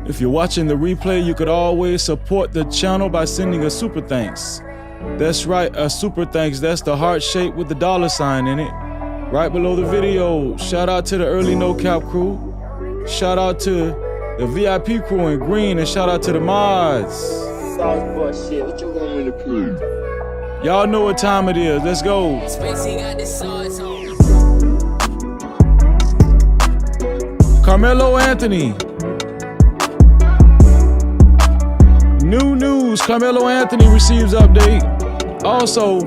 If you're watching the replay, you could always support the channel by sending a super thanks. That's right, a super thanks. That's the heart shape with the $sign in it. Right below the video. Shout out to the early No Cap crew. Shout out to the VIP crew in green, and shout out to the mods. Shit, what you want me to prove? Y'all know what time it is. Let's go. Karmelo Anthony. New news, Karmelo Anthony receives update. Also,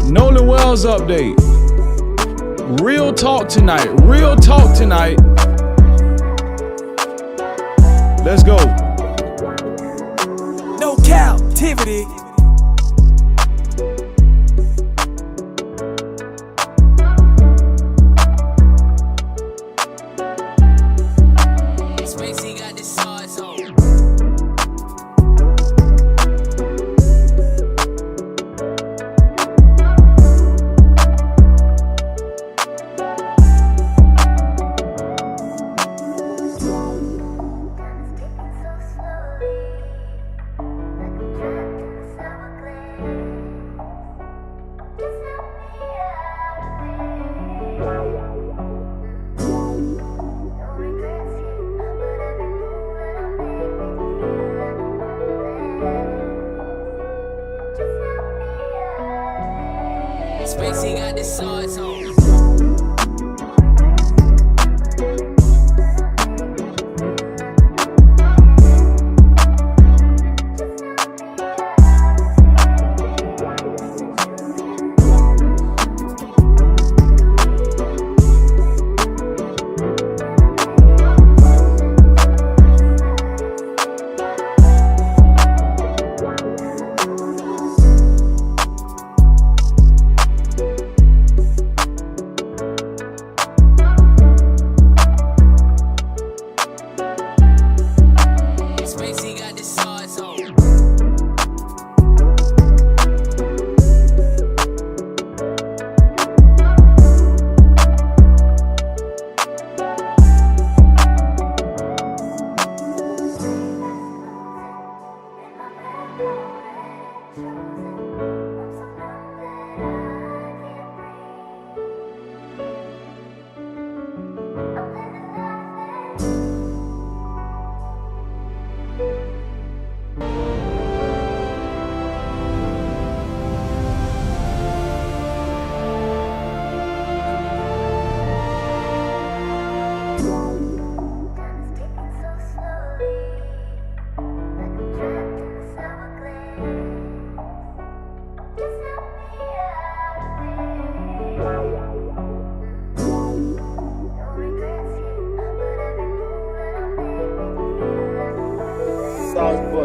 Nolan Wells update. Real talk tonight. Real talk tonight. Let's go. No Cap-tivity. Spacey got the sauce on. Spacey got the sauce on. Spacey got the sauce on.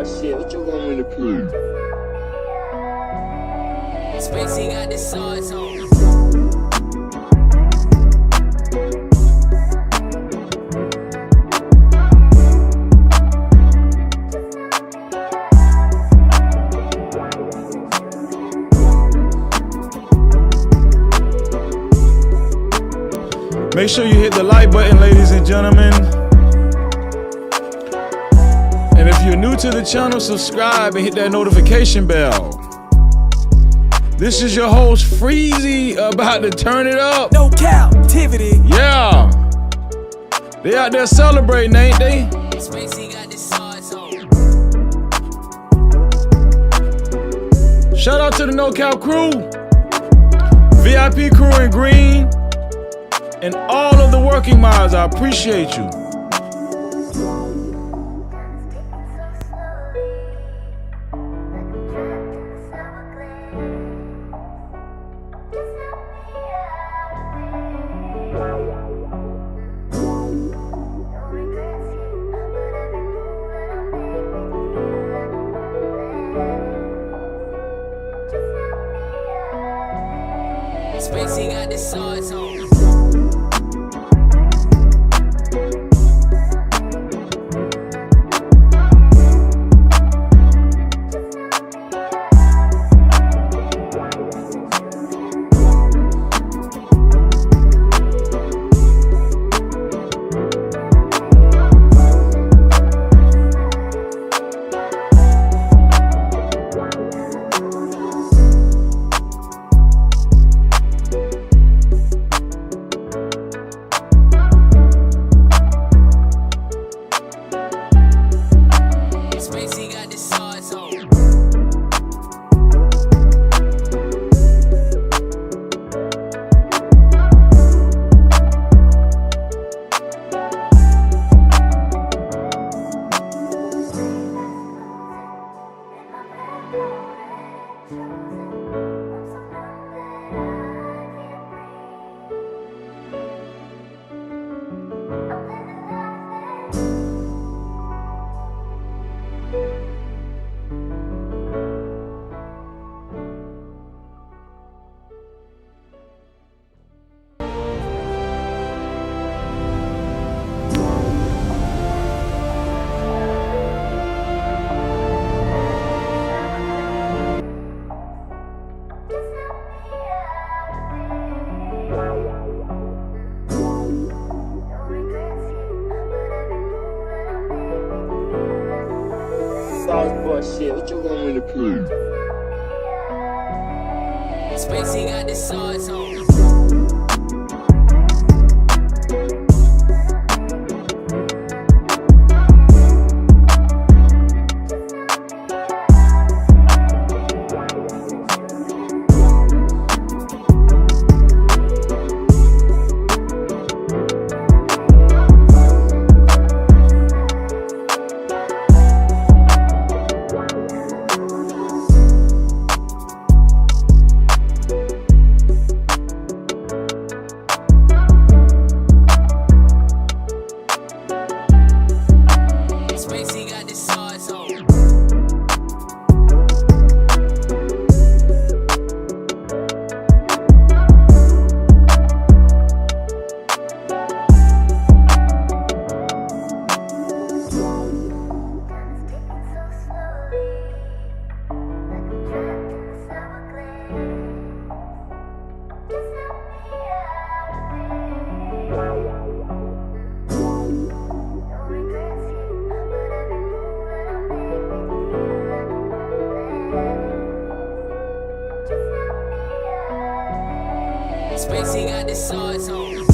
Shit, what you want me to prove? Spacey got the sauce on. Make sure you hit the like button, ladies and gentlemen. And if you're new to the channel, subscribe and hit that notification bell. This is your host, Freezy, about to turn it up. No Cap-tivity. Yeah. They out there celebrating, ain't they? Spacey got the sauce on. Shout out to the No Cap crew, VIP crew in green, and all of the working mods. I appreciate you. Spacey got the sauce on. shit. What you want me to prove? Spacey got the sauce on him. Spacey got the sauce on him. Spacey got the sauce on him.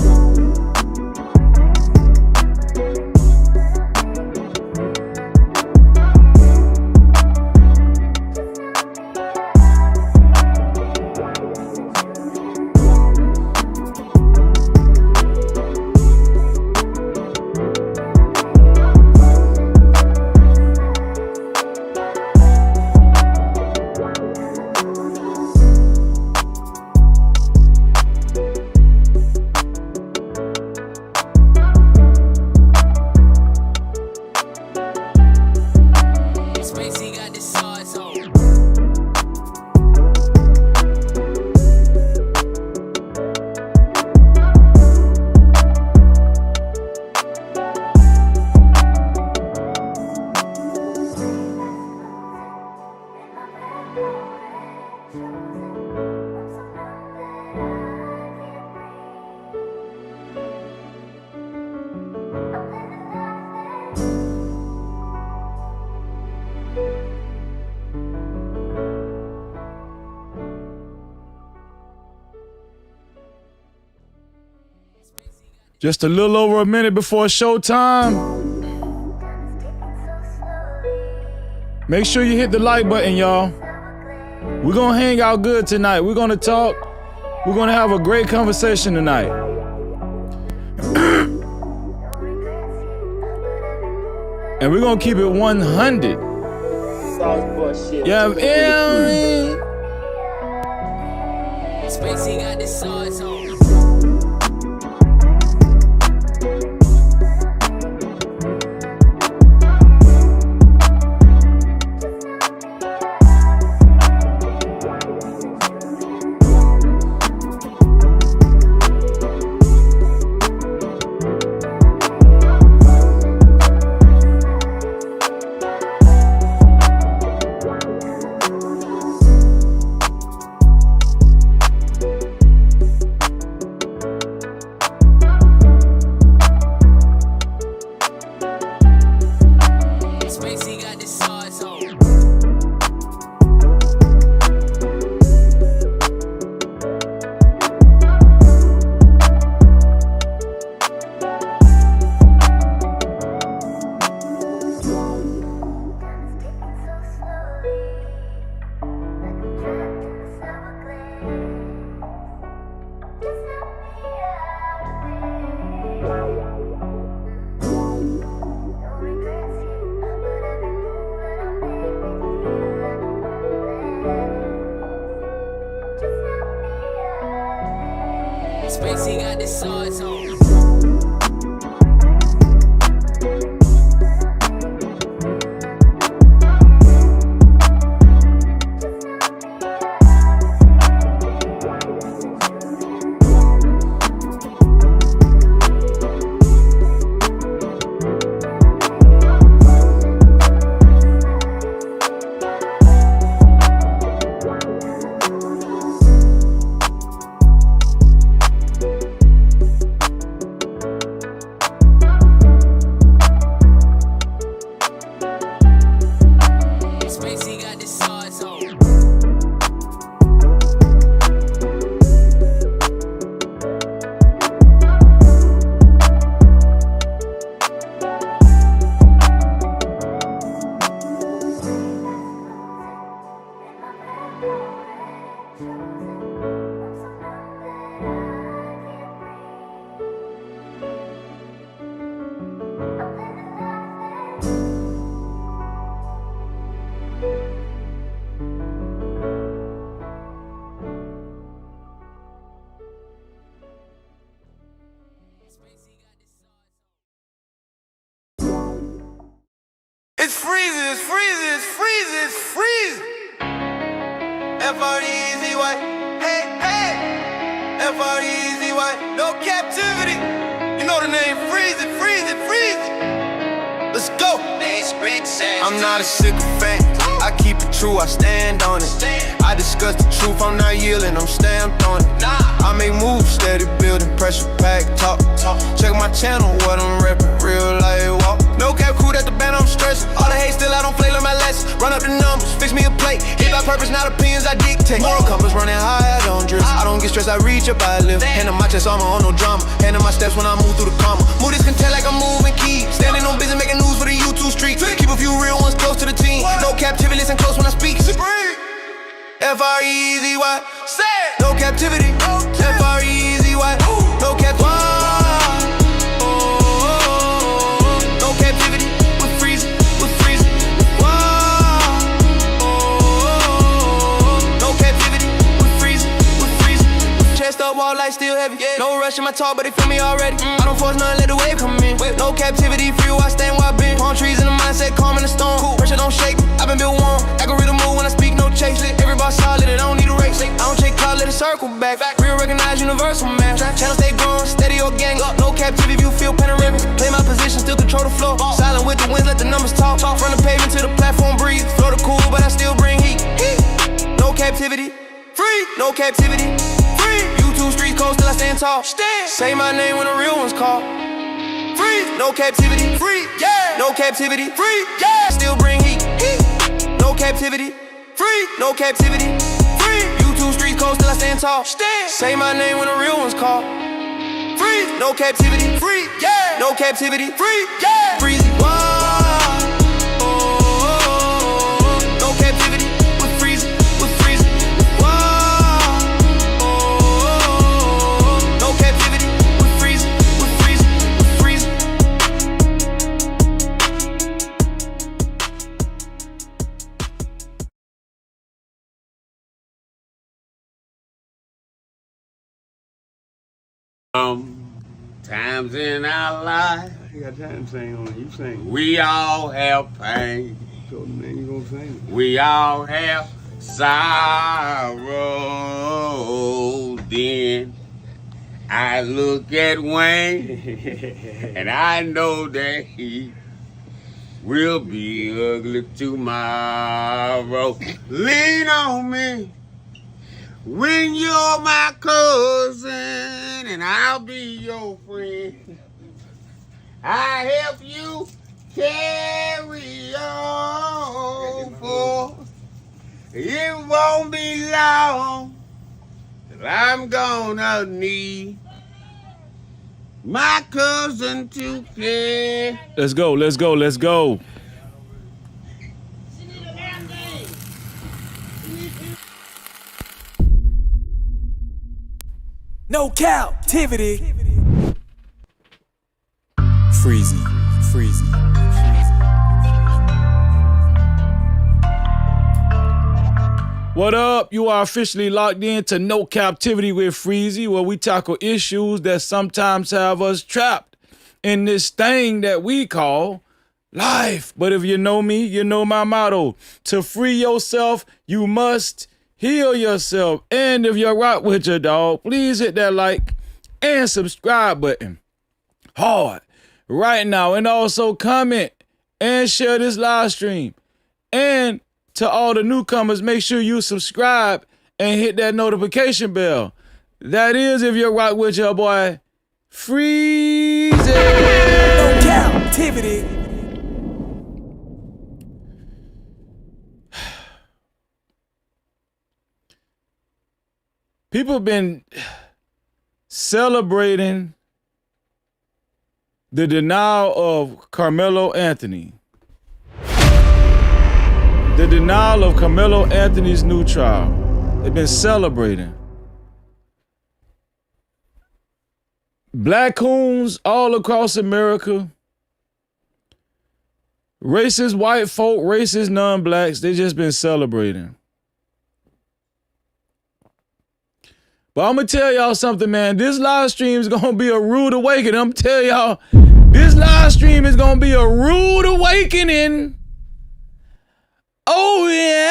Spacey got the sauce on him. Just a little over a minute before showtime. Make sure you hit the like button, y'all. We're gonna hang out good tonight. We're gonna talk. We're gonna have a great conversation tonight. And we're gonna keep it 100. Sauce boy shit. Yeah, What you want me to prove? Spacey got the sauce on him. Spacey got the sauce on him. Spacey got the sauce on him. It's freezing, it's freezing, it's freezing, it's freezing. F-R-E-E-Z-Y, hey, hey. F-R-E-E-Z-Y, no captivity. You know the name, freezing, freezing, freezing. Let's go. I'm not a sycophant. I keep it true, I stand on it. I discuss the truth, I'm not yielding, I'm stamped on it. I make moves, steady building, pressure pack, talk. Check my channel, what I'm reppin', real life walk. No cap crew, that's the band I'm stressing. All the hate still I don't play, learn my lessons. Run up the numbers, fix me a plate. Hit by purpose, not opinions I dictate. Moral compass running high, I don't drift. I don't get stressed, I reach up, I live. Hand on my chest, armor on no drama. Hand on my steps when I move through the karma. Move this content like I'm moving keys. Standing on business, making news for the YouTube street. Keep a few real ones close to the team. No captivity, listen close when I speak. F-R-E-E-Z-Y, no captivity. F-R-E-E-Z-Y, no captivity. No captivity, we're freezing, we're freezing. No captivity, we're freezing, we're freezing. Chest up, wall light still heavy. No rush in my talk, but they feel me already. I don't force nothing, let the wave come in. No captivity, free where I stand where I been. Palm trees in the mindset, calm in the storm. Pressure don't shake me, I've been built warm. Algorithm move when I speak, no chase. Every boss solid, and I don't need a race. I don't check cloud, let it circle back. Real recognize universal man. Channel stay growing, steady or gang up. No captivity, you feel panoramic. Play my position, still control the flow. Silent with the winds, let the numbers talk. From the pavement to the platform, breathe. Flow the cool, but I still bring heat. No captivity, free. No captivity, free. YouTube streets cold, still I stand tall. Say my name when the real ones call. Free. No captivity, free. Yeah. No captivity, free. Yeah. Still bring heat. No captivity, free. No captivity, free. YouTube streets cold, still I stand tall. Say my name when the real ones call. Free. No captivity, free. Yeah. No captivity, free. Yeah. Freezy. No captivity, we're freezing, we're freezing. No captivity, we're freezing, we're freezing, we're freezing. Times in our life, You got time to sing on it. You sing. we all have pain. So man, you gonna sing. We all have sorrow. Then I look at Wayne and I know that he will be ugly tomorrow. Lean on me when you're my cousin and I'll be your friend. I help you carry on, for it won't be long till I'm gonna need my cousin to care. Let's go, let's go, let's go. No captivity. Freezy, freezy. What up? You are officially locked in to No Captivity with Freezy, where we tackle issues that sometimes have us trapped in this thing that we call life. But if you know me, you know my motto. To free yourself, you must heal yourself. And if you're right with your dog, please hit that like and subscribe button hard right now. And also comment and share this live stream. And to all the newcomers, make sure you subscribe and hit that notification bell. That is if you're right with your boy, Freezy. No captivity. People have been celebrating the denial of Karmelo Anthony. The denial of Karmelo Anthony's new trial. They've been celebrating. Black coons all across America. Racist white folk, racist non-blacks, they just been celebrating. But I'm gonna tell y'all something, man. This live stream is gonna be a rude awakening. I'm gonna tell y'all, this live stream is gonna be a rude awakening Oh, yeah.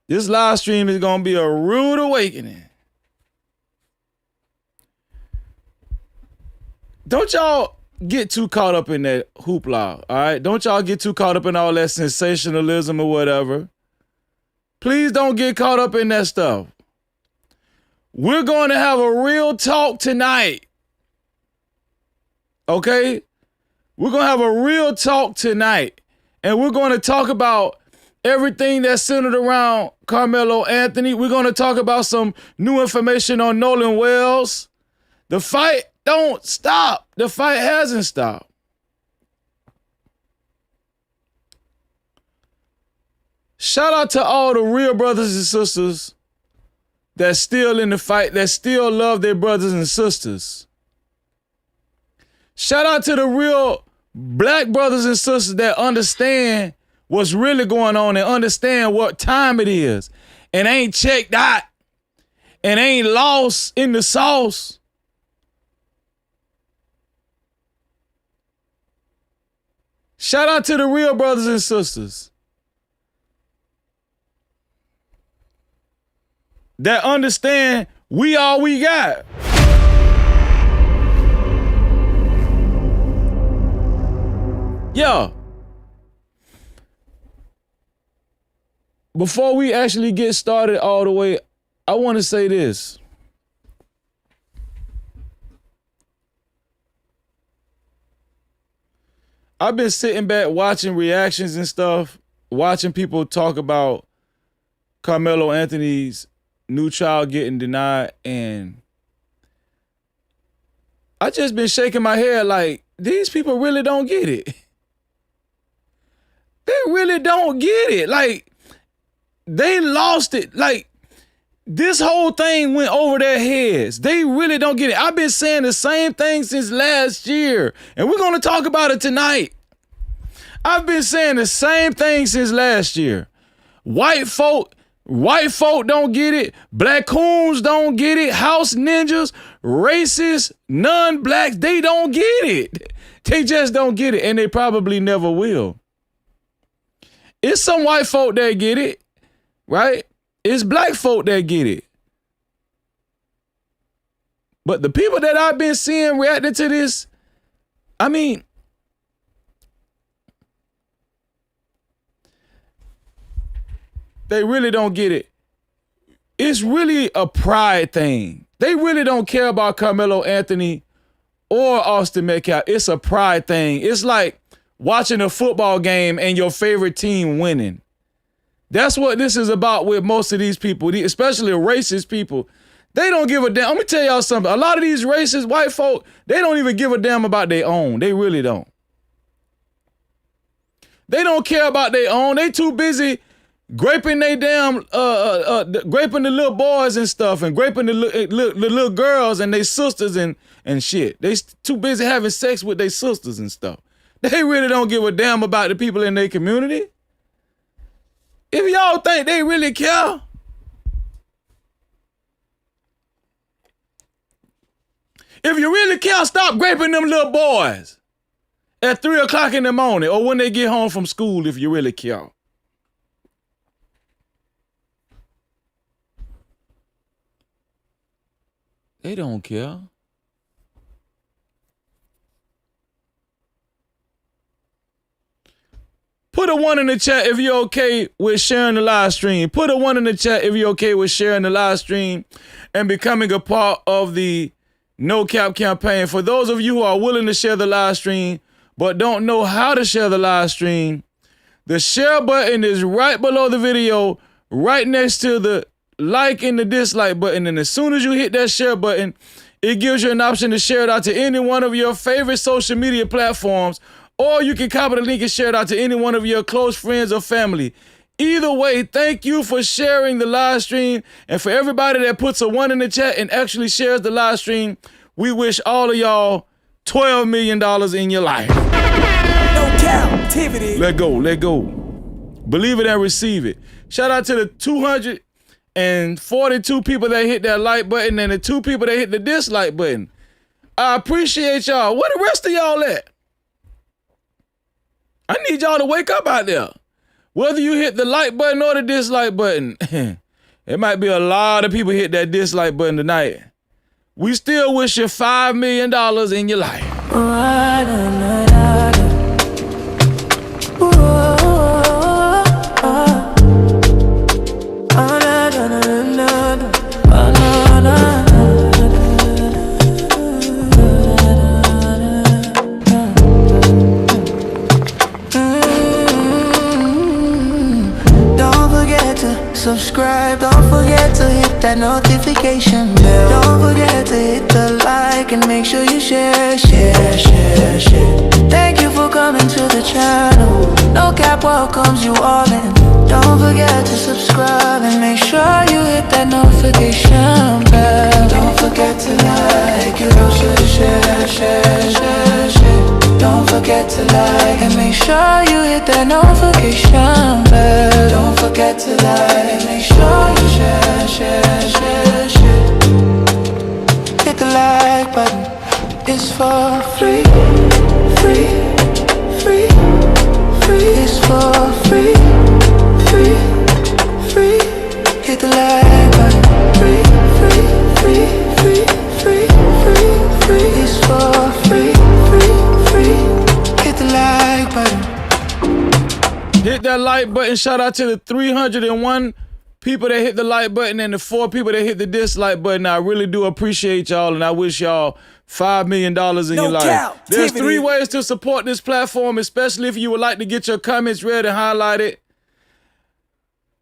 This live stream is going to be a rude awakening. Don't y'all get too caught up in that hoopla, all right? Don't y'all get too caught up in all that sensationalism or whatever. Please don't get caught up in that stuff. We're going to have a real talk tonight. Okay? We're going to have a real talk tonight. And we're going to talk about everything that's centered around Karmelo Anthony. We're going to talk about some new information on Nolan Wells. The fight don't stop. The fight hasn't stopped. Shout out to all the real brothers and sisters that's still in the fight, that still love their brothers and sisters. Shout out to the real black brothers and sisters that understand what's really going on and understand what time it is and ain't checked out and ain't lost in the sauce. Shout out to the real brothers and sisters that understand we all we got. Yeah. Before we actually get started all the way, I want to say this. I've been sitting back watching reactions and stuff, watching people talk about Karmelo Anthony's new child getting denied, and I just been shaking my head like, these people really don't get it. They really don't get it. Like, they lost it. Like, this whole thing went over their heads. They really don't get it. I've been saying the same thing since last year, and we're going to talk about it tonight. I've been saying the same thing since last year. White folk don't get it. Black coons don't get it. House ninjas, racists, non-blacks, they don't get it. They just don't get it, and they probably never will. It's some white folk that get it, right? It's black folk that get it. But the people that I've been seeing reacting to this, I mean, they really don't get it. It's really a pride thing. They really don't care about Karmelo Anthony or Austin Metcalf. It's a pride thing. It's like watching a football game and your favorite team winning. That's what this is about with most of these people, especially racist people. They don't give a damn. Let me tell y'all something. A lot of these racist white folk, they don't even give a damn about their own. They really don't. They don't care about their own. They too busy graping they damn, graping the little boys and stuff and graping the little girls and their sisters and shit. They too busy having sex with their sisters and stuff. They really don't give a damn about the people in their community. If y'all think they really care, if you really care, stop graping them little boys at 3 o'clock in the morning or when they get home from school if you really care. They don't care. Put a 1 in the chat if you're okay with sharing the live stream. Put a 1 in the chat if you're okay with sharing the live stream and becoming a part of the No Cap campaign. For those of you who are willing to share the live stream but don't know how to share the live stream, the share button is right below the video, right next to the like and the dislike button. And as soon as you hit that share button, it gives you an option to share it out to any one of your favorite social media platforms, or you can copy the link and share it out to any one of your close friends or family. Either way, thank you for sharing the live stream. And for everybody that puts a 1 in the chat and actually shares the live stream, we wish all of y'all $12 million in your life. No Cap-tivity. Let go, let go. Believe it and receive it. Shout out to the 242 people that hit that like button and the 2 people that hit the dislike button. I appreciate y'all. Where the rest of y'all at? I need y'all to wake up out there. Whether you hit the like button or the dislike button, it might be a lot of people hit that dislike button tonight. We still wish you $5 million in your life. Subscribe, don't forget to hit that notification bell. Don't forget to hit the like and make sure you share. Thank you for coming to the channel. No Cap welcomes you all in. Don't forget to subscribe and make sure you hit that notification bell. Don't forget to like, you also share. Don't forget to like and make sure you hit that notification bell. Don't forget to like and make sure you share. Hit the like button, it's for free. It's for free. Hit the like button, it's for free. Hit the like button. Hit that like button. Shout out to the 301 people that hit the like button and the 4 people that hit the dislike button. I really do appreciate y'all, and I wish y'all $5 million in your life. There's 3 ways to support this platform, especially if you would like to get your comments read and highlighted.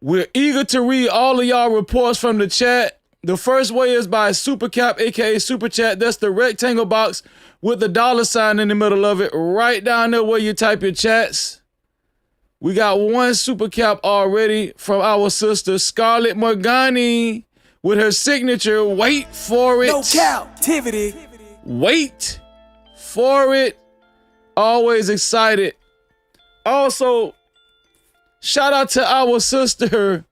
We're eager to read all of y'all reports from the chat. The first way is by Super Cap, aka Super Chat. That's the rectangle box with the $ in the middle of it, right down there where you type your chats. We got 1 Super Cap already from our sister Scarlett Morgani with her signature. Wait for it. No Cap-tivity. Wait for it. Always excited. Also, shout out to our sister,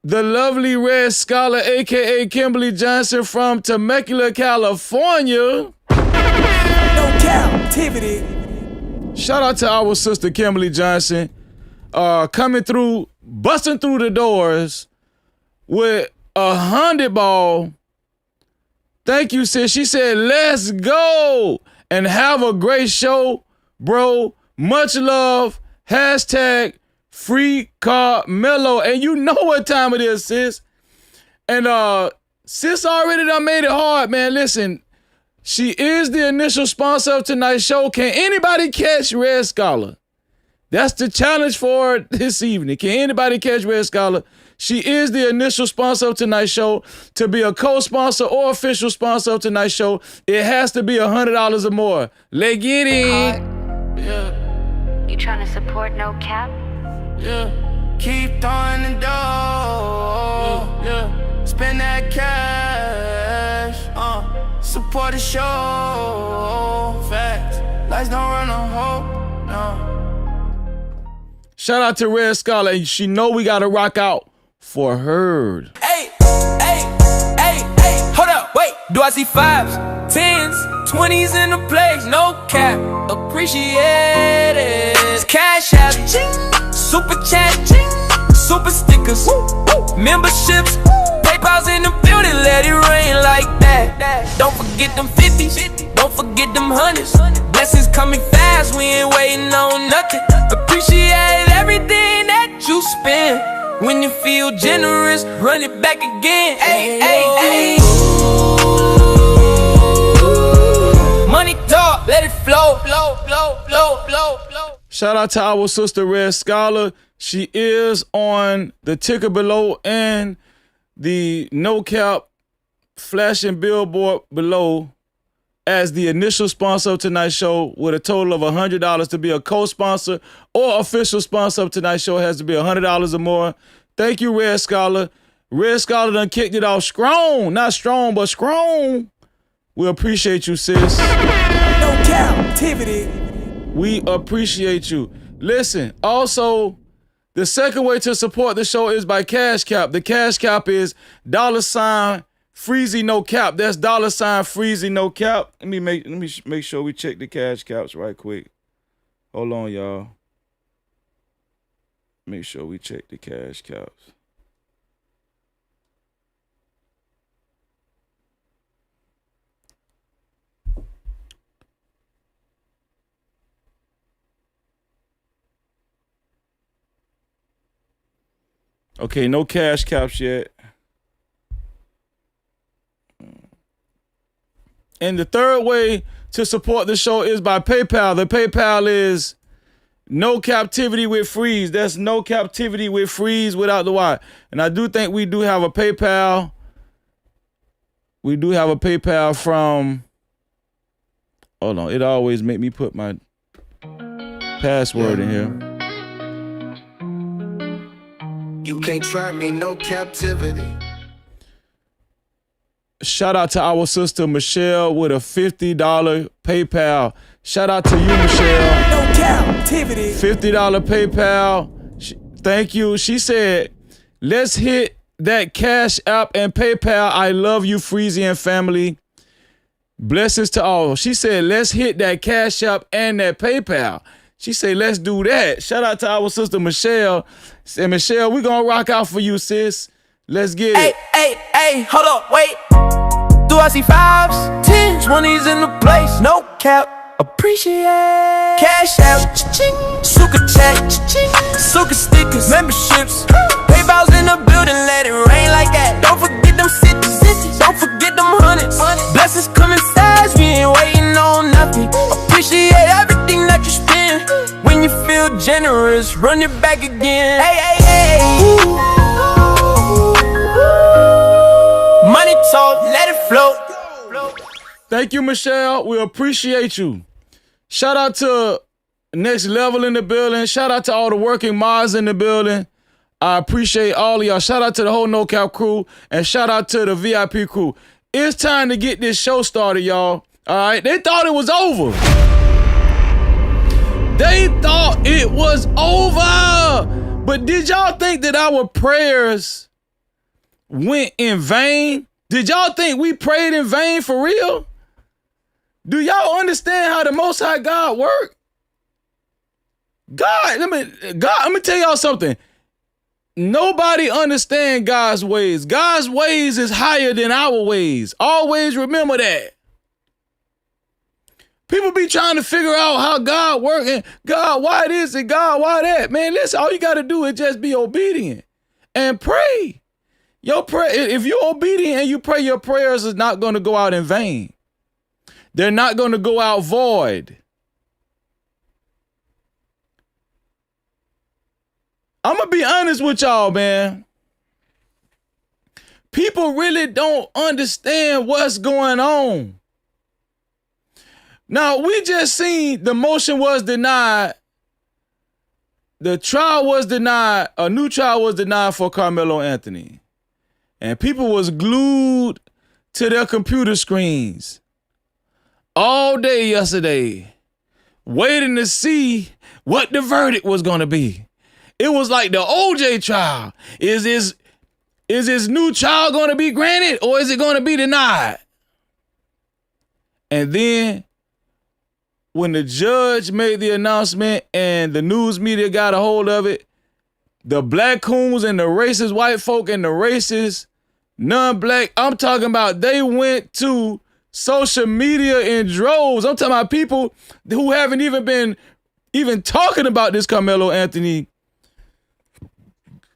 the lovely Red Scholar, aka Kimberly Johnson from Temecula, California. No Cap-tivity. Shout out to our sister Kimberly Johnson, coming through, busting through the doors with a 100 ball. Thank you, sis. She said, let's go and have a great show, bro. Much love. Hashtag free Karmelo. And you know what time it is, sis. And sis already done made it hard, man. Listen, she is the initial sponsor of tonight's show. Can anybody catch Red Scholar? That's the challenge for this evening. Can anybody catch Red Scholar? She is the initial sponsor of tonight's show. To be a co-sponsor or official sponsor of tonight's show, it has to be $100 or more. Let's get it. Yeah. You trying to support No Cap? Yeah. Keep throwing the dough. Yeah. Spend that cash. Support the show. Facts. Lights don't run on hope. No. Shout out to Red Scholar. And she know we gotta rock out for Herd. Hey, hold up, wait. Do I see 5s, 10s, 20s in the place? No cap, appreciate it. It's cash out, super chat, super stickers, memberships, PayPal's in the building, let it rain like that. Don't forget them 50s, don't forget them 100s. Blessings coming fast, we ain't waiting on nothing. Appreciate everything that you spend. When you feel generous, run it back again. Ay. Money talk, let it flow. Shout out to our sister Red Scholar. She is on the ticker below and the No Cap flashing billboard below as the initial sponsor of tonight's show, with a total of $100. To be a co-sponsor or official sponsor of tonight's show has to be $100 or more. Thank you, Red Scholar. Red Scholar done kicked it off strong. Not strong, but strong. We appreciate you, sis. No Cap-tivity. We appreciate you. Listen, also, the second way to support the show is by Cash Cap. The Cash Cap is $ Freezy no cap. That's $ Freezy no cap. Let me make sure we check the cash caps right quick. Hold on, y'all. Make sure we check the cash caps. Okay, no cash caps yet. And the third way to support the show is by PayPal. The PayPal is No Cap-tivity with Freeze. That's No Cap-tivity with Freeze without the Y. And I do think we do have a PayPal. We do have a PayPal from... Hold on. It always make me put my password in here. You can't try me, no captivity. Shout out to our sister Michelle with a $50 PayPal. Shout out to you, Michelle. No captivity. $50 PayPal. Thank you. She said, let's hit that Cash App and PayPal. I love you, Freezy and family. Blessings to all. She said, let's hit that Cash App and that PayPal. She said, let's do that. Shout out to our sister Michelle. Say, Michelle, we gonna rock out for you, sis. Let's get it. Hey, hold up, wait. Do I see 5s, 10s, 20s in the place? No cap, appreciate. Cash out, cha-ching. Suka chat, cha-ching. Suka stickers, memberships. PayPal's in the building, let it rain like that. Don't forget them cities, don't forget them hundreds. Blessings coming fast, we ain't waiting on nothing. Appreciate everything that you spend. When you feel generous, run it back again. Hey. Money talk, let it flow. Thank you, Michelle. We appreciate you. Shout out to Next Level in the building. Shout out to all the working mods in the building. I appreciate all of y'all. Shout out to the whole No Cap crew. And shout out to the VIP crew. It's time to get this show started, y'all. All right? They thought it was over. They thought it was over. But did y'all think that our prayers went in vain? Did y'all think we prayed in vain for real? Do y'all understand how the Most High God work? Let me tell y'all something. Nobody understand God's ways. God's ways is higher than our ways. Always remember that. People be trying to figure out how God works and God, why this and God, why that? Man, listen, all you got to do is just be obedient and pray. Your prayer, if you're obedient and you pray, your prayers is not going to go out in vain. They're not going to go out void. I'm going to be honest with y'all, man. People really don't understand what's going on. Now, we just seen the motion was denied. The trial was denied. A new trial was denied for Karmelo Anthony. And people was glued to their computer screens all day yesterday, waiting to see what the verdict was going to be. It was like the OJ trial. Is this new trial going to be granted or is it going to be denied? And then when the judge made the announcement and the news media got a hold of it, the black coons and the racist white folk and the racist non-black, I'm talking about they went to social media in droves. I'm talking about people who haven't even been talking about this Karmelo Anthony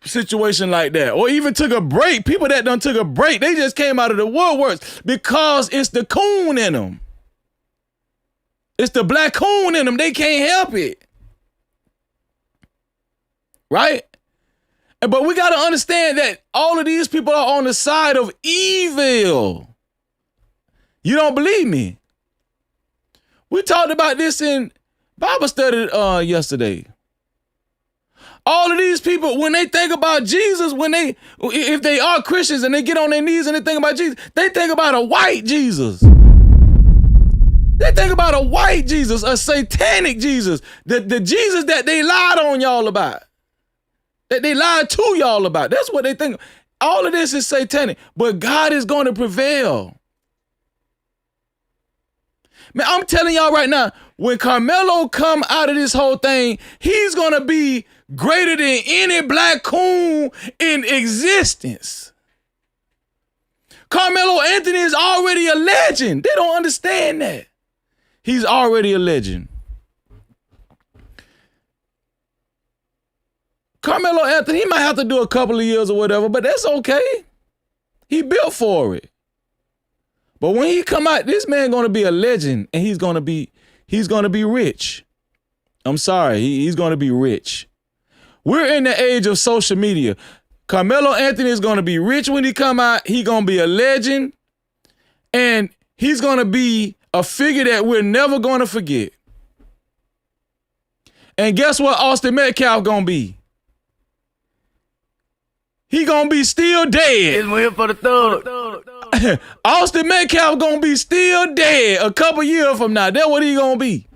situation like that, or even took a break. People that done took a break, they just came out of the woodworks because it's the coon in them. It's the black coon in them. They can't help it. Right? But we got to understand that all of these people are on the side of evil. You don't believe me? We talked about this in Bible study yesterday. All of these people, when they think about Jesus, if they are Christians and they get on their knees and they think about Jesus, they think about a white Jesus. They think about a white Jesus, a satanic Jesus, the Jesus that they lied on y'all about. That they lied to y'all about. That's what they think. all of this is satanic, but God is going to prevail. Man, I'm telling y'all right now, when Karmelo come out of this whole thing, he's going to be greater than any black coon in existence. Carmelo Anthony is already a legend. They don't understand that. He's already a legend. Carmelo Anthony, he might have to do a couple of years or whatever, but that's okay. He built for it. But when he come out, this man gonna be a legend, and he's gonna be rich. I'm sorry, he's gonna be rich. We're in the age of social media. Carmelo Anthony is gonna be rich when he come out. He gonna be a legend, and he's gonna be a figure that we're never gonna forget. And guess what Austin Metcalf gonna be? He gonna be still dead. It's waiting for the thug. Austin Metcalf gonna be still dead a couple years from now. That's what he gonna be.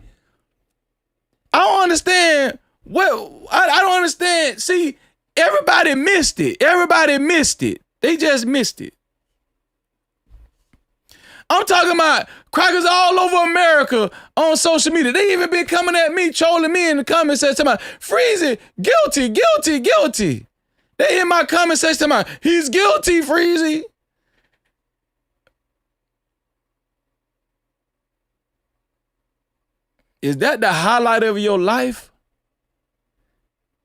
I don't understand. I don't understand. See, everybody missed it. Everybody missed it. They just missed it. I'm talking about crackers all over America on social media. They even been coming at me, trolling me in the comment section, talking about Freezy, guilty, guilty, guilty. They in my comment section talking about, he's guilty, Freezy. Is that the highlight of your life?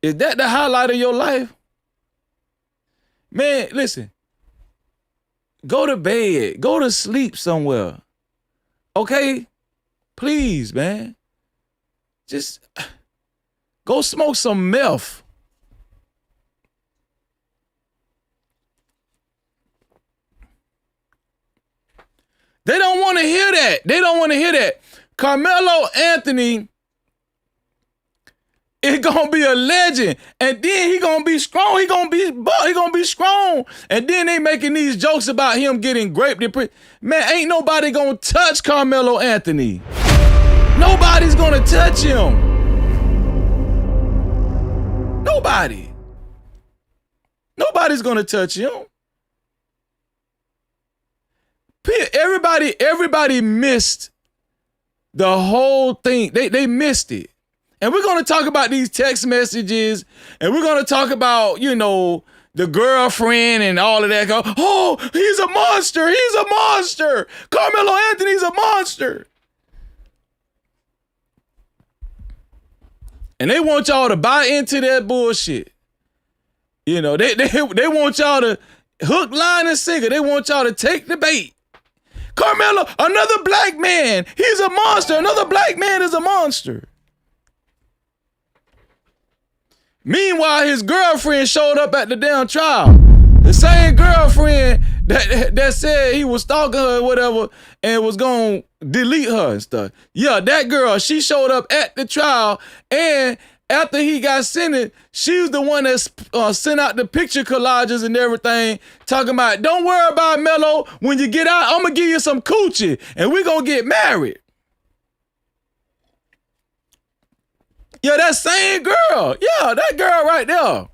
Is that the highlight of your life? Man, listen. Go to bed. Go to sleep somewhere. Okay? Please, man. Just go smoke some meth. They don't want to hear that. They don't want to hear that. Carmelo Anthony is gonna be a legend, and then he gonna be strong. He gonna be strong. And then they making these jokes about him getting raped. Man, ain't nobody gonna touch Carmelo Anthony. Nobody's gonna touch him. Nobody. Nobody's gonna touch him. Everybody missed the whole thing. They missed it. And we're going to talk about these text messages, and we're going to talk about, the girlfriend and all of that. Oh, he's a monster. He's a monster. Carmelo Anthony's a monster. And they want y'all to buy into that bullshit. They want y'all to hook, line, and sinker. They want y'all to take the bait. Carmelo, another black man. He's a monster. Another black man is a monster. Meanwhile, his girlfriend showed up at the damn trial. The same girlfriend that said he was stalking her or whatever and was going to delete her and stuff. Yeah, that girl, she showed up at the trial, and after he got sentenced, she was the one that sent out the picture collages and everything, talking about, don't worry about Melo. When you get out, I'm going to give you some coochie, and we're going to get married. Yeah, that same girl. Yeah, that girl right there.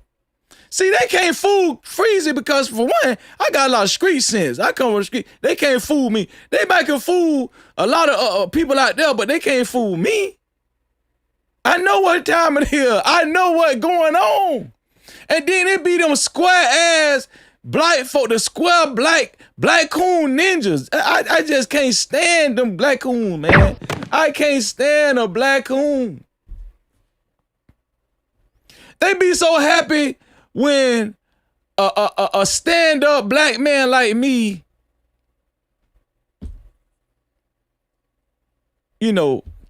See, they can't fool Freezy because, for one, I got a lot of street sense. I come from the street. They can't fool me. They might can fool a lot of people out there, but they can't fool me. I know what time it is. I know what's going on. And then it be them square ass black folk, the square black coon ninjas. I just can't stand them black coon, man. I can't stand a black coon. They be so happy when a stand-up black man like me,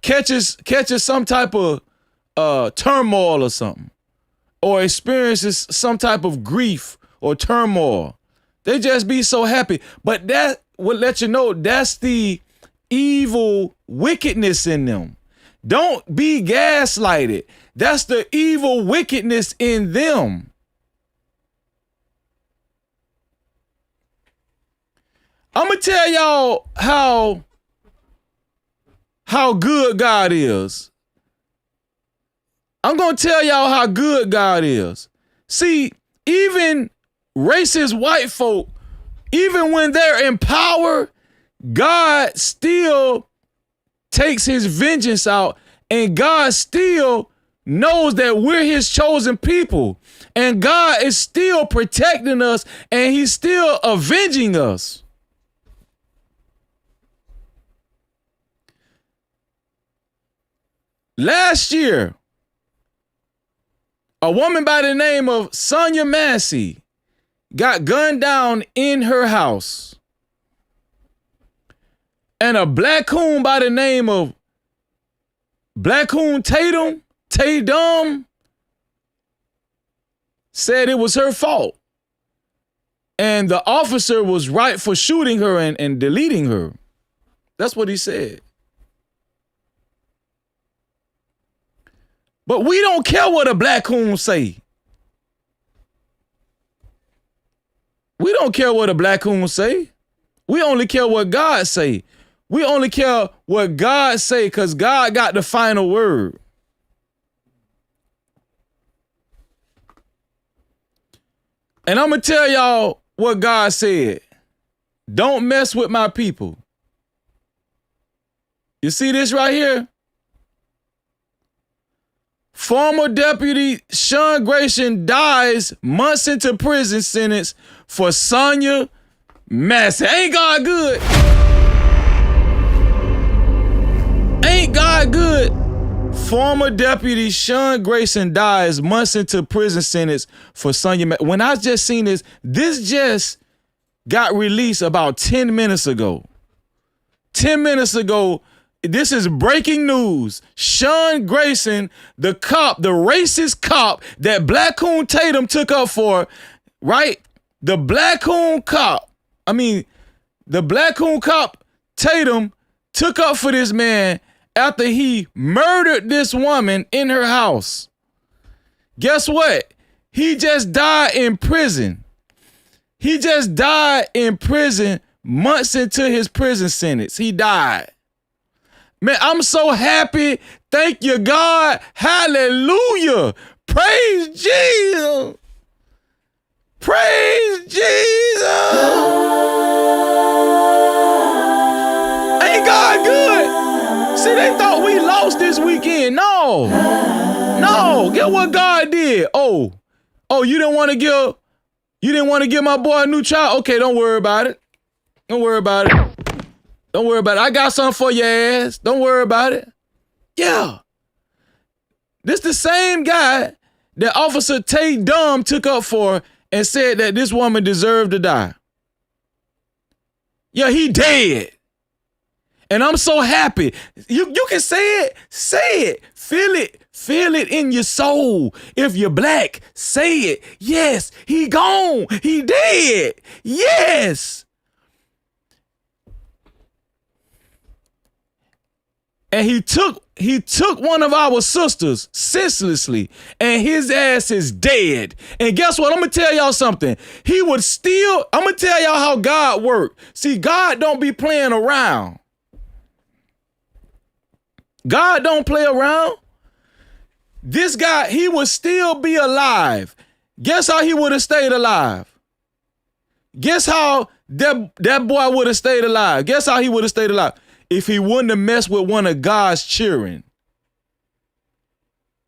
catches some type of turmoil or something, or experiences some type of grief or turmoil. They just be so happy. But that will let you know that's the evil wickedness in them. Don't be gaslighted. That's the evil wickedness in them. I'm going to tell y'all how good God is. I'm going to tell y'all how good God is. See, even racist white folk, even when they're in power, God still takes his vengeance out, and God still knows that we're his chosen people, and God is still protecting us, and he's still avenging us. Last year, a woman by the name of Sonia Massey got gunned down in her house. And a black coon by the name of Black Coon Tatum said it was her fault. And the officer was right for shooting her and deleting her. That's what he said. But we don't care what a black coon say. We don't care what a black coon say. We only care what God say. We only care what God say because God got the final word. And I'm going to tell y'all what God said. Don't mess with my people. You see this right here? Former Deputy Sean Grayson dies months into prison sentence for Sonia Massey. Ain't God good? Ain't God good? Former Deputy Sean Grayson dies months into prison sentence for Sonia Massey. When I just seen this just got released about 10 minutes ago. 10 minutes ago, this is breaking news. Sean Grayson, the cop, the racist cop that Black Coon Tatum took up for, right? The Black Coon cop Tatum took up for this man after he murdered this woman in her house. Guess what? He just died in prison. He just died in prison months into his prison sentence. He died. Man, I'm so happy. Thank you, God. Hallelujah. Praise Jesus. Praise Jesus. Ain't God good? See, they thought we lost this weekend. No. Get what God did. Oh, you didn't want to give my boy a new child? Okay, don't worry about it. Don't worry about it. I got something for your ass. Don't worry about it. Yeah. This the same guy that Officer Tay Dumb took up for and said that this woman deserved to die. Yeah, he dead. And I'm so happy. You can say it. Say it. Feel it. Feel it in your soul. If you're black, say it. Yes, he gone. He dead. Yes. And he took one of our sisters senselessly, and his ass is dead. And guess what? I'm gonna tell y'all something. I'm gonna tell y'all how God works. See, God don't be playing around. God don't play around. This guy, he would still be alive. Guess how he would have stayed alive? Guess how that boy would have stayed alive? Guess how he would have stayed alive? If he wouldn't have messed with one of God's children.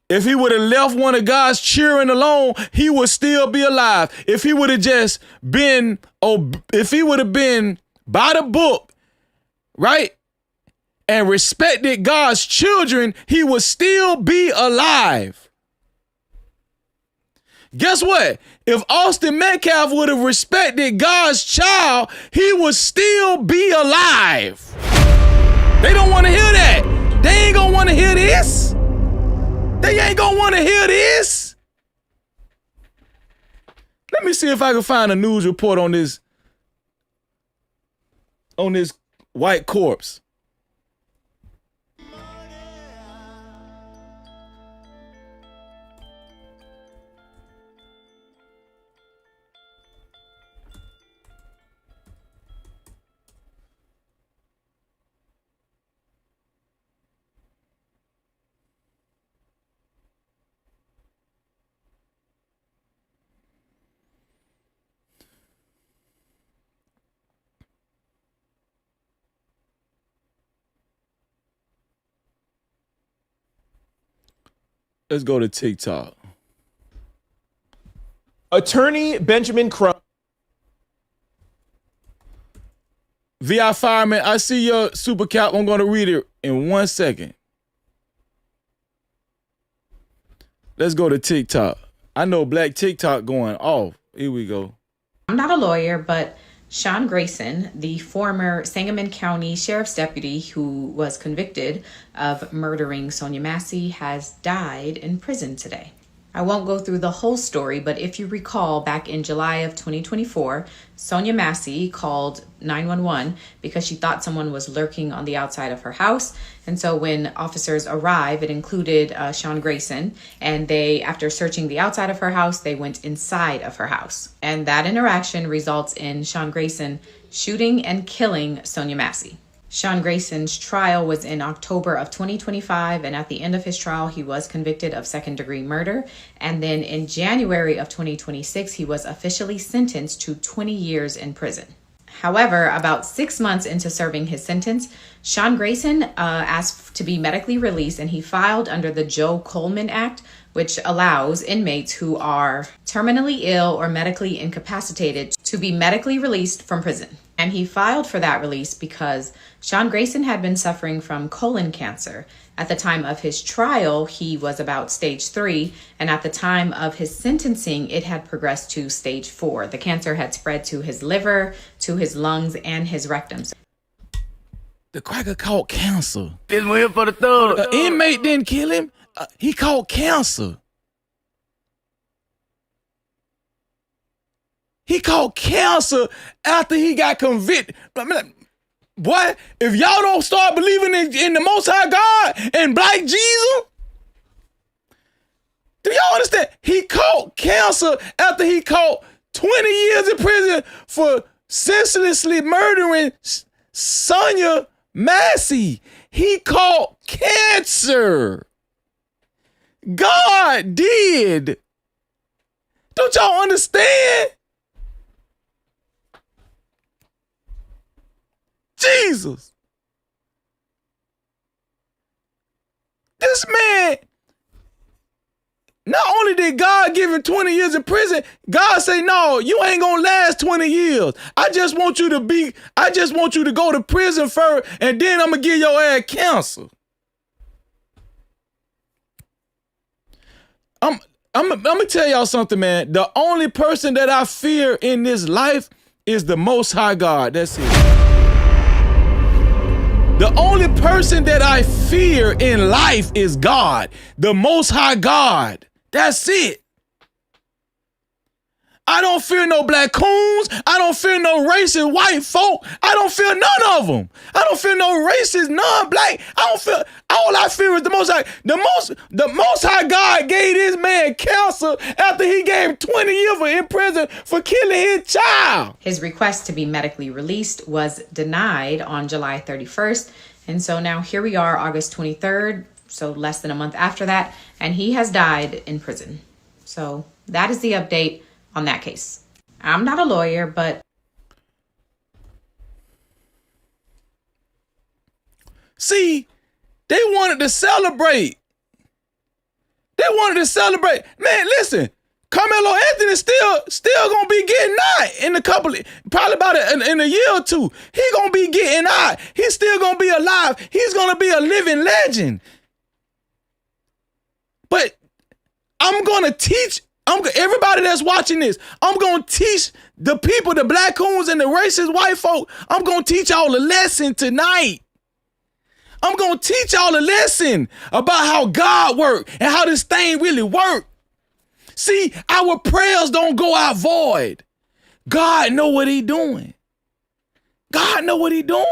If he would have left one of God's children alone, he would still be alive. If he would have just been, if he would have been by the book, right? And respected God's children, he would still be alive. Guess what? If Austin Metcalf would have respected God's child, he would still be alive. They don't want to hear that. They ain't gonna want to hear this. They ain't gonna want to hear this. Let me see if I can find a news report on this white corpse. Let's go to TikTok. Attorney Benjamin Crump. VI Fireman, I see your super cap. I'm going to read it in 1 second. Let's go to TikTok. I know Black TikTok going off. Here we go. I'm not a lawyer, but Sean Grayson, the former Sangamon County Sheriff's deputy who was convicted of murdering Sonia Massey, has died in prison today. I won't go through the whole story, but if you recall, back in July of 2024, Sonia Massey called 911 because she thought someone was lurking on the outside of her house. And so when officers arrived, it included Sean Grayson, and they, after searching the outside of her house, they went inside of her house. And that interaction results in Sean Grayson shooting and killing Sonia Massey. Sean Grayson's trial was in October of 2025, and at the end of his trial, he was convicted of second-degree murder. And then in January of 2026, he was officially sentenced to 20 years in prison. However, about 6 months into serving his sentence, Sean Grayson asked to be medically released, and he filed under the Joe Coleman Act, which allows inmates who are terminally ill or medically incapacitated to be medically released from prison. And he filed for that release because Sean Grayson had been suffering from colon cancer. At the time of his trial, he was about stage 3, and at the time of his sentencing, it had progressed to stage 4. The cancer had spread to his liver, to his lungs, and his rectum. The cracker caught cancer. This one here for the thug. The inmate didn't kill him. He caught cancer. He caught cancer after he got convicted. Boy, if y'all don't start believing in the Most High God and Black Jesus, do y'all understand? He caught cancer after he caught 20 years in prison for senselessly murdering Sonia Massey. He caught cancer. God did. Don't y'all understand? Jesus. This man, not only did God give him 20 years in prison, God say, no, you ain't gonna last 20 years. I just want you to go to prison first, and then I'm gonna give your ass cancer. I'm gonna tell y'all something, man. The only person that I fear in this life is the Most High God. That's it. The only person that I fear in life is God, the Most High God. That's it. I don't fear no black coons. I don't fear no racist white folk. I don't fear none of them. I don't fear no racist non-black. I don't fear. All I fear is the Most High. The Most High God gave this man cancer after he gave him 20 years in prison for killing his child. His request to be medically released was denied on July 31st. And so now here we are, August 23rd, so less than a month after that, and he has died in prison. So that is the update on that case. I'm not a lawyer, but see, they wanted to celebrate. Man, listen, Karmelo Anthony still gonna be getting out in a couple, probably about in a year or two. He gonna be getting out. He's still gonna be alive. He's gonna be a living legend. But I'm gonna teach. Everybody that's watching this, I'm gonna teach the people, the black coons and the racist white folk. I'm gonna teach y'all a lesson tonight. I'm gonna teach y'all a lesson about how God works and how this thing really works. See, our prayers don't go out void. God know what he doing. God know what he doing.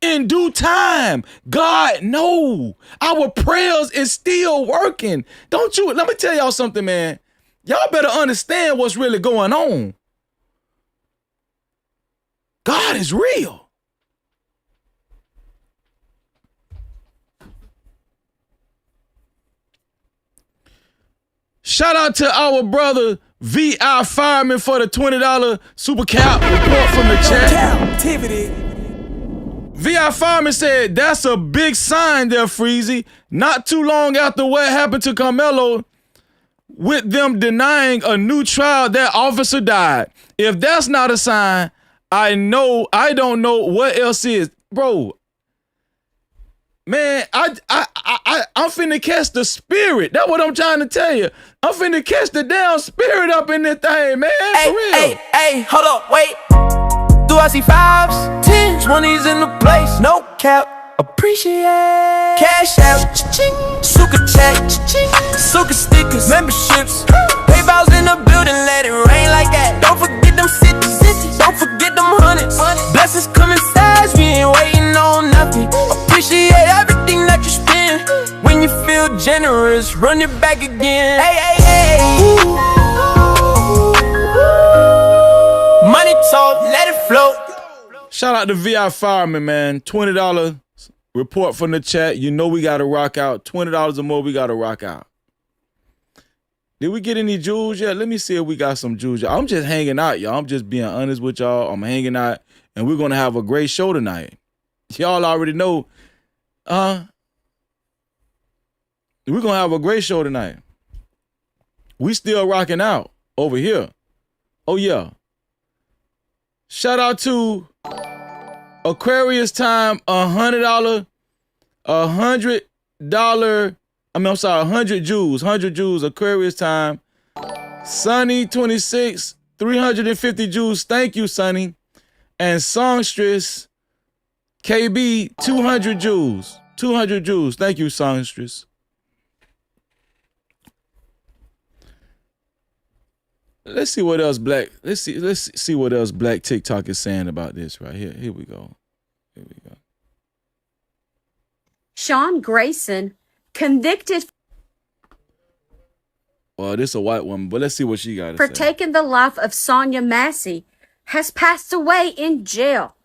In due time, God know our prayers is still working. Don't you? Let me tell y'all something, man. Y'all better understand what's really going on. God is real. Shout out to our brother VI Fireman for the $20 super cap report from the chat. Cap-tivity. VI VI fireman said, that's a big sign there, Freezy. Not too long after what happened to Karmelo, with them denying a new trial, that officer died. If that's not a sign, I don't know what else is. Bro, man, I'm finna catch the spirit. That's what I'm trying to tell you. I'm finna catch the damn spirit up in this thing, man. For real. Hey, hold up, wait. Do I see 5s, 10s, 20s in the place? No cap. Appreciate cash out, cha-ching, suka chat, cha-ching, suka stickers, memberships, PayPal's in the building, let it rain like that. Don't forget them cities, don't forget them hundreds. Blessings coming fast, we ain't waiting on nothing. Appreciate everything that you spend. When you feel generous, run it back again. Hey. Money talk, let it flow. Shout out to VI Fireman, man. $20 report from the chat. You know we got to rock out. $20 or more, we got to rock out. Did we get any jewels yet? Let me see if we got some jewels. I'm just hanging out, y'all. I'm just being honest with y'all. I'm hanging out, and we're going to have a great show tonight. Y'all already know. We're going to have a great show tonight. We still rocking out over here. Oh, yeah. Shout out to Aquarius Time, $100, $100. 100 Jews, Aquarius Time. Sunny 26, 350 Jews. Thank you, Sunny. And Songstress KB, 200 Jews. 200 Jews. Thank you, Songstress. Let's see what else Let's see what else Black TikTok is saying about this right here. Here we go. Sean Grayson convicted Well, this is a white woman, but let's see what she got to for say. taking the life of Sonia Massey has passed away in jail.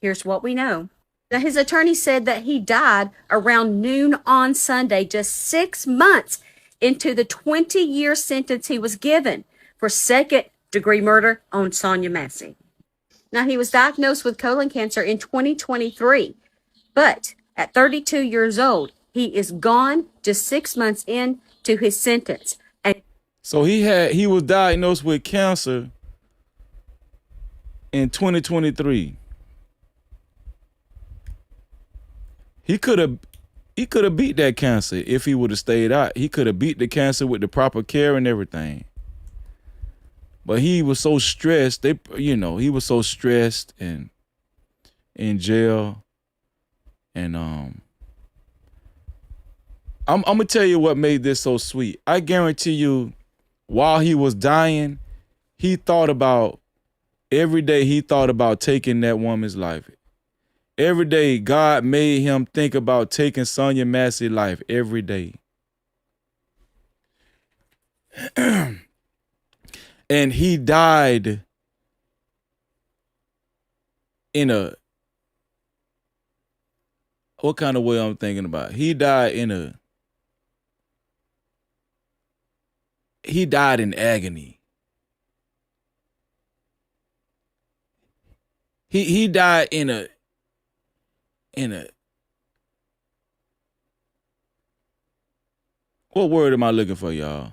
Here's what we know. Now, his attorney said that he died around noon on Sunday, just 6 months into the 20-year sentence he was given for second-degree murder on Sonia Massey. Now, he was diagnosed with colon cancer in 2023, but at 32 years old, he is gone just 6 months into his sentence. And so he was diagnosed with cancer in 2023. He could have beat that cancer if he would have stayed out. He could have beat the cancer with the proper care and everything. But he was so stressed. He was so stressed and in jail. And I'm gonna tell you what made this so sweet. I guarantee you, while he was dying, every day he thought about taking that woman's life. Every day God made him think about taking Sonia Massey's life every day. And he died in what kind of way I'm thinking about? He died in agony. He died in a what word am I looking for, y'all?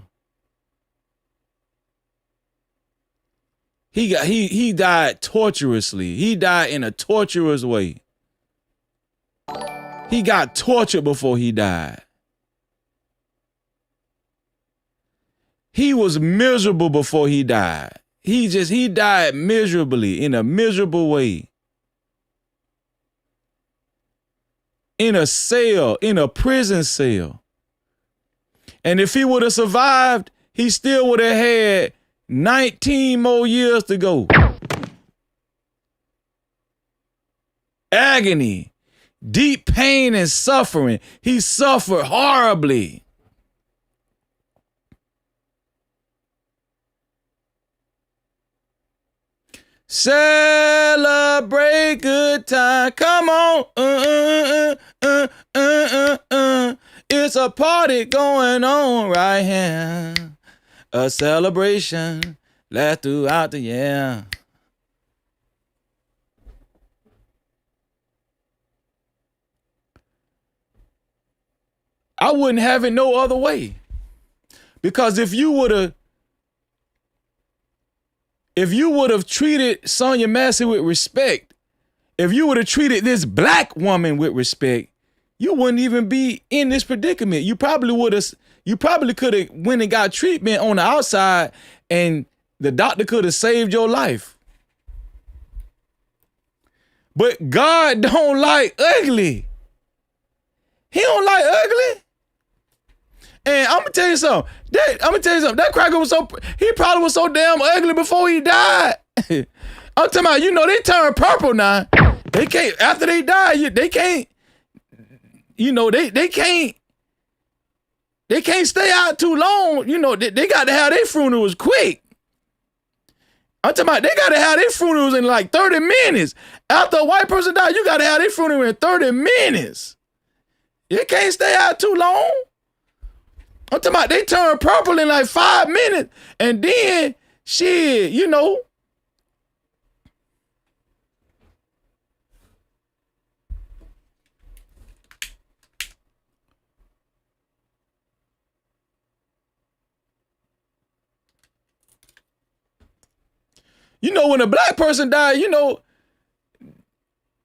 He died torturously. He died in a torturous way. He got tortured before he died. He was miserable before he died. He died miserably, in a miserable way. In a cell, in a prison cell. And if he would have survived, he still would have had 19 more years to go. Agony, deep pain and suffering. He suffered horribly. Celebrate good time. Come on. It's a party going on right here. A celebration last throughout the year. I wouldn't have it no other way. Because if you would have treated Sonya Massey with respect, if you would have treated this black woman with respect, you wouldn't even be in this predicament. You probably could have went and got treatment on the outside and the doctor could have saved your life. But God don't like ugly. He don't like ugly. And I'm gonna tell you something. That cracker he probably was so damn ugly before he died. I'm talking about, they turn purple now. They can't, after they die, they can't, they can't stay out too long. They got to have their funerals quick. I'm talking about, they got to have their funerals in like 30 minutes. After a white person dies, you got to have their funeral in 30 minutes. You can't stay out too long. I'm talking about, they turn purple in like 5 minutes. And then, shit, when a black person dies,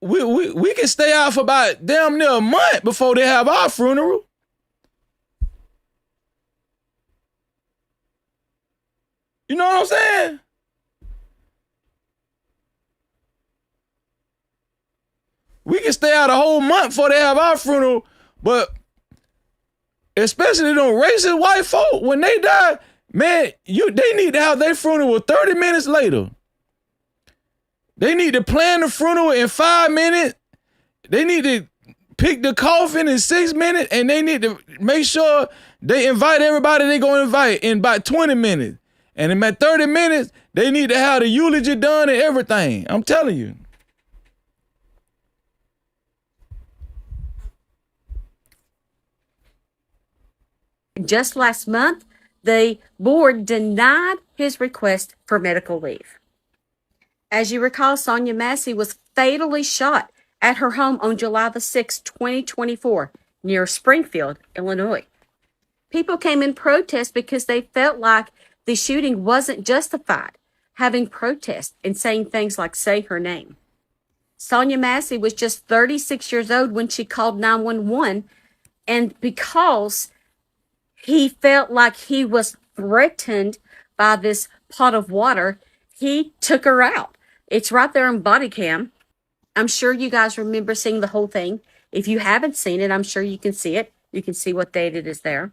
we can stay out for about damn near a month before they have our funeral. You know what I'm saying? We can stay out a whole month before they have our funeral, but especially them racist white folk, when they die, man, they need to have their funeral 30 minutes later. They need to plan the funeral in 5 minutes. They need to pick the coffin in 6 minutes, and they need to make sure they invite everybody they're going to invite in about 20 minutes. And in about 30 minutes, they need to have the eulogy done and everything. I'm telling you. Just last month, the board denied his request for medical leave. As you recall, Sonya Massey was fatally shot at her home on July the 6th, 2024, near Springfield, Illinois. People came in protest because they felt like the shooting wasn't justified, having protest and saying things like, say her name. Sonya Massey was just 36 years old when she called 911, and because he felt like he was threatened by this pot of water, he took her out. It's right there on body cam. I'm sure you guys remember seeing the whole thing. If you haven't seen it, I'm sure you can see it. You can see what date it is there.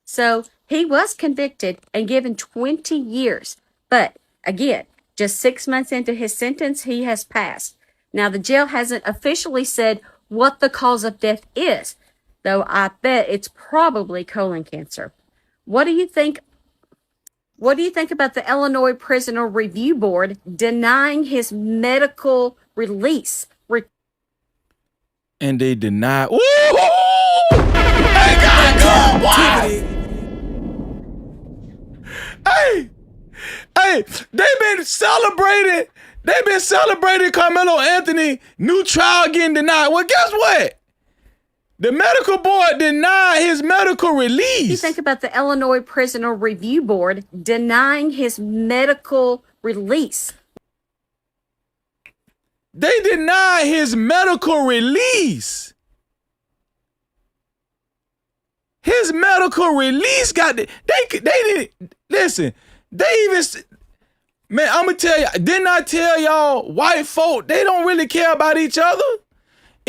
So he was convicted and given 20 years. But again, just 6 months into his sentence, he has passed. Now, the jail hasn't officially said what the cause of death is, though I bet it's probably colon cancer. What do you think? What do you think about the Illinois Prisoner Review Board denying his medical release? And they denied. Woo! Hey, God, what? Hey, they've been celebrating Karmelo Anthony new trial getting denied. Well, guess what? The medical board denied his medical release. What do you think about the Illinois Prisoner Review Board denying his medical release? They denied his medical release. His medical release got they didn't listen. They even, man, I'm gonna tell you. Didn't I tell y'all white folk, they don't really care about each other?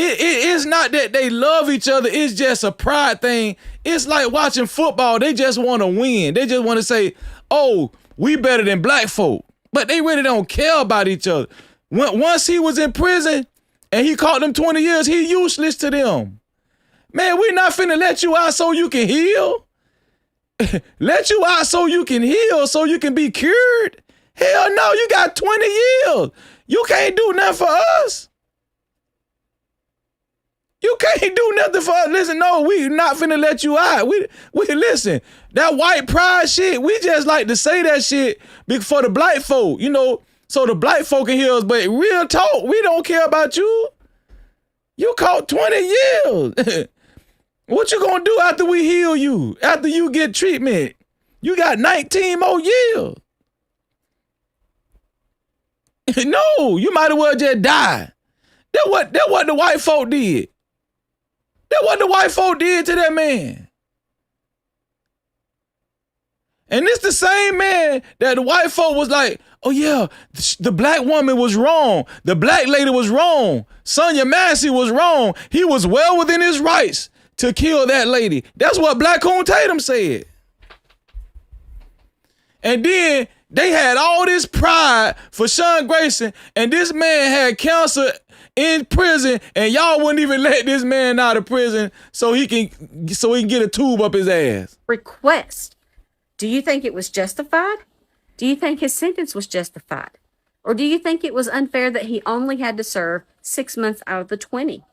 It's not that they love each other. It's just a pride thing. It's like watching football. They just want to win. They just want to say, oh, we better than black folk. But they really don't care about each other. Once he was in prison and he caught them 20 years, he useless to them. Man, we're not finna let you out so you can heal. Let you out so you can heal, so you can be cured. Hell no, you got 20 years. You can't do nothing for us. You can't do nothing for us. Listen, no, we not finna let you out. We listen, that white pride shit, we just like to say that shit for the black folk, so the black folk can hear us. But real talk, we don't care about you. You caught 20 years. What you gonna do after we heal you? After you get treatment? You got 19 more years. No, you might as well just die. That what the white folk did. That what the white folk did to that man. And it's the same man that the white folk was like, oh yeah, the black woman was wrong. The black lady was wrong. Sonya Massey was wrong. He was well within his rights to kill that lady. That's what Black Coon Tatum said. And then they had all this pride for Sean Grayson, and this man had cancer in prison, and y'all wouldn't even let this man out of prison so he can get a tube up his ass. Request. Do you think it was justified? Do you think his sentence was justified? Or do you think it was unfair that he only had to serve 6 months out of the 20?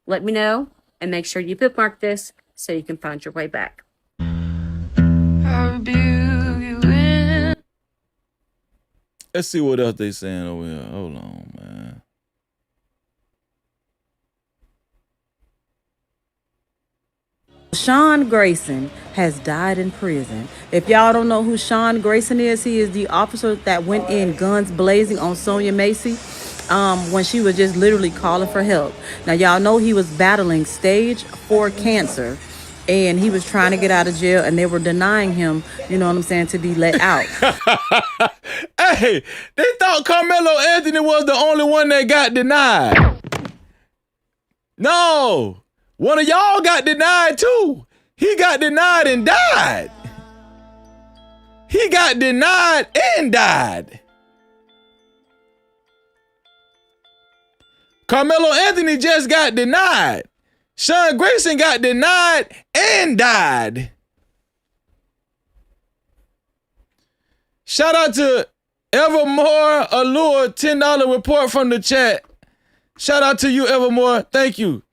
Let me know, and make sure you bookmark this so you can find your way back. Let's see what else they saying over here. Hold on, man. Sean Grayson has died in prison. If y'all don't know who Sean Grayson is, he is the officer that went in guns blazing on Sonya Massey when she was just literally calling for help. Now, y'all know he was battling stage 4 cancer, and he was trying to get out of jail, and they were denying him, you know what I'm saying, to be let out. Hey, they thought Karmelo Anthony was the only one that got denied. No. One of y'all got denied too. He got denied and died. He got denied and died. Carmelo Anthony just got denied. Sean Grayson got denied and died. Shout out to Evermore Allure, $10 report from the chat. Shout out to you, Evermore. Thank you.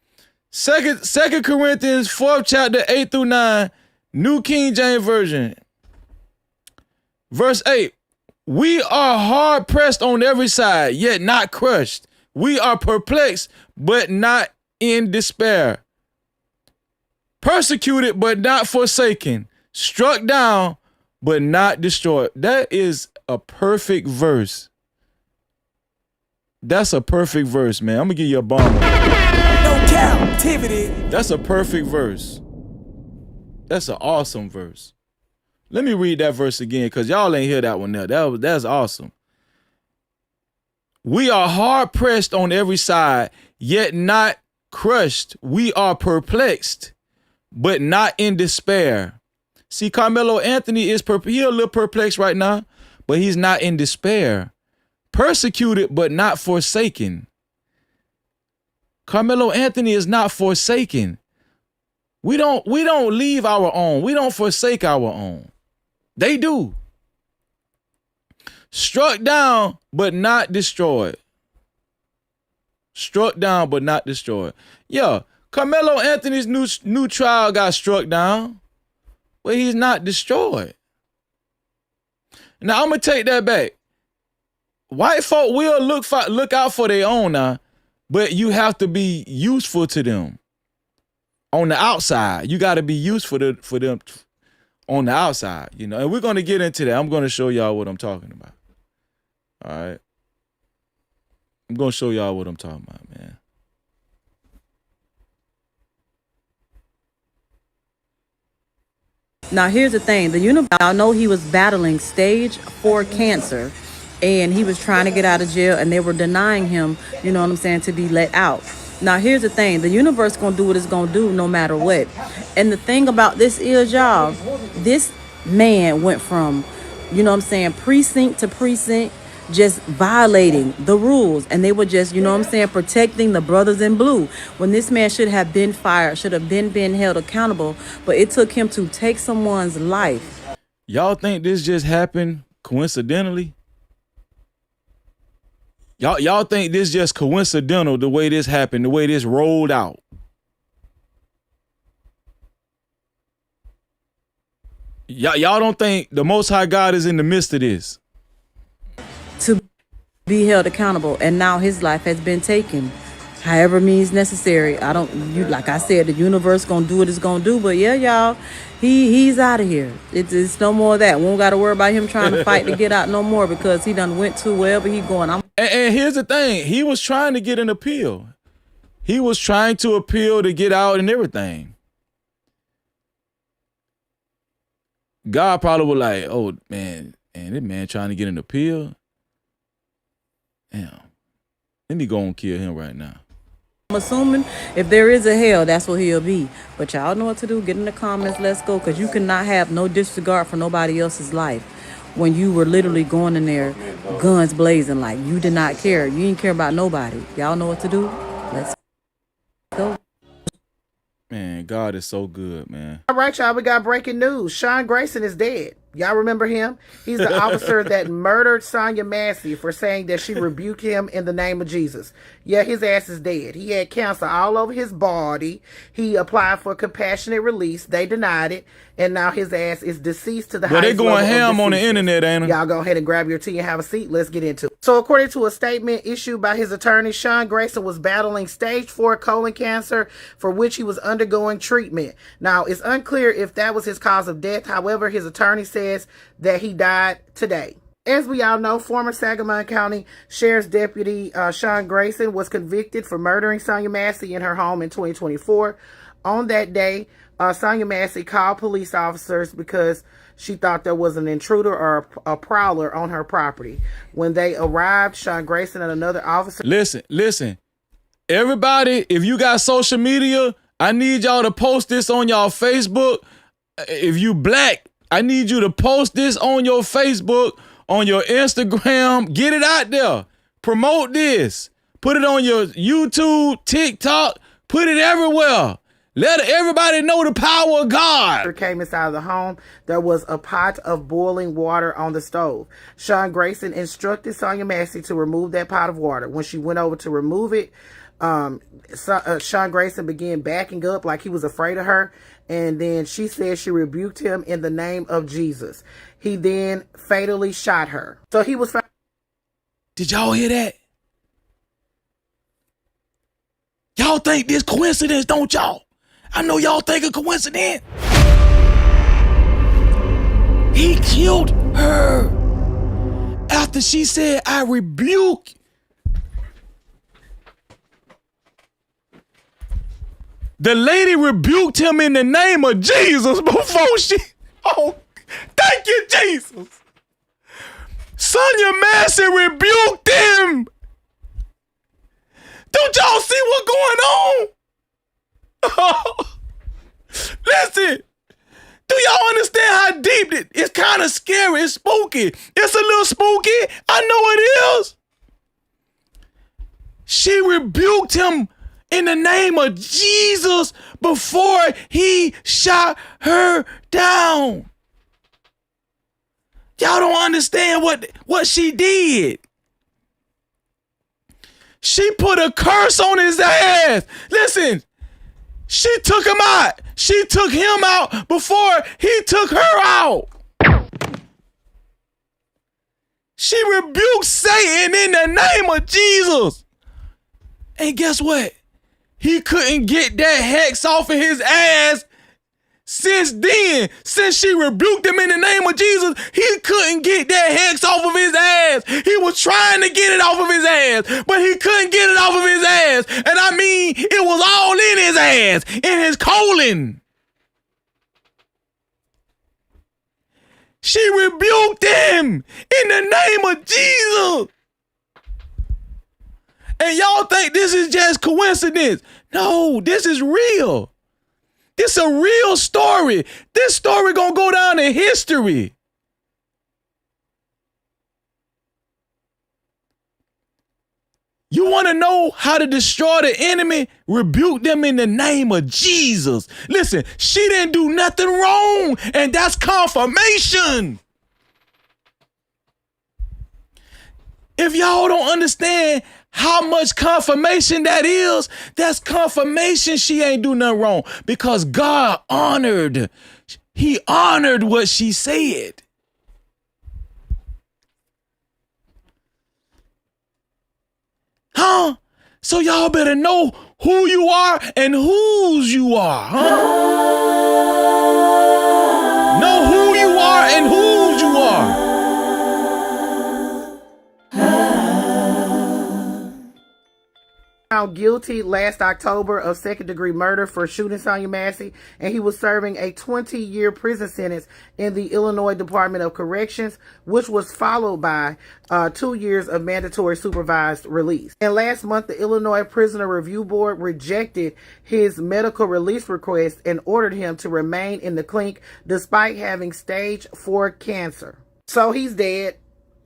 Second Corinthians 4th chapter 8 through 9, New King James Version. Verse 8. We are hard pressed on every side, yet not crushed. We are perplexed, but not in despair. Persecuted, but not forsaken. Struck down, but not destroyed. That is a perfect verse. That's a perfect verse, man. I'm gonna give you a bomb. No Cap-tivity. That's a perfect verse. That's an awesome verse. Let me read that verse again, because y'all ain't hear that one there. That's awesome. We are hard pressed on every side, yet not crushed. We are perplexed, but not in despair. See, Carmelo Anthony is he a little perplexed right now, but he's not in despair. Persecuted, but not forsaken. Carmelo Anthony is not forsaken. We don't leave our own. We don't forsake our own. They do. Struck down, but not destroyed. Struck down, but not destroyed. Yeah, Carmelo Anthony's new trial got struck down, but he's not destroyed. Now, I'm going to take that back. White folk will look out for their own now, but you have to be useful to them. On the outside, you got to be useful for them on the outside, you know. And we're going to get into that. I'm going to show y'all what I'm talking about. All right. I'm going to show y'all what I'm talking about, man. Now, here's the thing. I know he was battling stage 4 cancer, and he was trying to get out of jail, and they were denying him, you know what I'm saying, to be let out. Now, here's the thing. The universe going to do what it's going to do no matter what. And the thing about this is, y'all, this man went from, you know what I'm saying, precinct to precinct, just violating the rules. And they were just, you know what I'm saying, protecting the brothers in blue. When this man should have been fired, should have been held accountable. But it took him to take someone's life. Y'all think this just happened coincidentally? Y'all think this just coincidental, the way this happened, the way this rolled out? Y'all don't think the Most High God is in the midst of this? To be held accountable, and now his life has been taken. however means necessary. I don't, you like I said, the universe gonna do what it's gonna do. But yeah, y'all, he's out of here. It's no more of that. We don't got to worry about him trying to fight to get out no more, because he done went to wherever he going. And here's the thing, he was trying to get an appeal. He was trying to appeal to get out and everything. God probably was like, oh man, this man trying to get an appeal. Damn. Let me go and kill him right now. I'm assuming if there is a hell, that's what he'll be. But y'all know what to do. Get in the comments. Let's go. Because you cannot have no disregard for nobody else's life when you were literally going in there, guns blazing. Like, you did not care. You didn't care about nobody. Y'all know what to do. Let's go. Man, God is so good, man. All right, y'all, we got breaking news. Sean Grayson is dead. Y'all remember him? He's the officer that murdered Sonya Massey for saying that she rebuked him in the name of Jesus. Yeah, his ass is dead. He had cancer all over his body. He applied for compassionate release. They denied it. And now his ass is deceased to the highest level. Well, they going ham on the internet, ain't it? Y'all go ahead and grab your tea and have a seat. Let's get into it. So according to a statement issued by his attorney, Sean Grayson was battling stage 4 colon cancer, for which he was undergoing treatment. Now, it's unclear if that was his cause of death. However, his attorney says that he died today. As we all know, former Sangamon County Sheriff's Deputy Sean Grayson was convicted for murdering Sonya Massey in her home in 2024. On that day, Sonya Massey called police officers because she thought there was an intruder or a prowler on her property. When they arrived, Sean Grayson and another officer... Listen. Everybody, if you got social media, I need y'all to post this on y'all Facebook. If you black, I need you to post this on your Facebook, on your Instagram. Get it out there. Promote this. Put it on your YouTube, TikTok. Put it everywhere. Let everybody know the power of God. Came inside the home. There was a pot of boiling water on the stove. Sean Grayson instructed Sonya Massey to remove that pot of water. When she went over to remove it, Sean Grayson began backing up like he was afraid of her. And then she said she rebuked him in the name of Jesus. He then fatally shot her. So he was... Did y'all hear that? Y'all think this coincidence, don't y'all? I know y'all think a coincidence. He killed her after she said, I rebuke. The lady rebuked him in the name of Jesus before she... Oh, thank you, Jesus. Sonya Massey rebuked him. Don't y'all see what's going on? Listen, do y'all understand how deep it's kind of scary? It's spooky. It's a little spooky. I know it is. She rebuked him in the name of Jesus before he shot her down. Y'all don't understand what she did. She put a curse on his ass. Listen. She took him out. She took him out before he took her out. She rebuked Satan in the name of Jesus. And guess what? He couldn't get that hex off of his ass since then. Since she rebuked him in the name of Jesus, he couldn't get that hex off of his ass. He was trying to get it off of his ass, but he couldn't get it off of his ass. And I mean, it was all in his ass, in his colon. She rebuked him in the name of Jesus. And y'all think this is just coincidence. No, this is real. This a real story. This story gonna go down in history. You want to know how to destroy the enemy? Rebuke them in the name of Jesus. Listen, she didn't do nothing wrong, and that's confirmation. If y'all don't understand how much confirmation that is, that's confirmation she ain't do nothing wrong, because God honored. He honored what she said. Huh? So y'all better know who you are and whose you are, huh? Know who you are and whose you are. Found guilty last October of second-degree murder for shooting Sonya Massey, and he was serving a 20-year prison sentence in the Illinois Department of Corrections, which was followed by 2 years of mandatory supervised release. And last month, the Illinois Prisoner Review Board rejected his medical release request and ordered him to remain in the clink despite having stage 4 cancer. So he's dead.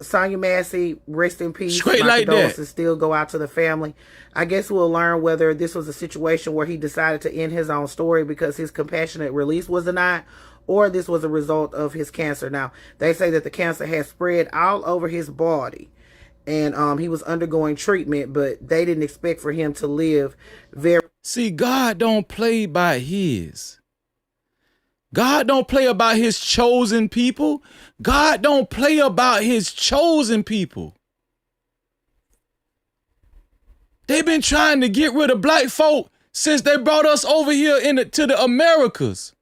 Sonya Massey, rest in peace. Straight My like condolences that. still go out to the family. I guess we'll learn whether this was a situation where he decided to end his own story because his compassionate release was denied, or this was a result of his cancer. Now, they say that the cancer has spread all over his body, and he was undergoing treatment, but they didn't expect for him to live very... See, God don't play by his. God don't play about his chosen people. God don't play about his chosen people. They've been trying to get rid of black folk since they brought us over here to the Americas.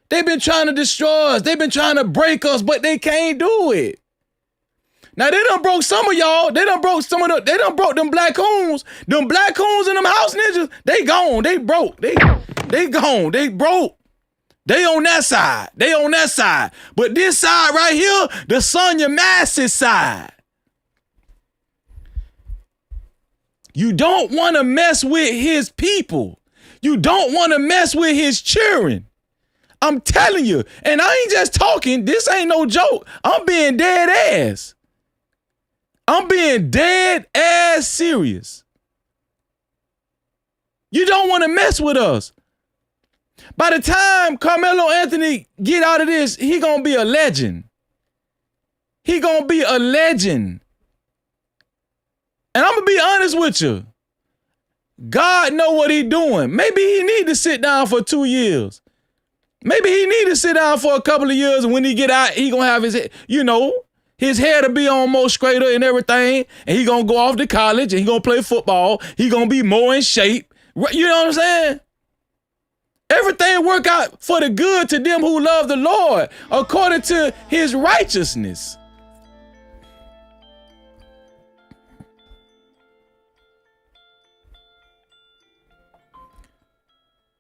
They've been trying to destroy us. They've been trying to break us, but they can't do it. Now, they done broke some of y'all. They done broke they done broke them black coons. Them black coons and them house ninjas, they gone. They broke. They gone. They broke. They on that side. They on that side. But this side right here, the Sonya Massey side. You don't want to mess with his people. You don't want to mess with his children. I'm telling you. And I ain't just talking. This ain't no joke. I'm being dead ass. I'm being dead ass serious. You don't want to mess with us. By the time Karmelo Anthony get out of this, he gonna be a legend. He gonna be a legend. And I'm gonna be honest with you. God know what he doing. Maybe he need to sit down for 2 years. Maybe he need to sit down for a couple of years, and when he get out, he gonna have his, his hair to be on more straighter and everything, and he gonna go off to college, and he gonna play football. He gonna be more in shape. You know what I'm saying? Everything work out for the good to them who love the Lord, according to his righteousness.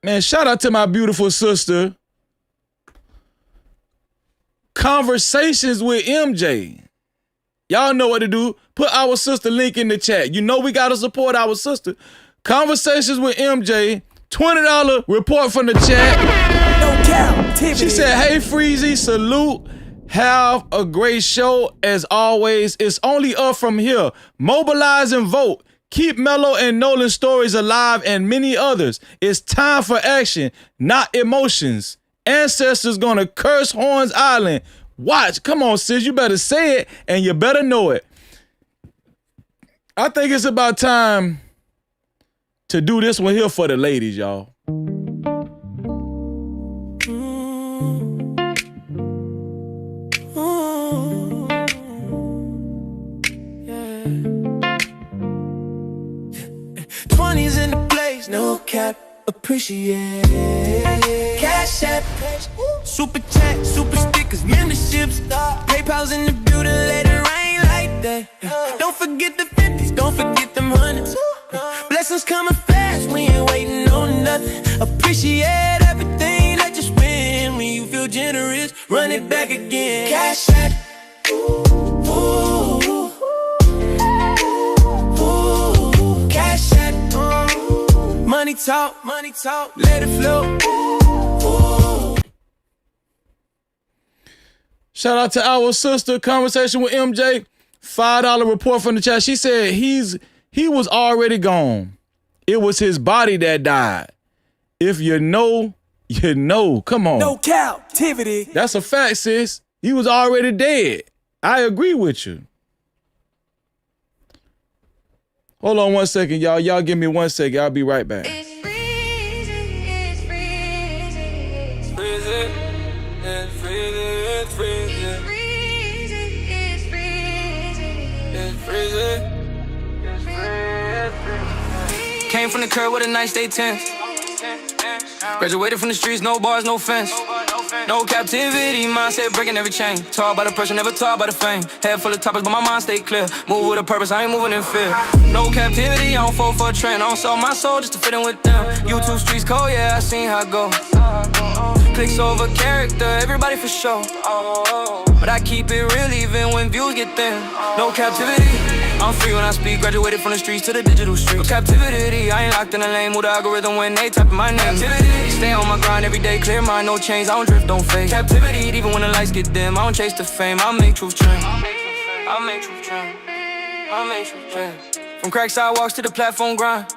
Man, shout out to my beautiful sister. Conversations with MJ. Y'all know what to do. Put our sister link in the chat. You know we got to support our sister. Conversations with MJ. $20 report from the chat. No Cap-tivity. She said, hey, Freezy, salute. Have a great show as always. It's only up from here. Mobilize and vote. Keep Mello and Nolan stories alive and many others. It's time for action, not emotions. Ancestors gonna curse Horns Island. Watch. Come on, sis. You better say it and you better know it. I think it's about time to do this one here for the ladies, y'all. 20s in the place, no cap, appreciate. Cash app, super chat, super stickers, memberships, PayPal's in the building, let it rain like that. Don't forget the 50s, don't forget them hundreds. Blessings coming fast, we ain't waiting on nothing. Appreciate everything that you spend. When you feel generous, run it back again. Cash app, cash app. Money talk, let it flow. Shout out to our sister. Conversation with MJ. $5 report from the chat. She said he was already gone. It was his body that died. If you know, you know. Come on. No Cap-tivity. That's a fact, sis. He was already dead. I agree with you. Hold on 1 second, y'all. Y'all give me 1 second. I'll be right back. Came from the curb with a nice day 10. Graduated from the streets, no bars, no fence. No captivity, mindset breaking every chain. Taught by the pressure, never taught by the fame. Head full of topics, but my mind stay clear. Move with a purpose, I ain't moving in fear. No captivity, I don't fall for a trend. I don't sell my soul just to fit in with them. YouTube streets cold, yeah, I seen how it go. Clicks over character, everybody for sure. But I keep it real even when views get thin. No captivity, I'm free when I speak. Graduated from the streets to the digital streets. No captivity, I ain't locked in a lane. Move the algorithm when they type in my name. Captivity, stay on my grind every day. Clear mind, no chains. I don't drift, don't fade. Captivity, even when the lights get dim. I don't chase the fame. I make truth trend. I make truth trend. I make truth trend. From crack sidewalks to the platform grind.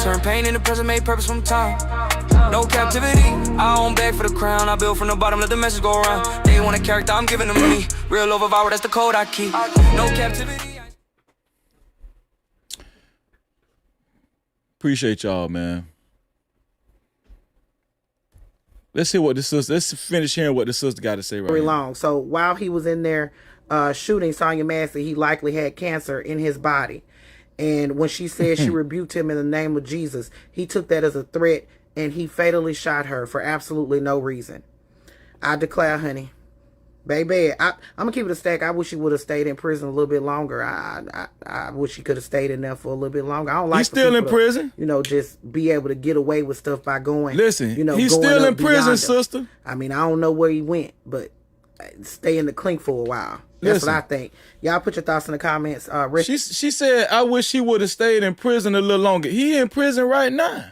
Turn pain into present, made purpose from time. No captivity, I don't beg for the crown. I build from the bottom, let the message go around. They want a character, I'm giving them me. Real love of our, that's the code I keep. No captivity. Appreciate y'all, man. Let's hear what the sister. Let's finish hearing what the sister got to say right Very now. long. So while he was in there shooting Sonya Massey, he likely had cancer in his body. And when she said she rebuked him in the name of Jesus, he took that as a threat and he fatally shot her for absolutely no reason. I declare, honey, baby, I'm gonna keep it a stack. I wish he would have stayed in prison a little bit longer. I wish he could have stayed in there for a little bit longer. I don't like. He's still in prison. You know, just be able to get away with stuff by going. Listen, you know, he's going still up in prison, beyond him. sister. I mean, I don't know where he went, but stay in the clink for a while. That's what I think. Y'all put your thoughts in the comments. She said, I wish he would have stayed in prison a little longer. He in prison right now.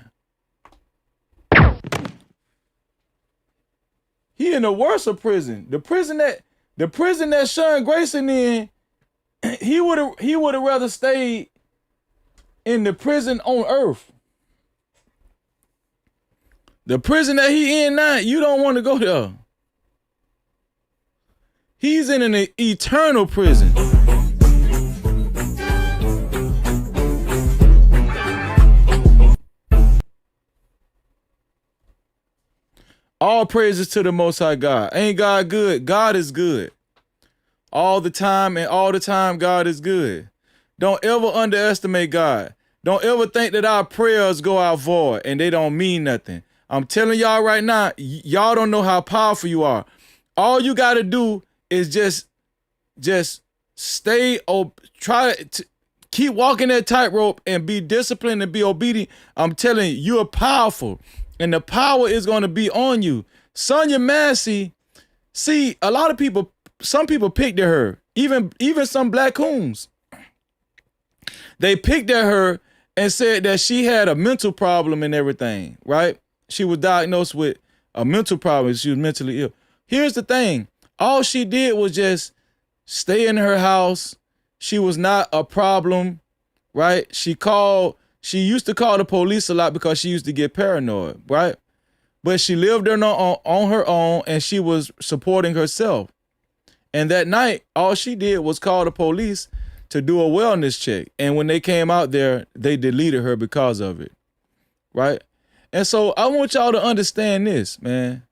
He in the worst of prison. The prison that Sean Grayson in, he would have rather stayed in the prison on earth. The prison that he in now, you don't want to go there. He's in an eternal prison. All praises to the Most High God. Ain't God good? God is good. All the time, and all the time, God is good. Don't ever underestimate God. Don't ever think that our prayers go out void and they don't mean nothing. I'm telling y'all right now, y'all don't know how powerful you are. All you got to do is just stay, try to keep walking that tightrope and be disciplined and be obedient. I'm telling you, you're powerful. And the power is going to be on you. Sonya Massey, see, a lot of people, some people picked at her, even some black coons. They picked at her and said that she had a mental problem and everything, right? She was diagnosed with a mental problem. She was mentally ill. Here's the thing. All she did was just stay in her house. She was not a problem, right? She used to call the police a lot because she used to get paranoid, right? But she lived on her own and she was supporting herself. And that night, all she did was call the police to do a wellness check. And when they came out there, they deleted her because of it, right? And so I want y'all to understand this, man.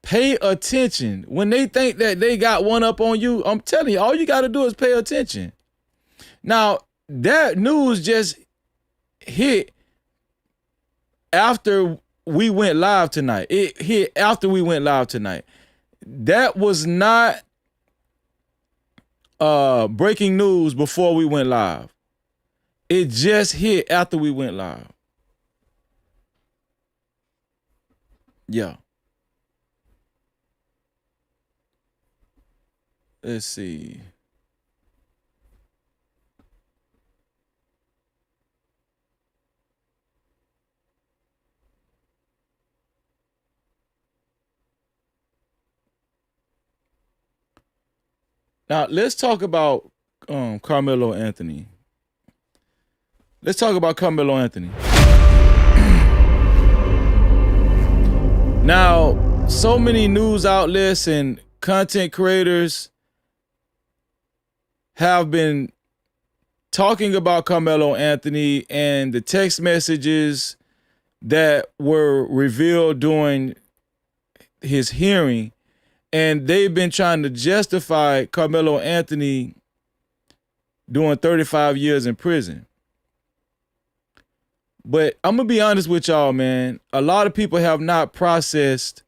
Pay attention. When they think that they got one up on you, I'm telling you, all you got to do is pay attention. Now, that news just hit after we went live tonight. It hit after we went live tonight. That was not breaking news before we went live. It just hit after we went live. Yeah. Let's see. Now, let's talk about Karmelo Anthony. Let's talk about Karmelo Anthony. Now, so many news outlets and content creators have been talking about Karmelo Anthony and the text messages that were revealed during his hearing. And they've been trying to justify Karmelo Anthony doing 35 years in prison. But I'm going to be honest with y'all, man. A lot of people have not processed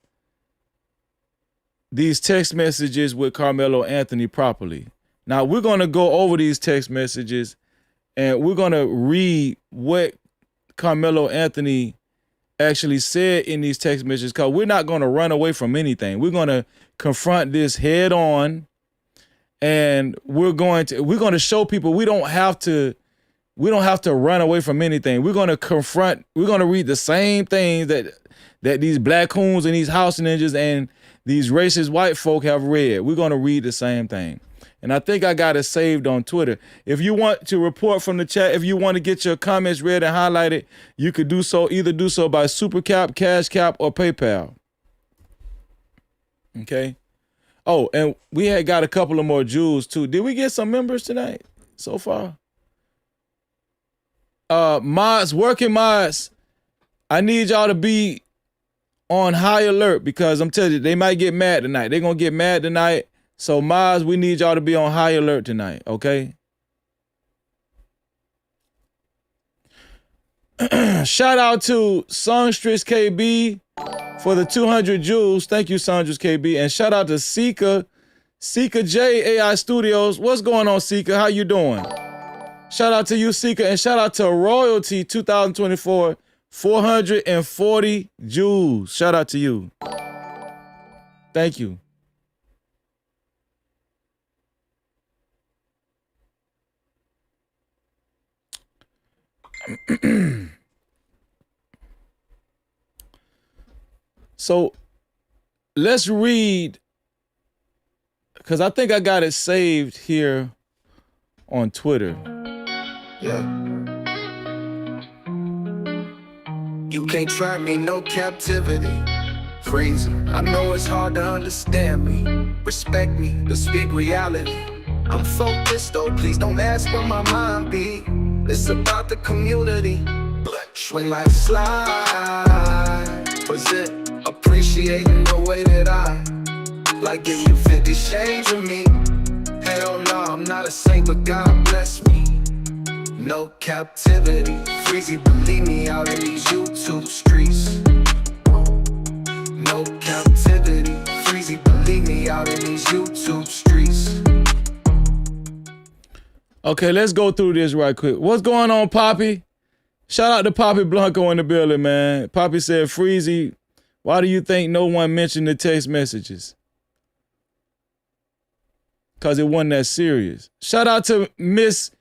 these text messages with Karmelo Anthony properly. Now, we're going to go over these text messages and we're going to read what Karmelo Anthony actually said in these text messages, because we're not going to run away from anything. We're going to confront this head on, and we're going to show people we don't have to run away from anything. We're going to confront, we're going to read the same things that these black coons and these house ninjas and these racist white folk have read. We're going to read the same thing. And I think I got it saved on Twitter. If you want to report from the chat, if you want to get your comments read and highlighted, you could do so, either do so by Super Cap, Cash Cap, or PayPal. Okay. Oh, and we had got a couple of more jewels too. Did we get some members tonight so far? Mods, working mods, I need y'all to be on high alert, because I'm telling you, they might get mad tonight. They're going to get mad tonight. So, Maz, we need y'all to be on high alert tonight, okay? Shout out to Songstress KB for the 200 jewels. Thank you, Songstress KB. And shout out to Sika J AI Studios. What's going on, Sika? How you doing? Shout out to you, Sika. And shout out to Royalty 2024, 440 jewels. Shout out to you. Thank you. So let's read, because I think I got it saved here on Twitter. Yeah. You can't try me, no captivity. Freezing. I know it's hard to understand me. Respect me, to speak reality. I'm focused though, please don't ask where my mind be. It's about the community. When life slide, was it appreciating the way that I like give you 50 shades of me? Hell no, I'm not a saint, but God bless me. No captivity, freezy, believe me, out in these YouTube streets. No captivity, freezy, believe me, out in these YouTube streets. Okay, let's go through this right quick. What's going on, Poppy? Shout out to Poppy Blanco in the building, man. Poppy said, Freezy, why do you think no one mentioned the text messages? Because it wasn't that serious. Shout out to Miss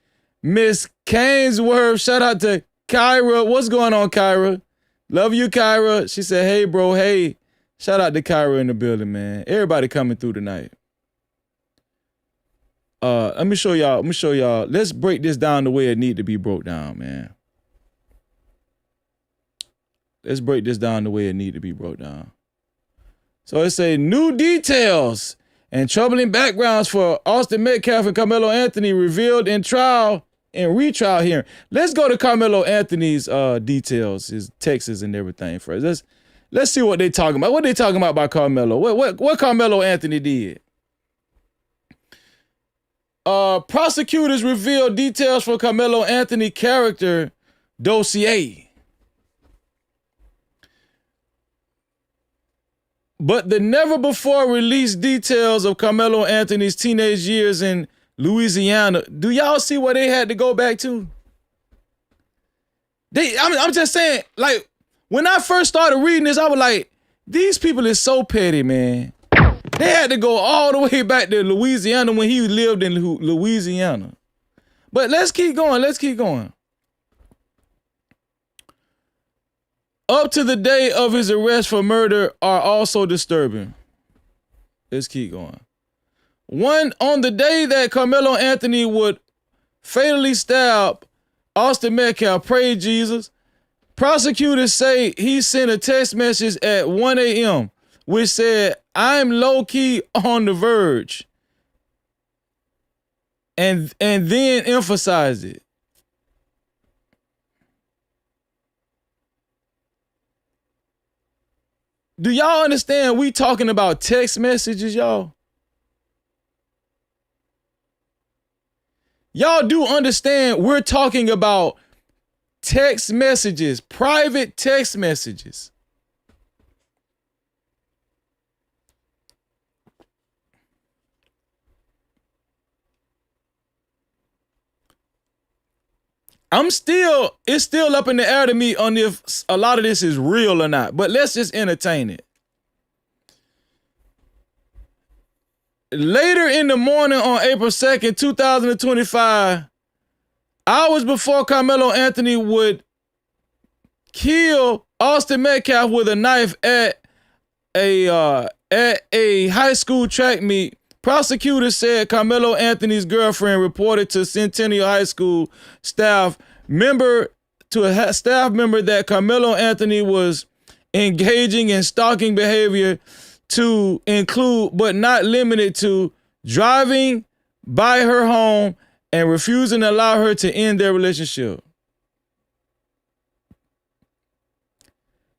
Cainsworth. Shout out to Kyra. What's going on, Kyra? Love you, Kyra. She said, hey, bro, hey. Shout out to Kyra in the building, man. Everybody coming through tonight. Let me show y'all. Let's break this down the way it need to be broke down, man. Let's break this down the way it need to be broke down. So it say new details and troubling backgrounds for Austin Metcalf and Karmelo Anthony revealed in trial and retrial hearing. Let's go to Karmelo Anthony's details, his texts and everything first. Let's see what they talking about. What they talking about Karmelo? What Karmelo Anthony did? Prosecutors revealed details for Karmelo Anthony character dossier. But the never before released details of Karmelo Anthony's teenage years in Louisiana. Do y'all see what they had to go back to? I'm just saying, like, when I first started reading this, I was like, these people is so petty, man. They had to go all the way back to Louisiana when he lived in Louisiana. But let's keep going. Up to the day of his arrest for murder are also disturbing. Let's keep going. On the day that Karmelo Anthony would fatally stab Austin Metcalf, praise Jesus, prosecutors say he sent a text message at 1 a.m. which said, I'm low-key on the verge. And then emphasized it. Do y'all understand we talking about text messages, y'all? Y'all do understand we're talking about text messages, private text messages. It's still up in the air to me on if a lot of this is real or not, but let's just entertain it. Later in the morning on April 2nd, 2025, hours before Karmelo Anthony would kill Austin Metcalf with a knife at a high school track meet, prosecutors said Karmelo Anthony's girlfriend reported to Centennial High School staff member that Karmelo Anthony was engaging in stalking behavior to include, but not limited to, driving by her home and refusing to allow her to end their relationship.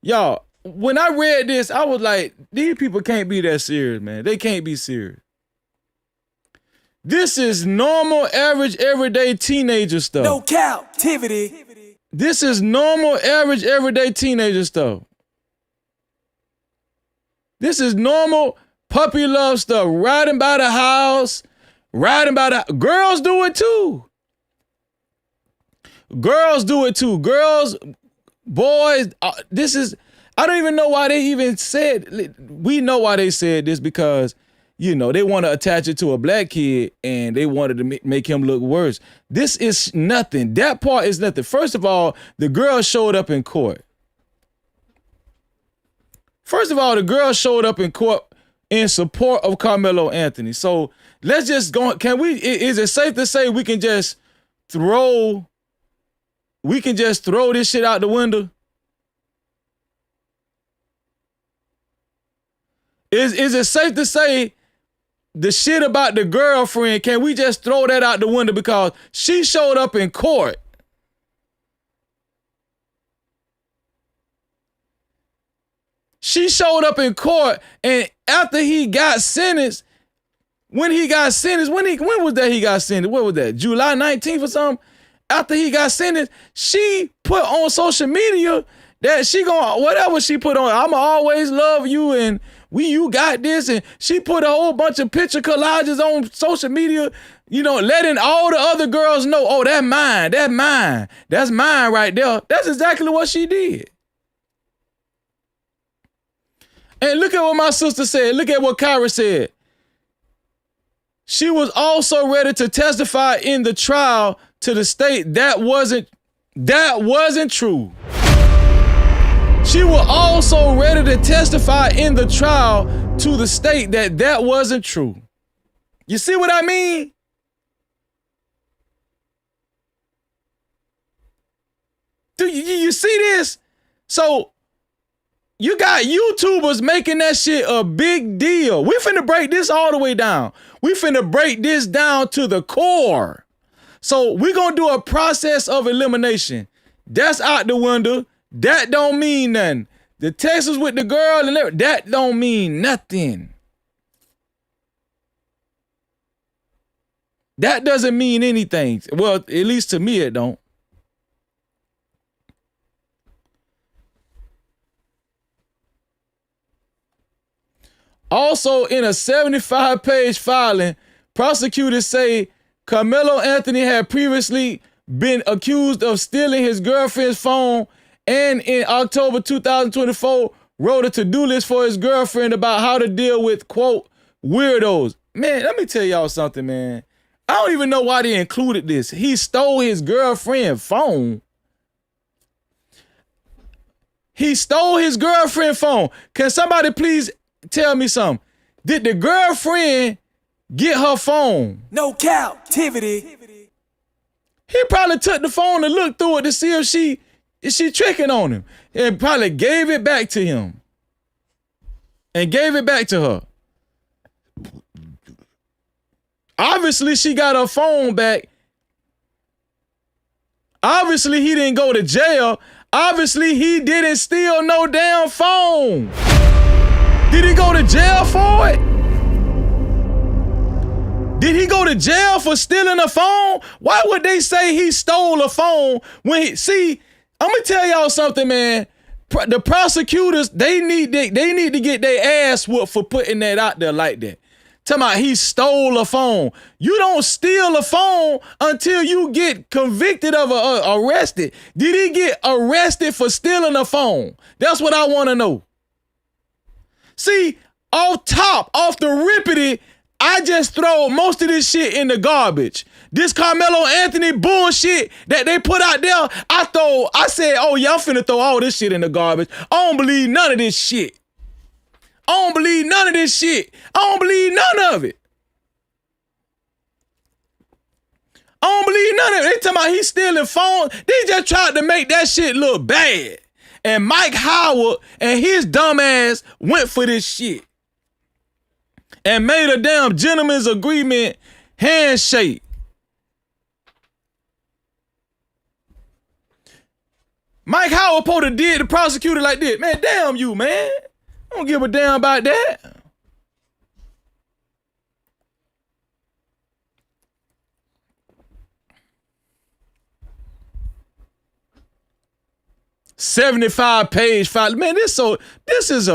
Y'all, when I read this, I was like, these people can't be that serious, man. They can't be serious. This is normal, average, everyday teenager stuff. No Cap-tivity. This is normal, average, everyday teenager stuff. This is normal puppy love stuff. Riding by the house, girls do it too. Girls do it too. Girls, boys, I don't even know why they even said, we know why they said this because, you know, they want to attach it to a black kid and they wanted to make him look worse. This is nothing. That part is nothing. First of all, the girl showed up in court. First of all, the girl showed up in court in support of Karmelo Anthony. So let's just go. Is it safe to say we can just throw this shit out the window? Is it safe to say the shit about the girlfriend, can we just throw that out the window because she showed up in court? She showed up in court, and after he got sentenced, when was that he got sentenced? What was that, July 19th or something? After he got sentenced, she put on social media that she gonna, whatever she put on, I'ma always love you and you got this, and she put a whole bunch of picture collages on social media, you know, letting all the other girls know, oh, that's mine, that's mine right there. That's exactly what she did. And look at what my sister said. Look at what Kyra said. She was also ready to testify in the trial to the state that wasn't true. She was also ready to testify in the trial to the state that wasn't true. You see what I mean? Do you see this? So you got YouTubers making that shit a big deal. We finna break this all the way down. We finna break this down to the core. So we gonna do a process of elimination. That's out the window. That don't mean nothing. The text was with the girl and everything, that don't mean nothing. That doesn't mean anything. Well, at least to me it don't. Also, in a 75-page filing, prosecutors say Karmelo Anthony had previously been accused of stealing his girlfriend's phone, and in October 2024, wrote a to-do list for his girlfriend about how to deal with, quote, weirdos. Man, let me tell y'all something, man. I don't even know why they included this. He stole his girlfriend's phone. He stole his girlfriend's phone. Can somebody please tell me something? Did the girlfriend get her phone? No Cap-tivity. He probably took the phone and looked through it to see if she tricking on him, and probably gave it back to him and gave it back to her. Obviously, she got her phone back. Obviously, he didn't go to jail. Obviously, he didn't steal no damn phone. Did he go to jail for it? Did he go to jail for stealing a phone? Why would they say he stole a phone when he, see, I'm gonna tell y'all something, man. The prosecutors, they need to get their ass whooped for putting that out there like that. Talking about he stole a phone. You don't steal a phone until you get convicted of arrested. Did he get arrested for stealing a phone? That's what I want to know. See, off the rippity, I just throw most of this shit in the garbage. This Karmelo Anthony bullshit that they put out there, I said, oh yeah, I'm finna throw all this shit in the garbage. I don't believe none of this shit. I don't believe none of this shit. I don't believe none of it. I don't believe none of it. They talking about he stealing phones. They just tried to make that shit look bad. And Mike Howard and his dumb ass went for this shit. And made a damn gentleman's agreement handshake. Mike Howard supposed to did the prosecutor like this. Man, damn you, man. I don't give a damn about that. $75 file. Man, this is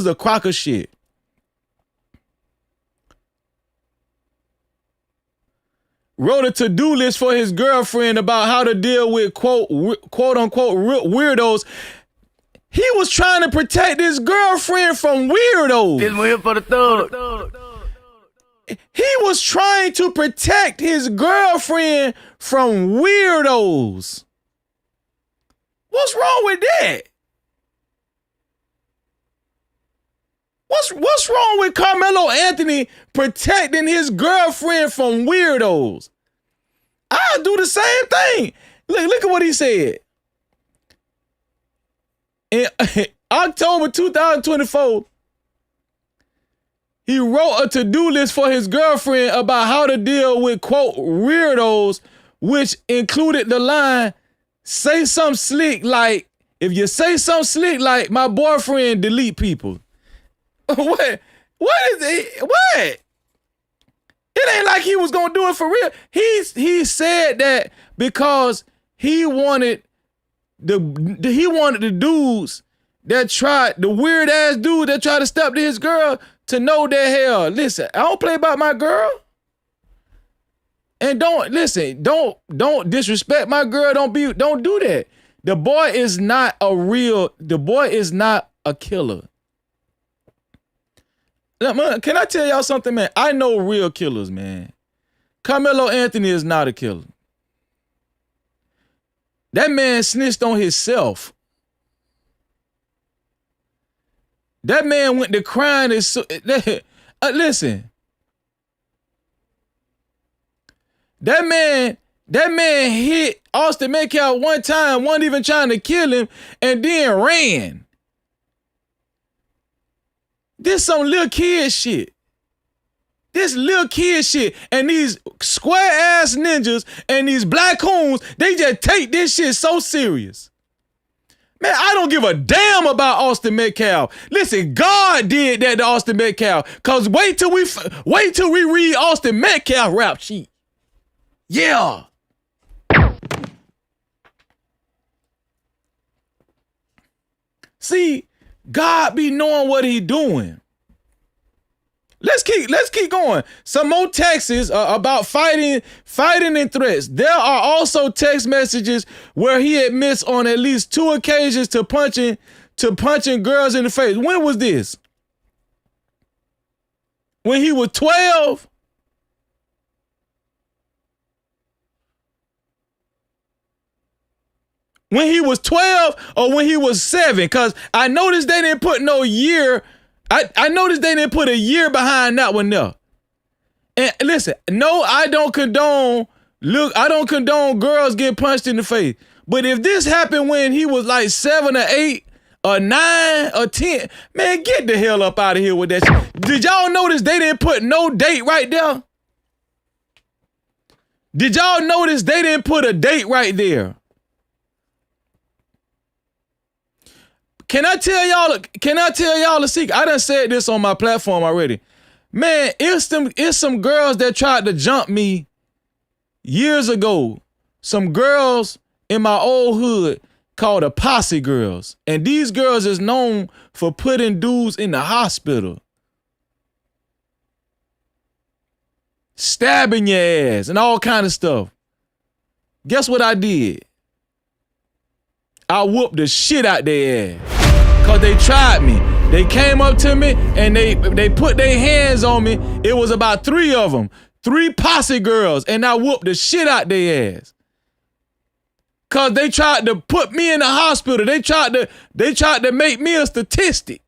a crock of shit. Wrote a to-do list for his girlfriend about how to deal with quote unquote weirdos. He was trying to protect his girlfriend from weirdos. This one here for the thug. He was trying to protect his girlfriend from weirdos. What's wrong with that? What's wrong with Karmelo Anthony protecting his girlfriend from weirdos? I'll do the same thing. Look at what he said. In October 2024, he wrote a to-do list for his girlfriend about how to deal with, quote, weirdos, which included the line, say something slick like, if you say something slick like, my boyfriend delete people. What is it? What? It ain't like he was gonna do it for real. He said that because he wanted the dudes that tried, the weird ass dude that tried to step to his girl to know that, hell, listen, I don't play about my girl. And don't disrespect my girl. Don't do that. The boy is not a killer. Man, can I tell y'all something, man? I know real killers, man. Karmelo Anthony is not a killer. That man snitched on himself. That man went to crying. Listen. That man hit Austin Metcalf one time, wasn't even trying to kill him, and then ran. This some little kid shit. This little kid shit. And these square ass ninjas and these black coons, they just take this shit so serious. Man, I don't give a damn about Austin Metcalf. Listen, God did that to Austin Metcalf. Cause wait till we read Austin Metcalf rap sheet. Yeah. See, God be knowing what he doing. Let's keep going. Some more texts about fighting and threats. There are also text messages where he admits on at least 2 occasions to punching girls in the face. When was this? When he was 12? When he was 12 or when he was 7? Because I noticed they didn't put no year. I noticed they didn't put a year behind that one there. And listen, no, I don't condone girls getting punched in the face. But if this happened when he was like 7 or 8 or 9 or 10, man, get the hell up out of here with that shit. Did y'all notice they didn't put no date right there? Did y'all notice they didn't put a date right there? Can I tell y'all a secret? I done said this on my platform already. Man, it's some girls that tried to jump me years ago. Some girls in my old hood called the posse girls. And these girls is known for putting dudes in the hospital. Stabbing your ass and all kind of stuff. Guess what I did? I whooped the shit out their ass. Cause they tried me. They came up to me and they put their hands on me. It was about 3 of them. 3 posse girls. And I whooped the shit out their ass. Cause they tried to put me in the hospital. They tried to make me a statistic.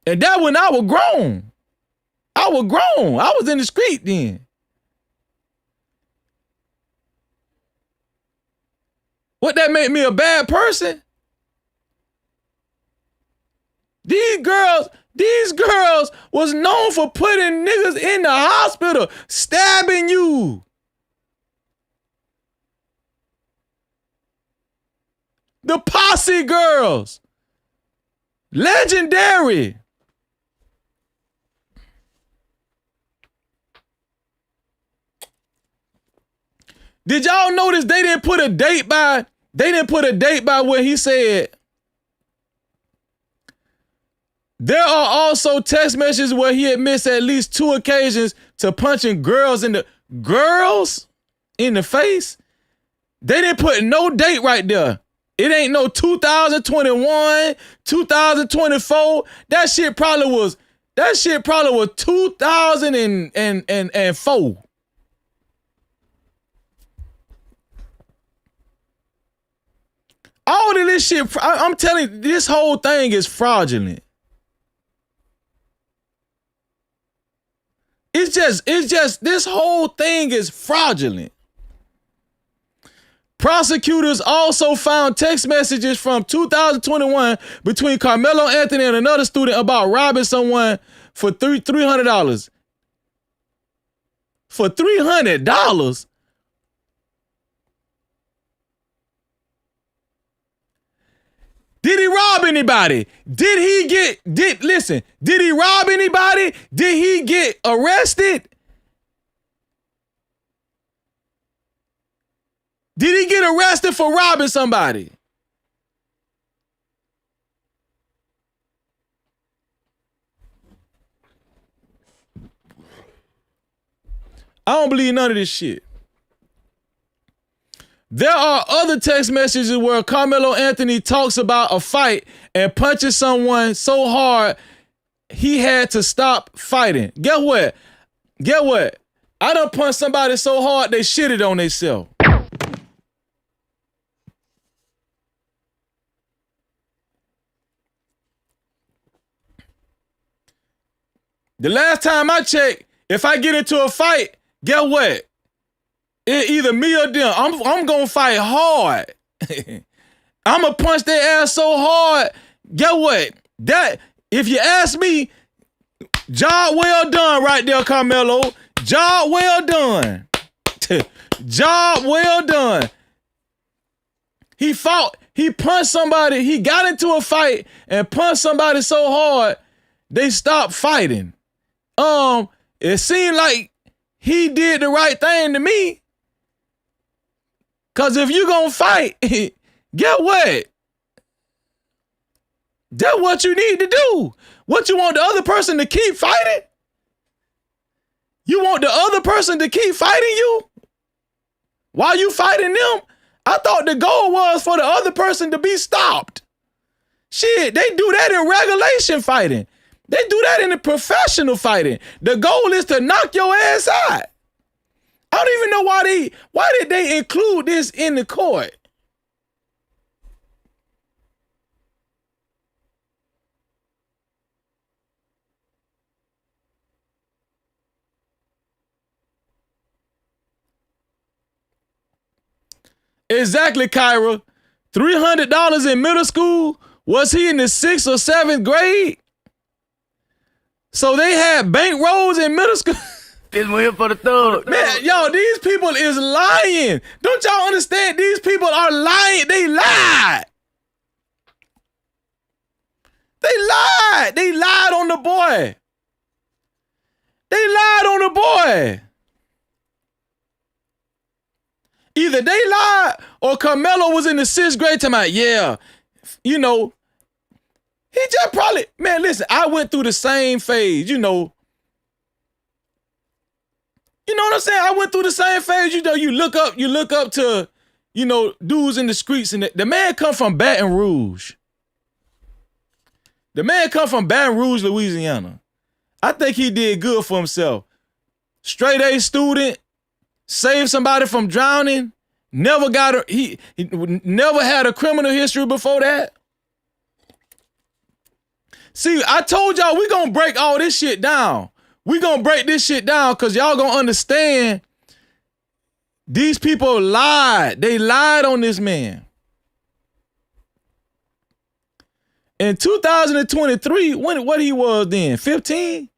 And that when I was grown. I was grown. I was in the street then. What, that made me a bad person? These girls was known for putting niggas in the hospital, stabbing you. The posse girls. Legendary. Did y'all notice they didn't put a date by where he said there are also text messages where he admits at least 2 occasions to punching girls in the face? They didn't put no date right there. It ain't no 2021, 2024. That shit probably was 2004. All of this shit, I'm telling you, this whole thing is fraudulent. It's just, this whole thing is fraudulent. Prosecutors also found text messages from 2021 between Karmelo Anthony and another student about robbing someone for $300. For $300? Did he rob anybody? Did he rob anybody? Did he get arrested? Did he get arrested for robbing somebody? I don't believe none of this shit. There are other text messages where Karmelo Anthony talks about a fight and punches someone so hard he had to stop fighting. Get what? I done punched somebody so hard they shitted on themselves. The last time I checked, if I get into a fight, get what? It either me or them. I'm gonna fight hard. I'm gonna punch their ass so hard. Get what? That, if you ask me, job well done right there, Karmelo. Job well done. Job well done. He punched somebody, he got into a fight and punched somebody so hard, they stopped fighting. It seemed like he did the right thing to me. Cause if you gonna fight, get what? That's what you need to do. What, you want the other person to keep fighting? You want the other person to keep fighting you? While you fighting them? I thought the goal was for the other person to be stopped. Shit, they do that in regulation fighting. They do that in the professional fighting. The goal is to knock your ass out. I don't even know why did they include this in the court? Exactly, Kyra. $300 in middle school? Was he in the 6th or 7th grade? So they had bank rolls in middle school? This one here for the thug. Man, yo, these people is lying. Don't y'all understand? These people are lying. They lied. They lied. They lied on the boy. They lied on the boy. Either they lied or Karmelo was in the 6th grade talking about, yeah, you know, he just probably, man, listen, I went through the same phase, you know. You know what I'm saying? I went through the same phase, you know, you look up to, you know, dudes in the streets, and the man come from Baton Rouge. The man come from Baton Rouge, Louisiana. I think he did good for himself. Straight A student, saved somebody from drowning, never got he never had a criminal history before that. See, I told y'all we gonna break all this shit down. We gonna break this shit down because y'all gonna understand these people lied. They lied on this man. In 2023, what he was then, 15?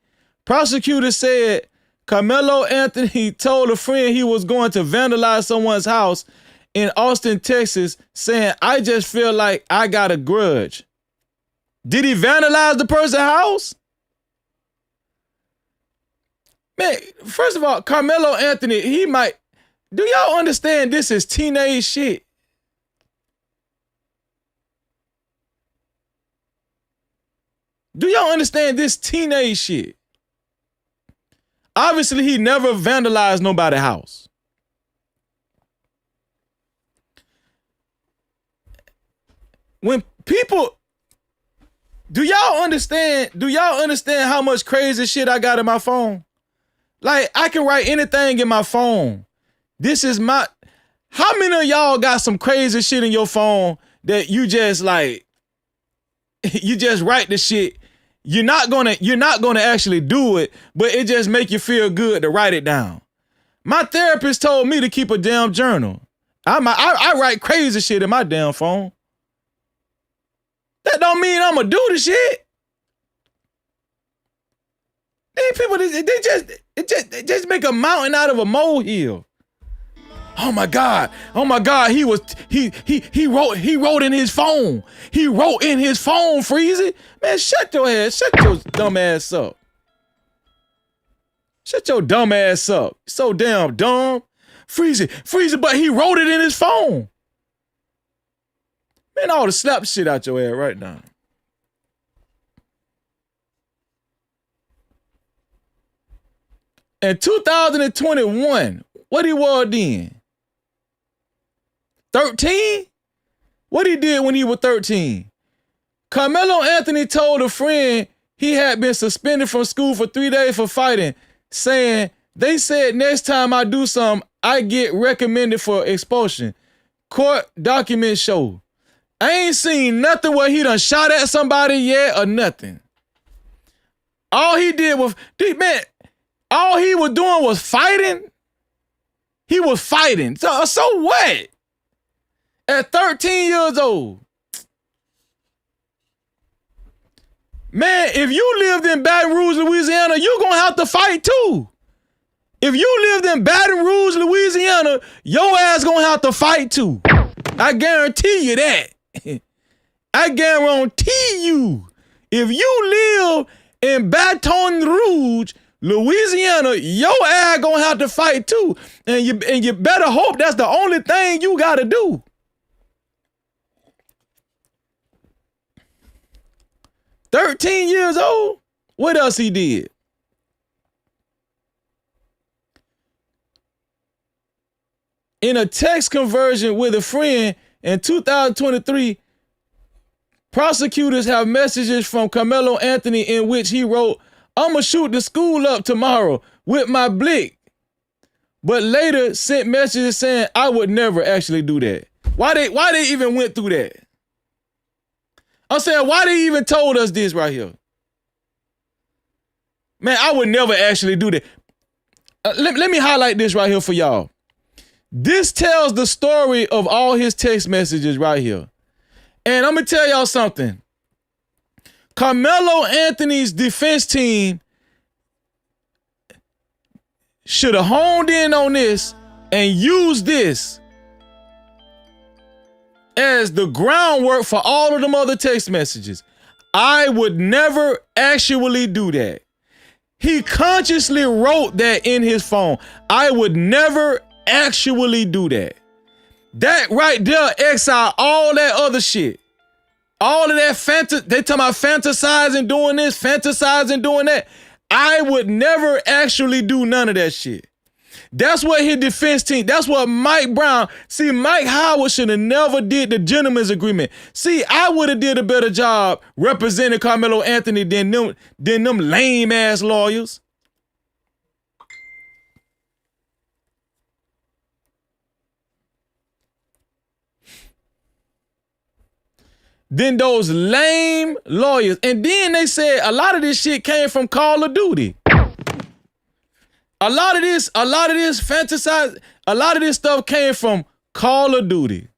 Prosecutors said Karmelo Anthony told a friend he was going to vandalize someone's house in Austin, Texas, saying, I just feel like I got a grudge. Did he vandalize the person's house? Man, first of all, Karmelo Anthony, do y'all understand this is teenage shit? Do y'all understand this teenage shit? Obviously, he never vandalized nobody's house. When people, do y'all understand how much crazy shit I got in my phone? Like, I can write anything in my phone. How many of y'all got some crazy shit in your phone that you just like, you just write the shit? You're not gonna actually do it, but it just make you feel good to write it down. My therapist told me to keep a damn journal. I write crazy shit in my damn phone. That don't mean I'm gonna do the shit. These people, they just make a mountain out of a molehill. Oh my God, he wrote in his phone. He wrote in his phone, Freezy. Man, shut your dumb ass up. Shut your dumb ass up. So damn dumb. Freezy, but he wrote it in his phone. Man, I ought to slap shit out your ass right now. In 2021, what he was then? 13? What he did when he was 13? Karmelo Anthony told a friend he had been suspended from school for 3 days for fighting, saying, they said next time I do something, I get recommended for expulsion. Court documents show. I ain't seen nothing where he done shot at somebody yet or nothing. All he did was, all he was doing was fighting. He was fighting. So what? At 13 years old. Man, if you lived in Baton Rouge, Louisiana, you're going to have to fight too. If you lived in Baton Rouge, Louisiana, your ass going to have to fight too. I guarantee you that. I guarantee you. If you live in Baton Rouge, Louisiana, your ass going to have to fight too. And you better hope that's the only thing you got to do. $13 years old? What else he did? In a text conversion with a friend in 2023, prosecutors have messages from Karmelo Anthony in which he wrote, I'ma shoot the school up tomorrow with my blick. But later sent messages saying I would never actually do that. Why they even went through that? I'm saying, why they even told us this right here? Man, I would never actually do that. Let me highlight this right here for y'all. This tells the story of all his text messages right here. And I'm going to tell y'all something. Karmelo Anthony's defense team should have honed in on this and used this as the groundwork for all of them other text messages. I would never actually do that. He consciously wrote that in his phone. I would never actually do that. That right there exile all that other shit. All of that they talking about fantasizing doing this, fantasizing doing that. I would never actually do none of that shit. That's what his defense team, that's what Mike Brown, see, Mike Howard should have never did the gentleman's agreement. See, I would have did a better job representing Carmelo Anthony than them lame ass lawyers. Than those lame lawyers. And then they said a lot of this shit came from Call of Duty. A lot of this fantasize, a lot of this stuff came from Call of Duty.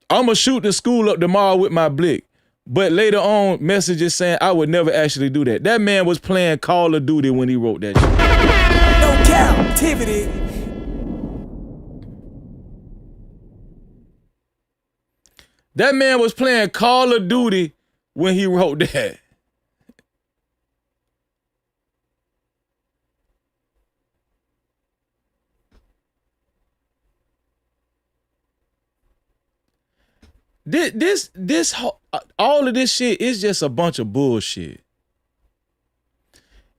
I'ma shoot the school up tomorrow with my blick. But later on, messages saying I would never actually do that. That man was playing Call of Duty when he wrote that shit. No Cap-tivity. That man was playing Call of Duty when he wrote that. All of this shit is just a bunch of bullshit.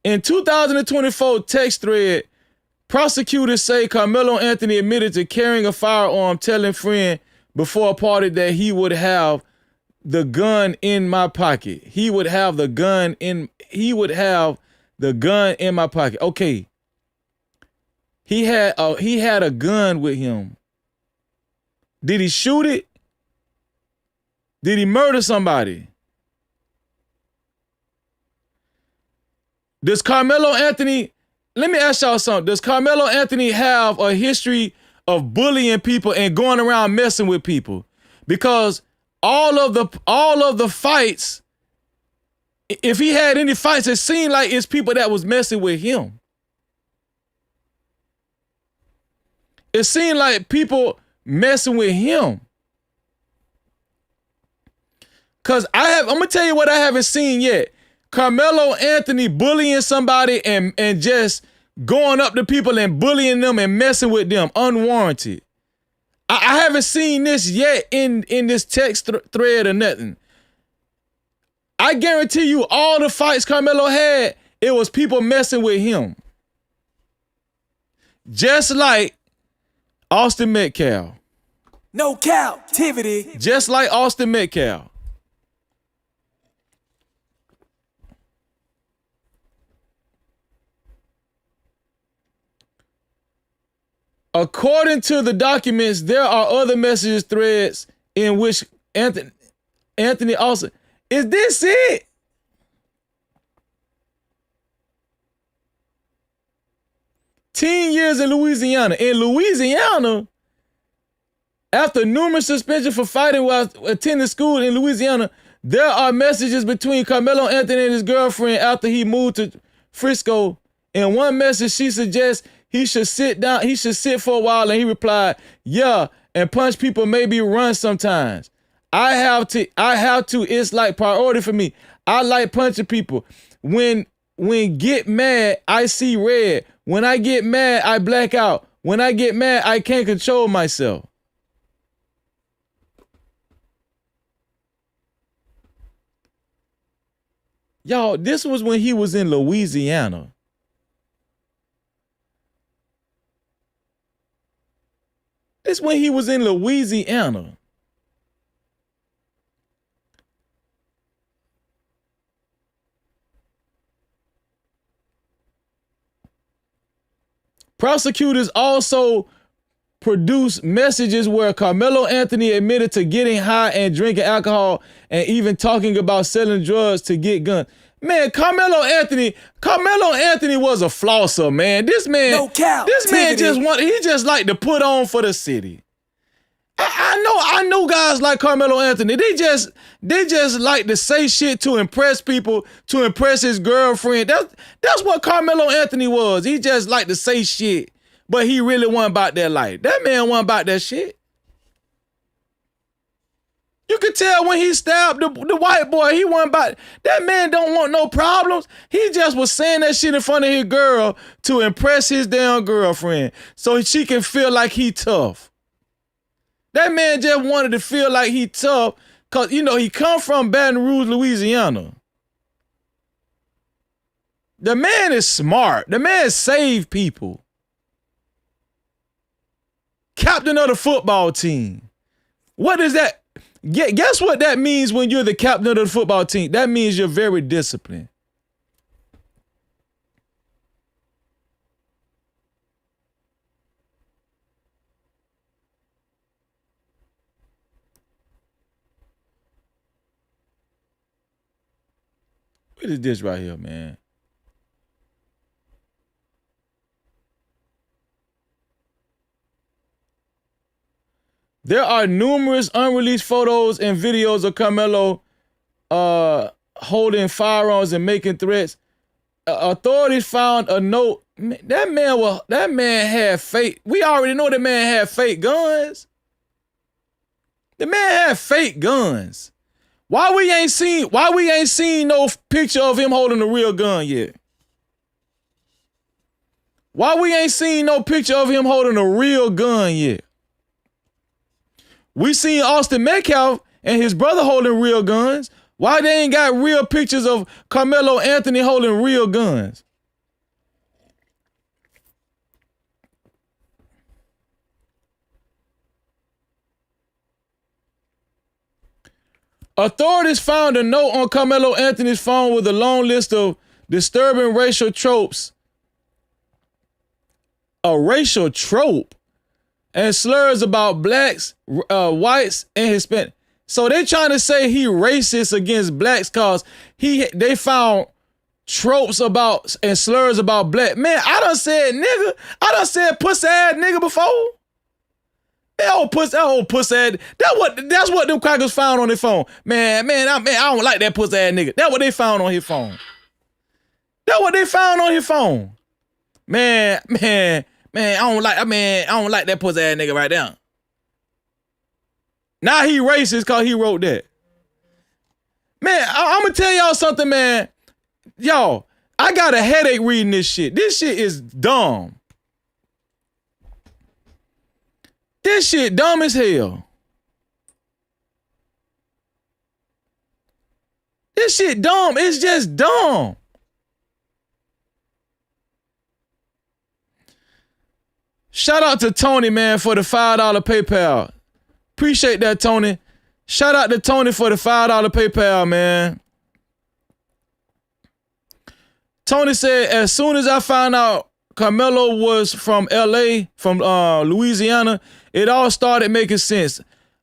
In 2024 text thread, prosecutors say Carmelo Anthony admitted to carrying a firearm, telling friend before a party that he would have the gun in my pocket. He would have the gun in my pocket. Okay. He had a gun with him. Did he shoot it? Did he murder somebody? Does Carmelo Anthony, let me ask y'all something. Does Carmelo Anthony have a history of bullying people and going around messing with people? Because all of the fights, if he had any fights, it seemed like it's people that was messing with him. It seemed like people messing with him. Cause I'm gonna tell you what I haven't seen yet. Carmelo Anthony bullying somebody and just going up to people and bullying them and messing with them unwarranted. I haven't seen this yet in this text thread or nothing. I guarantee you all the fights Carmelo had, it was people messing with him. Just like Austin Metcalf. No Cap-tivity. Just like Austin Metcalf. According to the documents, there are other messages threads in which Anthony also. Is this it? Teen years in Louisiana. In Louisiana, after numerous suspensions for fighting while attending school in Louisiana, there are messages between Carmelo Anthony and his girlfriend after he moved to Frisco. In one message, she suggests he should sit down, he should sit for a while, and he replied, yeah, and punch people, maybe run sometimes. I have to, it's like priority for me. I like punching people. When get mad, I see red. When I get mad, I black out. When I get mad, I can't control myself. Y'all, this was when he was in Louisiana. This when he was in Louisiana. Prosecutors also produced messages where Carmelo Anthony admitted to getting high and drinking alcohol and even talking about selling drugs to get guns. Man, Carmelo Anthony was a flosser, man. This man, no cap, this man he just like to put on for the city. I know guys like Carmelo Anthony. They just like to say shit to impress people, to impress his girlfriend. That's what Carmelo Anthony was. He just like to say shit, but he really wasn't about that life. That man wasn't about that shit. You could tell when he stabbed the white boy, he wasn't about, that man don't want no problems. He just was saying that shit in front of his girl to impress his damn girlfriend so she can feel like he tough. That man just wanted to feel like he tough because, you know, he come from Baton Rouge, Louisiana. The man is smart. The man saved people. Captain of the football team. What is that? Guess what that means when you're the captain of the football team? That means you're very disciplined. What is this right here, man? There are numerous unreleased photos and videos of Karmelo holding firearms and making threats. Authorities found a note. That man had fake. We already know that man had fake guns. The man had fake guns. Why we ain't seen no picture of him holding a real gun yet? Why we ain't seen no picture of him holding a real gun yet? We seen Austin Metcalf and his brother holding real guns. Why they ain't got real pictures of Carmelo Anthony holding real guns? Authorities found a note on Carmelo Anthony's phone with a long list of disturbing racial tropes. A racial trope? And slurs about blacks, whites, and Hispanic. So they trying to say he racist against blacks because they found tropes about and slurs about black. Man, I done said nigga. I done said pussy ass nigga before. That old pussy ass. That's what them crackers found on their phone. Man, I don't like that pussy ass nigga. That's what they found on his phone. That's what they found on his phone. Man, I don't like that pussy ass nigga right there. Now he racist cause he wrote that. Man, I'm gonna tell y'all something, man. Y'all, I got a headache reading this shit. This shit is dumb. This shit dumb as hell. This shit dumb. It's just dumb. Shout out to Tony, man, for the $5 PayPal. Appreciate that, Tony. Shout out to Tony for the $5 PayPal, man. Tony said, as soon as I found out Carmelo was from LA, from Louisiana, it all started making sense.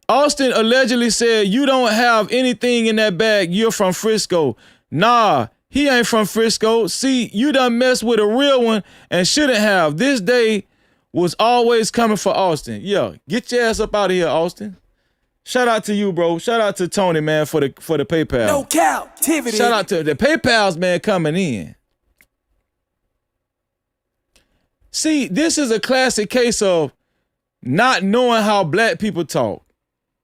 Austin allegedly said, you don't have anything in that bag. You're from Frisco. Nah, he ain't from Frisco. See, you done messed with a real one and shouldn't have. This day was always coming for Austin. Yeah, get your ass up out of here, Austin. Shout out to you, bro. Shout out to Tony, man, for the PayPal. No Cap-tivity. Shout out to the PayPals, man, coming in. See, this is a classic case of not knowing how black people talk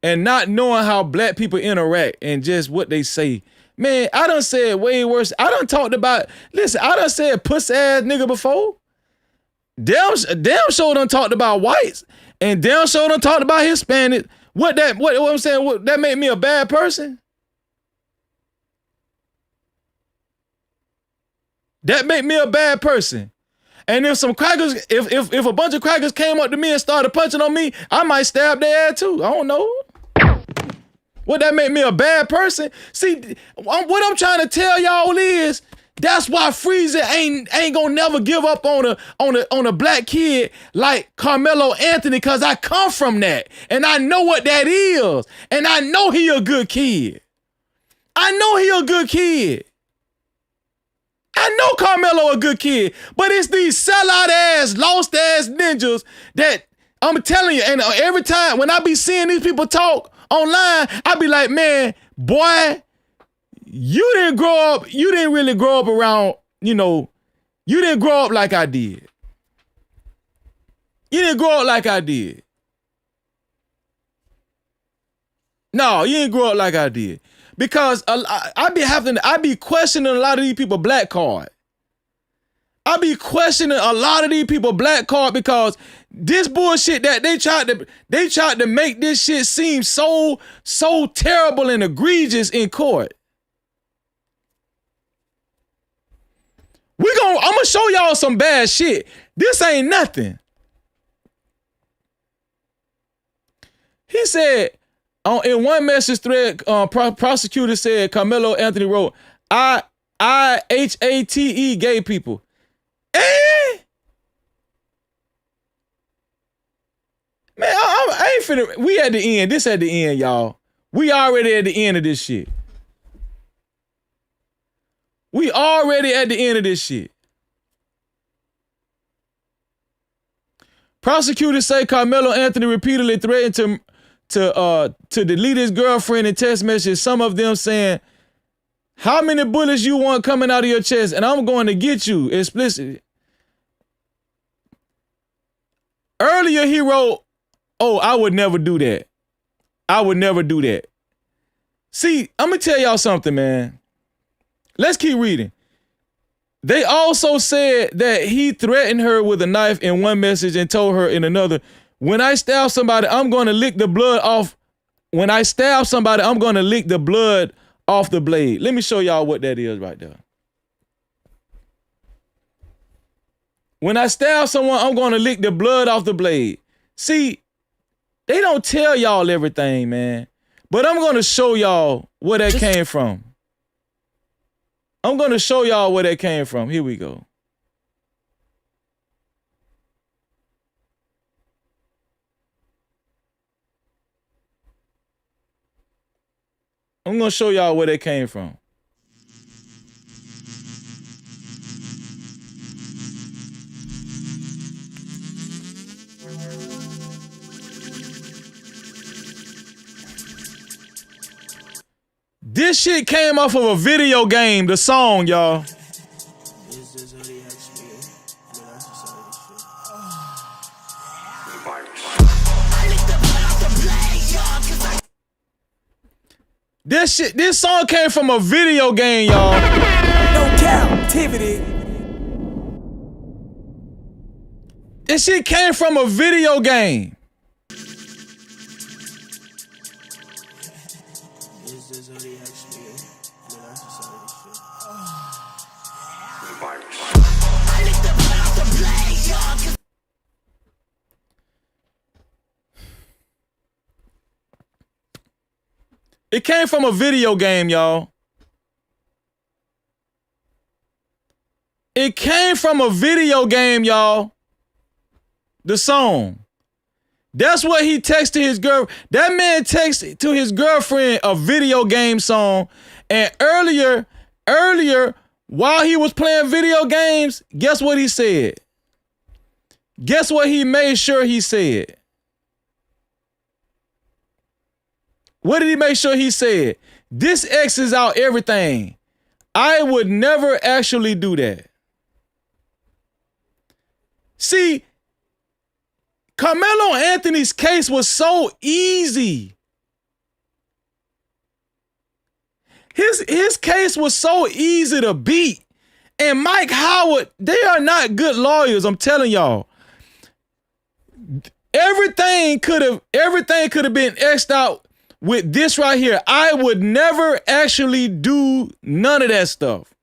and not knowing how black people interact and just what they say. Man, I done said way worse. I done talked about, listen, I done said pussy ass nigga before. Damn sure done talked about whites and damn sure done talked about Hispanic. What I'm saying, that made me a bad person? That made me a bad person. And if some crackers, if a bunch of crackers came up to me and started punching on me, I might stab their ass too. I don't know. Would that make me a bad person? See, what I'm trying to tell y'all is, that's why Freezer ain't gonna never give up on a black kid like Carmelo Anthony, cause I come from that and I know what that is, and I know he a good kid. I know he a good kid. I know Carmelo a good kid, but it's these sellout ass, lost ass ninjas that I'm telling you. And every time when I be seeing these people talk online, I be like, man, boy, you didn't really grow up around, you didn't grow up like I did. You didn't grow up like I did. No, you ain't grow up like I did. Because I be questioning a lot of these people black card. I be questioning a lot of these people black card because this bullshit that they tried to make this shit seem so terrible and egregious in court. I'm gonna show y'all some bad shit. This ain't nothing. He said, in one message thread, prosecutor said Karmelo Anthony wrote, I-H-A-T-E gay people. Man, I ain't finna. We at the end. This at the end, y'all. We already at the end of this shit. We already at the end of this shit. Prosecutors say Karmelo Anthony repeatedly threatened to delete his girlfriend in text messages, some of them saying, how many bullets you want coming out of your chest, and I'm going to get you, explicitly. Earlier he wrote, oh, I would never do that. I would never do that. See, I'm going to tell y'all something, man. Let's keep reading. They also said that he threatened her with a knife in one message and told her in another, when I stab somebody, I'm going to lick the blood off. When I stab somebody, I'm going to lick the blood off the blade. Let me show y'all what that is right there. When I stab someone, I'm going to lick the blood off the blade. See, they don't tell y'all everything, man. But I'm going to show y'all where that came from. I'm going to show y'all where that came from. Here we go. I'm going to show y'all where that came from. This shit came off of a video game, the song, y'all. This song came from a video game, y'all. No Cap-tivity. This shit came from a video game. It came from a video game, y'all. It came from a video game, y'all. The song. That's what he texted his girl. That man texted to his girlfriend a video game song. And earlier, while he was playing video games, guess what he said? Guess what he made sure he said? What did he make sure he said? This X's out everything. I would never actually do that. See, Karmelo Anthony's case was so easy. His case was so easy to beat. And Mike Howard, they are not good lawyers, I'm telling y'all. Everything could have been X'd out with this right here. I would never actually do none of that stuff.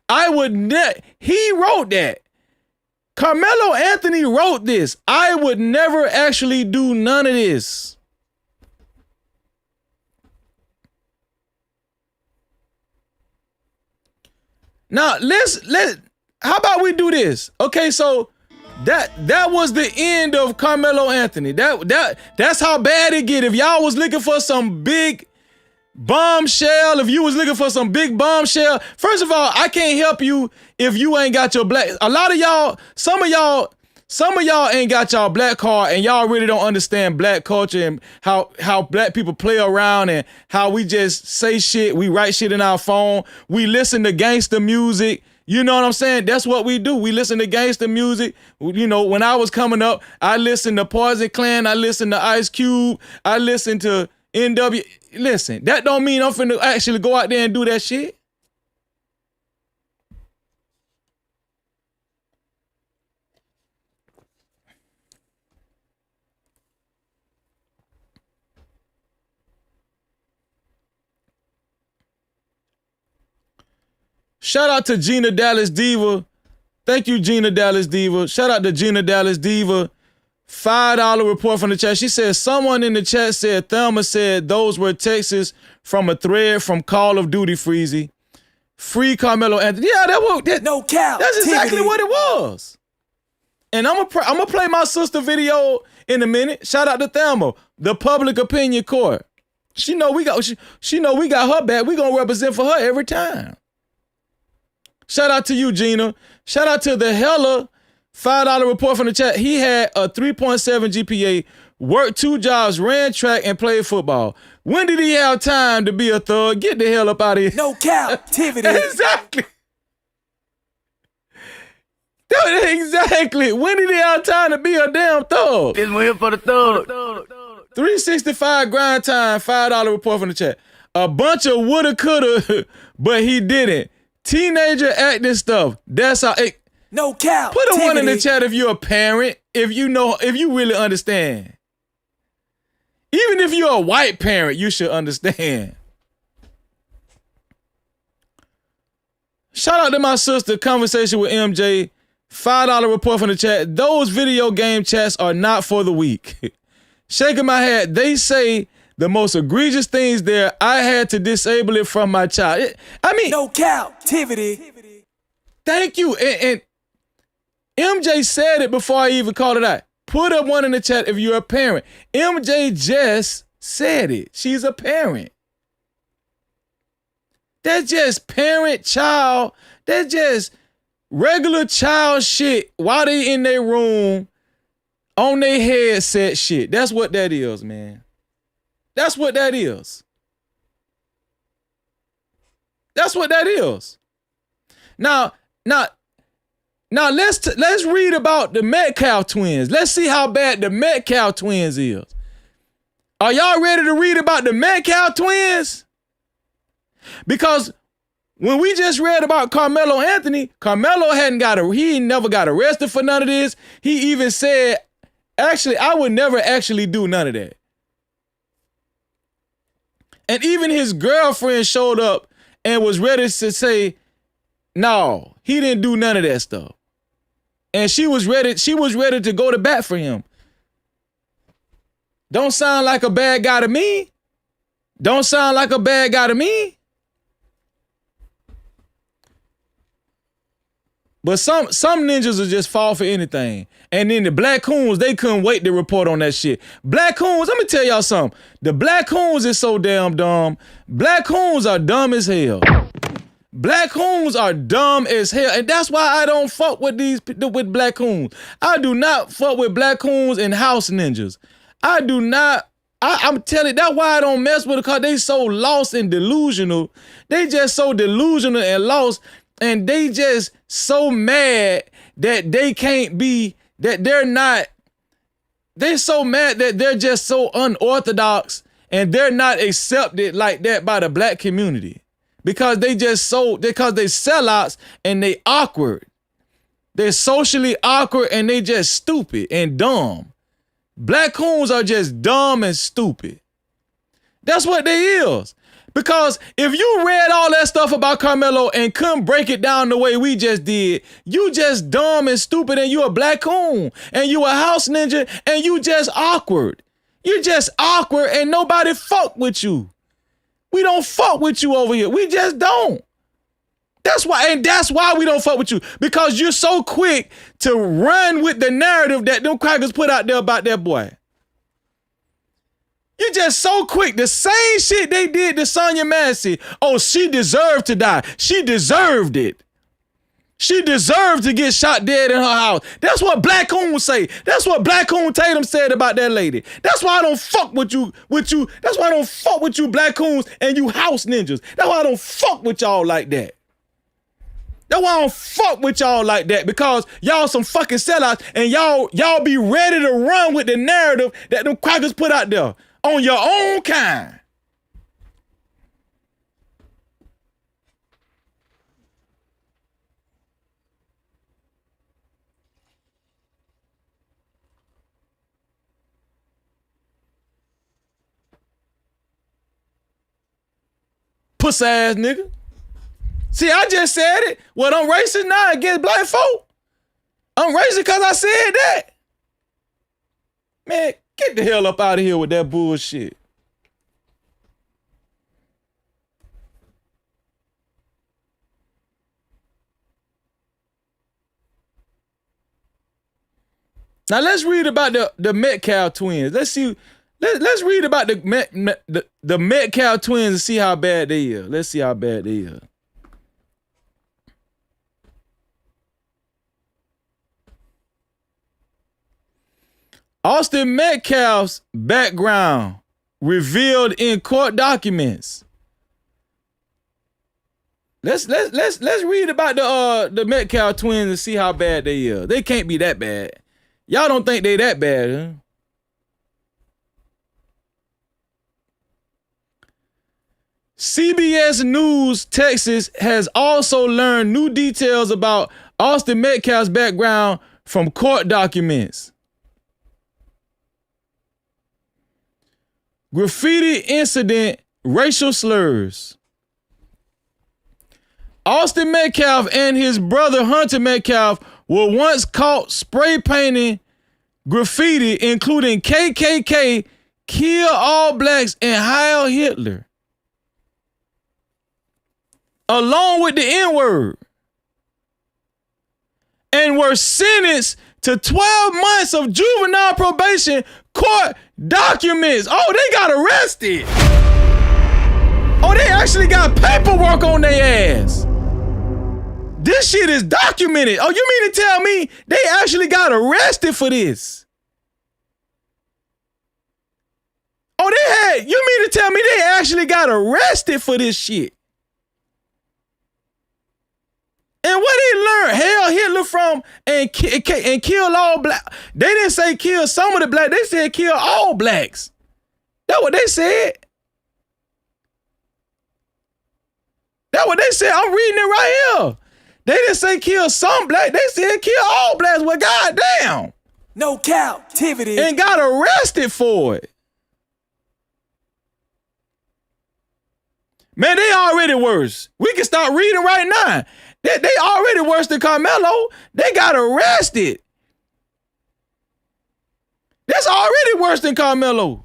I would he wrote that. Karmelo Anthony wrote this. I would never actually do none of this. Now, how about we do this? Okay, so that was the end of Karmelo Anthony. That's how bad it get. If y'all was looking for some big bombshell, if you was looking for some big bombshell, first of all, I can't help you if you ain't got your black. A lot of y'all, some of y'all ain't got y'all black card, and y'all really don't understand black culture and how black people play around and how we just say shit. We write shit in our phone. We listen to gangster music. You know what I'm saying? That's what we do. We listen to gangster music. You know, when I was coming up, I listened to Poison Clan. I listened to Ice Cube. I listened to NW. Listen, that don't mean I'm finna actually go out there and do that shit. Shout out to Gina Dallas Diva. Thank you, Gina Dallas Diva. Shout out to Gina Dallas Diva. $5 report from the chat. She said, someone in the chat said, Thelma said those were texts from a thread from Call of Duty Freezy. Free Karmelo Anthony. Yeah, no cap. That's exactly what it was. And I'm gonna play my sister video in a minute. Shout out to Thelma, the public opinion court. She know we got her back. We gonna represent for her every time. Shout out to you, Gina. Shout out to the Hella $5 report from the chat. He had a 3.7 GPA, worked 2 jobs, ran track, and played football. When did he have time to be a thug? Get the hell up out of here. No captivity. Exactly. Exactly. When did he have time to be a damn thug? This one here for the thug. 365 grind time, $5 report from the chat. A bunch of woulda, coulda, but he didn't. Teenager acting stuff. That's how it. No cap. Put a 1 in the chat if you're a parent, if you really understand. Even if you're a white parent, you should understand. Shout out to my sister, Conversation with MJ. $5 report from the chat. Those video game chats are not for the weak. Shaking my head. They say the most egregious things there. I had to disable it from my child. No captivity. Thank you. And MJ said it before I even called it out. Put up 1 in the chat if you're a parent. MJ just said it. She's a parent. That's just parent-child. That's just regular child shit while they in their room on their headset shit. That's what that is, man. That's what that is. That's what that is. Now let's read about the Metcalf twins. Let's see how bad the Metcalf twins is. Are y'all ready to read about the Metcalf twins? Because when we just read about Karmelo Anthony, Karmelo he never got arrested for none of this. He even said, actually, I would never actually do none of that. And even his girlfriend showed up and was ready to say, no, he didn't do none of that stuff. And she was ready to go to bat for him. Don't sound like a bad guy to me. Don't sound like a bad guy to me. But some ninjas will just fall for anything. And then the Black Coons, they couldn't wait to report on that shit. Black Coons, let me tell y'all something. The Black Coons is so damn dumb. Black Coons are dumb as hell. Black Coons are dumb as hell. And that's why I don't fuck with with Black Coons. I do not fuck with Black Coons and house ninjas. I do not. I'm telling you, that's why I don't mess with it, because they so lost and delusional. They just so delusional and lost. And they just so mad that they can't be, that they're so mad that they're just so unorthodox and they're not accepted like that by the black community. Because they sellouts and they awkward. They're socially awkward and they just stupid and dumb. Black Coons are just dumb and stupid. That's what they is. Because if you read all that stuff about Karmelo and couldn't break it down the way we just did, you just dumb and stupid and you a Black Coon and you a house ninja and you just awkward. You just awkward and nobody fuck with you. We don't fuck with you over here. We just don't. That's why we don't fuck with you. Because you're so quick to run with the narrative that them crackers put out there about that boy. You're just so quick. The same shit they did to Sonya Massey. Oh, she deserved to die. She deserved it. She deserved to get shot dead in her house. That's what Black Coon say. That's what Black Coon Tatum said about that lady. That's why I don't fuck with you. That's why I don't fuck with you Black Coons and you house ninjas. That's why I don't fuck with y'all like that. That's why I don't fuck with y'all like that, because y'all some fucking sellouts and y'all be ready to run with the narrative that them crackers put out there. on your own kind. Puss ass nigga. See, I just said it. Well, I'm racist now against black folk. I'm racist because I said that. Man, get the hell up out of here with that bullshit. Now let's read about the Metcalf twins. Let's see. Let's read about the Metcalf twins and see how bad they are. Let's see how bad they are. Austin Metcalf's background revealed in court documents. Let's read about the Metcalf twins and see how bad they are. They can't be that bad. Y'all don't think they that bad, huh? CBS News Texas has also learned new details about Austin Metcalf's background from court documents. Graffiti incident, racial slurs. Austin Metcalf and his brother Hunter Metcalf were once caught spray painting graffiti, including KKK, Kill All Blacks, and Heil Hitler, along with the N-word, and were sentenced to 12 months of juvenile probation. Court documents. Oh, they got arrested. Oh, they actually got paperwork on their ass. This shit is documented. Oh, you mean to tell me they actually got arrested for this? Oh, you mean to tell me they actually got arrested for this shit? And what they learned, Hail Hitler from and kill all black. They didn't say kill some of the black. They said kill all blacks. That's what they said. That's what they said. I'm reading it right here. They didn't say kill some black. They said kill all blacks. Well, goddamn. No captivity. And got arrested for it. Man, they already worse. We can start reading right now. They already worse than Karmelo. They got arrested. That's already worse than Karmelo.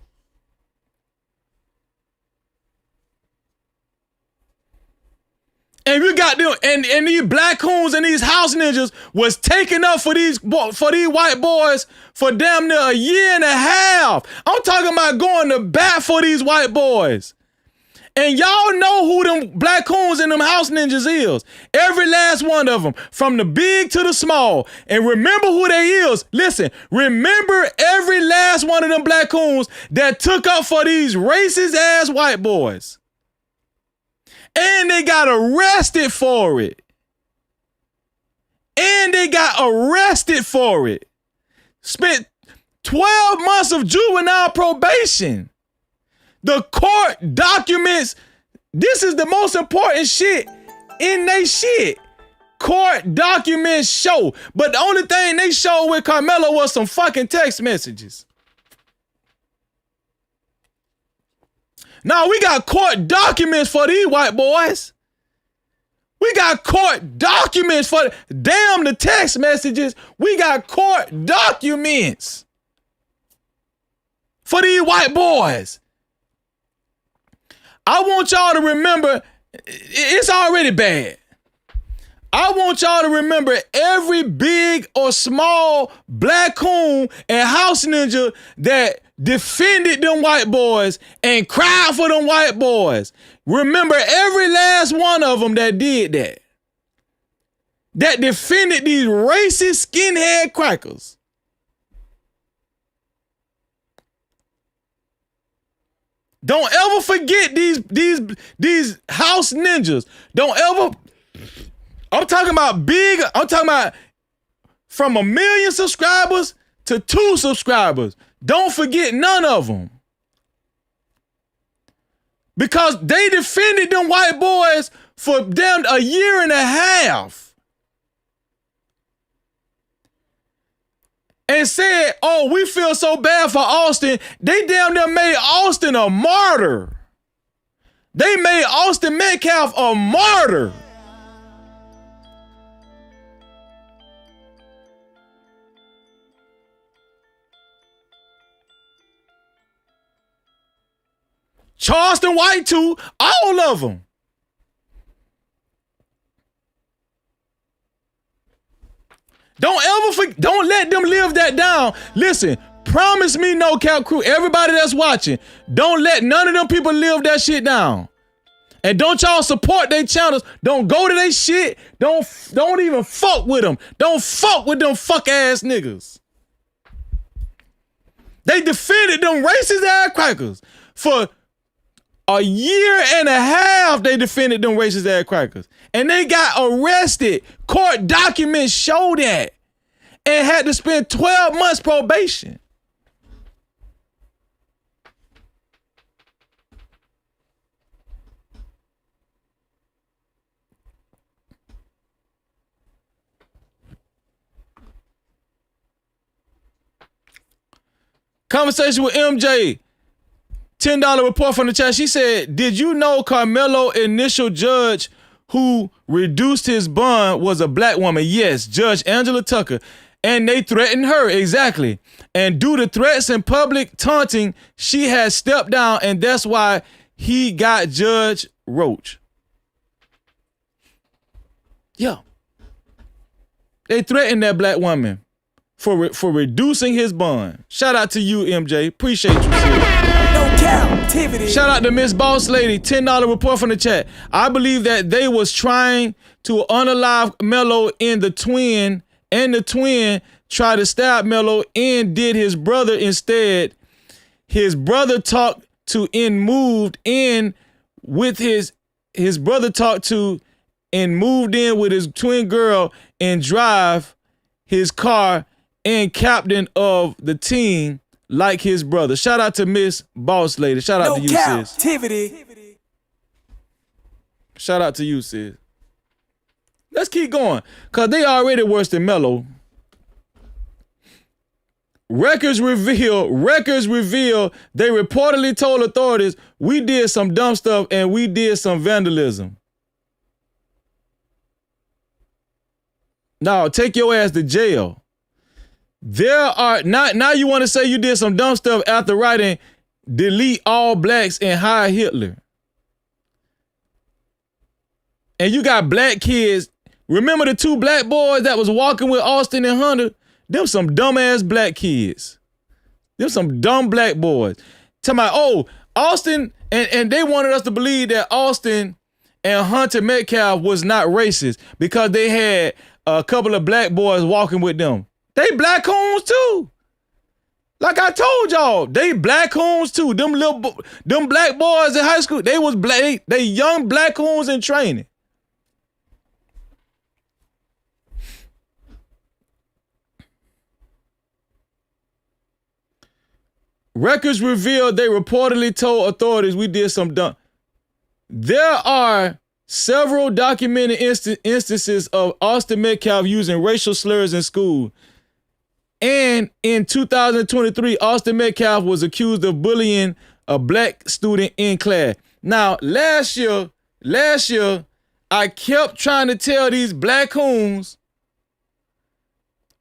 And we got them, and these black coons and these house ninjas was taking up for these white boys for damn near a year and a half. I'm talking about going to bat for these white boys. And y'all know who them black coons and them house ninjas is. Every last one of them, from the big to the small. And remember who they is. Listen, remember every last one of them black coons that took up for these racist ass white boys. And they got arrested for it. And they got arrested for it. Spent 12 months of juvenile probation. The court documents, this is the most important shit in they shit. Court documents show. But the only thing they showed with Karmelo was some fucking text messages. Now we got court documents for these white boys. We got court documents for, damn the text messages. We got court documents for these white boys. I want y'all to remember, it's already bad. I want y'all to remember every big or small black coon and house ninja that defended them white boys and cried for them white boys. Remember every last one of them that did that. That defended these racist skinhead crackers. Don't ever forget these house ninjas. Don't ever. I'm talking about big. I'm talking about from 1 million subscribers to 2 subscribers. Don't forget none of them. Because they defended them white boys for damn a year and a half. And said, oh, we feel so bad for Austin. They damn near made Austin a martyr. They made Austin Metcalf a martyr. Charleston White too, all of them. Don't let them live that down. Listen, promise me, No Cap Crew, everybody that's watching, don't let none of them people live that shit down. And don't y'all support their channels. Don't go to their shit. Don't even fuck with them. Don't fuck with them fuck ass niggas. They defended them racist ass crackers for a year and a half. They defended them racist ass crackers. And they got arrested. Court documents show that. And had to spend 12 months probation. Conversation with MJ. $10 report from the chat. She said, did you know Karmelo initial judge who reduced his bond was a black woman? Yes, Judge Angela Tucker. And they threatened her, exactly. And due to threats and public taunting, she has stepped down, and that's why he got Judge Roach. Yeah. They threatened that black woman for reducing his bond. Shout out to you, MJ. Appreciate you, sis. Cap-tivity. Shout out to Miss Boss Lady. $10 report from the chat. I believe that they was trying to unalive Melo in the twin, and the twin tried to stab Melo and did his brother instead. His brother talked to and moved in with his brother talked to and moved in with his twin girl and drive his car and captain of the team like his brother. Shout out to Miss Boss Lady. Shout out to you, sis. Shout out to you, sis. Let's keep going, because they already worse than Melo. Records reveal they reportedly told authorities, we did some dumb stuff and we did some vandalism. Now, take your ass to jail. There are now you want to say you did some dumb stuff after writing delete all blacks and hire Hitler. And you got black kids. Remember the two black boys that was walking with Austin and Hunter? Them some dumbass black kids. Them some dumb black boys. Talking about, oh, Austin, and they wanted us to believe that Austin and Hunter Metcalf was not racist because they had a couple of black boys walking with them. They black coons too. Like I told y'all, they black coons too. Them black boys in high school, they was black. They young black coons in training. Records reveal they reportedly told authorities we did some dumb. There are several documented instances of Austin Metcalf using racial slurs in school. And in 2023, Austin Metcalf was accused of bullying a black student in class. Now, last year, I kept trying to tell these black coons,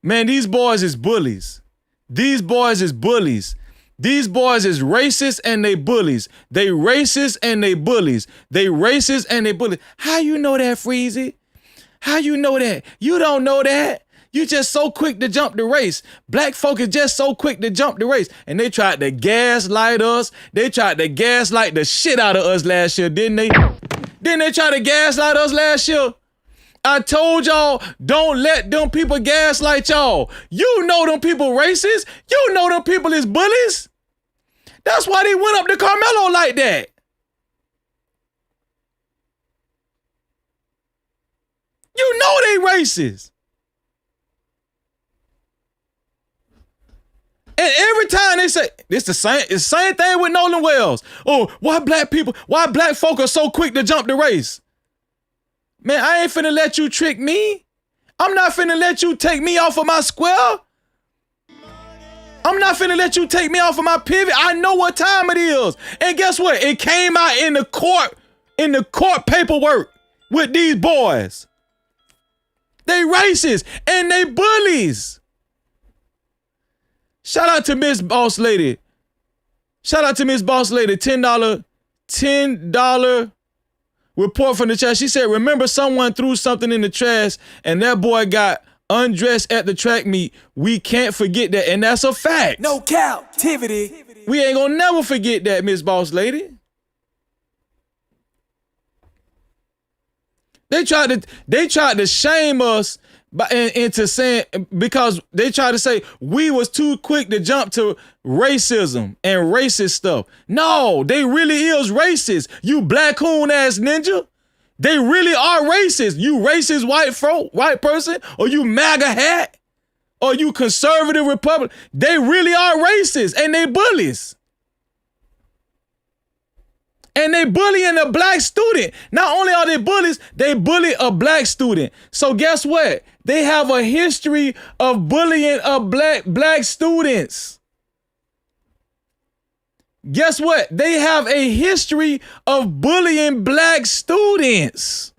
man, these boys is bullies. These boys is bullies. These boys is racist and they bullies. They racist and they bullies. They racist and they bullies. How you know that, Freezy? How you know that? You don't know that. You just so quick to jump the race. Black folk is just so quick to jump the race. And they tried to gaslight us. They tried to gaslight the shit out of us last year, didn't they? Didn't they try to gaslight us last year? I told y'all, don't let them people gaslight y'all. You know them people racist. You know them people is bullies. That's why they went up to Karmelo like that. You know they racist. And every time they say, it's the same thing with Nolan Wells. Oh, why black folk are so quick to jump the race? Man, I ain't finna let you trick me. I'm not finna let you take me off of my square. I'm not finna let you take me off of my pivot. I know what time it is. And guess what? It came out in the court paperwork with these boys. They racist and they bullies. Shout out to Miss Boss Lady. Shout out to Miss Boss Lady. $10 report from the chat. She said, remember someone threw something in the trash and that boy got undressed at the track meet. We can't forget that. And that's a fact. No captivity. We ain't gonna never forget that, Miss Boss Lady. They tried to shame us into saying, because they tried to say we was too quick to jump to racism and racist stuff. No, they really is racist. You black coon ass ninja. They really are racist. You racist white person, or you MAGA hat, or you conservative Republican. They really are racist and they bullies. And they bullying a black student. Not only are they bullies, they bully a black student. So guess what? They have a history of bullying of black students. Guess what? They have a history of bullying black students.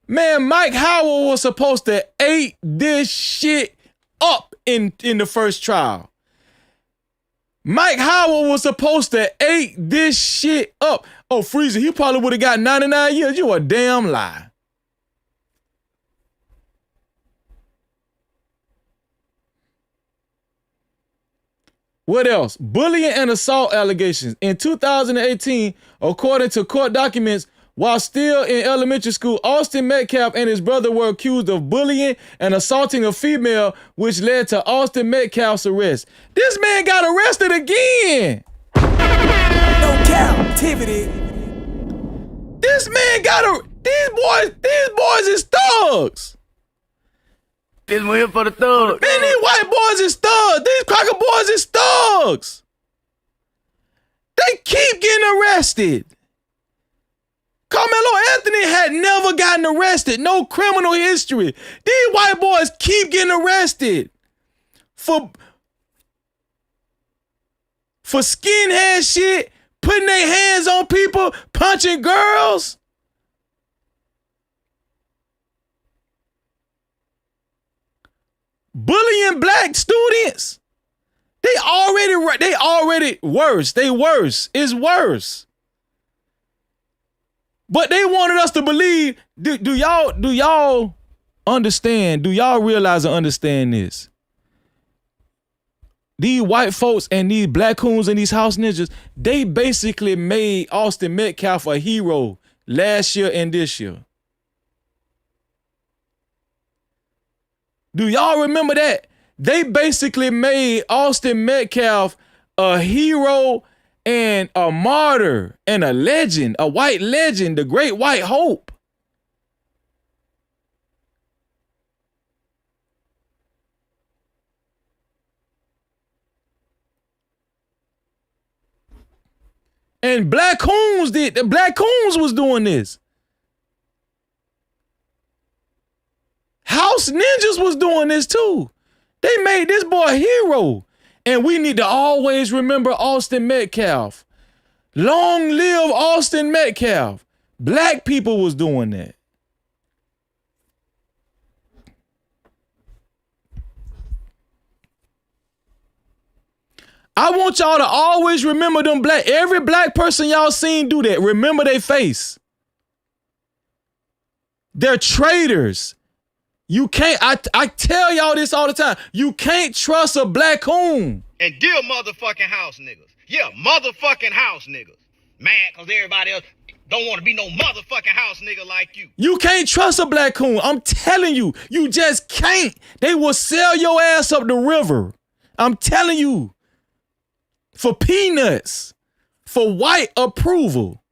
Man, Mike Howell was supposed to eat this shit up in the first trial. Mike Howell was supposed to eat this shit up. Oh, Freezer, he probably would have got 99 years. You a damn lie. What else? Bullying and assault allegations. In 2018, according to court documents, while still in elementary school, Austin Metcalf and his brother were accused of bullying and assaulting a female, which led to Austin Metcalf's arrest. This man got arrested again. No captivity. This man got these boys is thugs. This one here for the thug. Man, these white boys is thugs. These cracker boys is thugs. They keep getting arrested. Carmelo Anthony had never gotten arrested. No criminal history. These white boys keep getting arrested for skinhead shit, putting their hands on people, punching girls. Bullying black students. They already worse. They worse. It's worse. But they wanted us to believe. Do y'all understand? Do y'all realize and understand this? These white folks and these black coons and these house ninjas, they basically made Austin Metcalf a hero last year and this year. Do y'all remember that? They basically made Austin Metcalf a hero and a martyr and a legend, a white legend, the great white hope. And Black Coons did. The Black Coons was doing this. House Ninjas was doing this too. They made this boy a hero. And we need to always remember Austin Metcalf. Long live Austin Metcalf. Black people was doing that. I want y'all to always remember them every black person y'all seen do that. Remember their face. They're traitors. You can't, I tell y'all this all the time. You can't trust a black coon. And dear motherfucking house niggas. Yeah, motherfucking house niggas. Mad cause everybody else don't want to be no motherfucking house nigga like you. You can't trust a black coon. I'm telling you. You just can't. They will sell your ass up the river. I'm telling you. For peanuts. For white approval.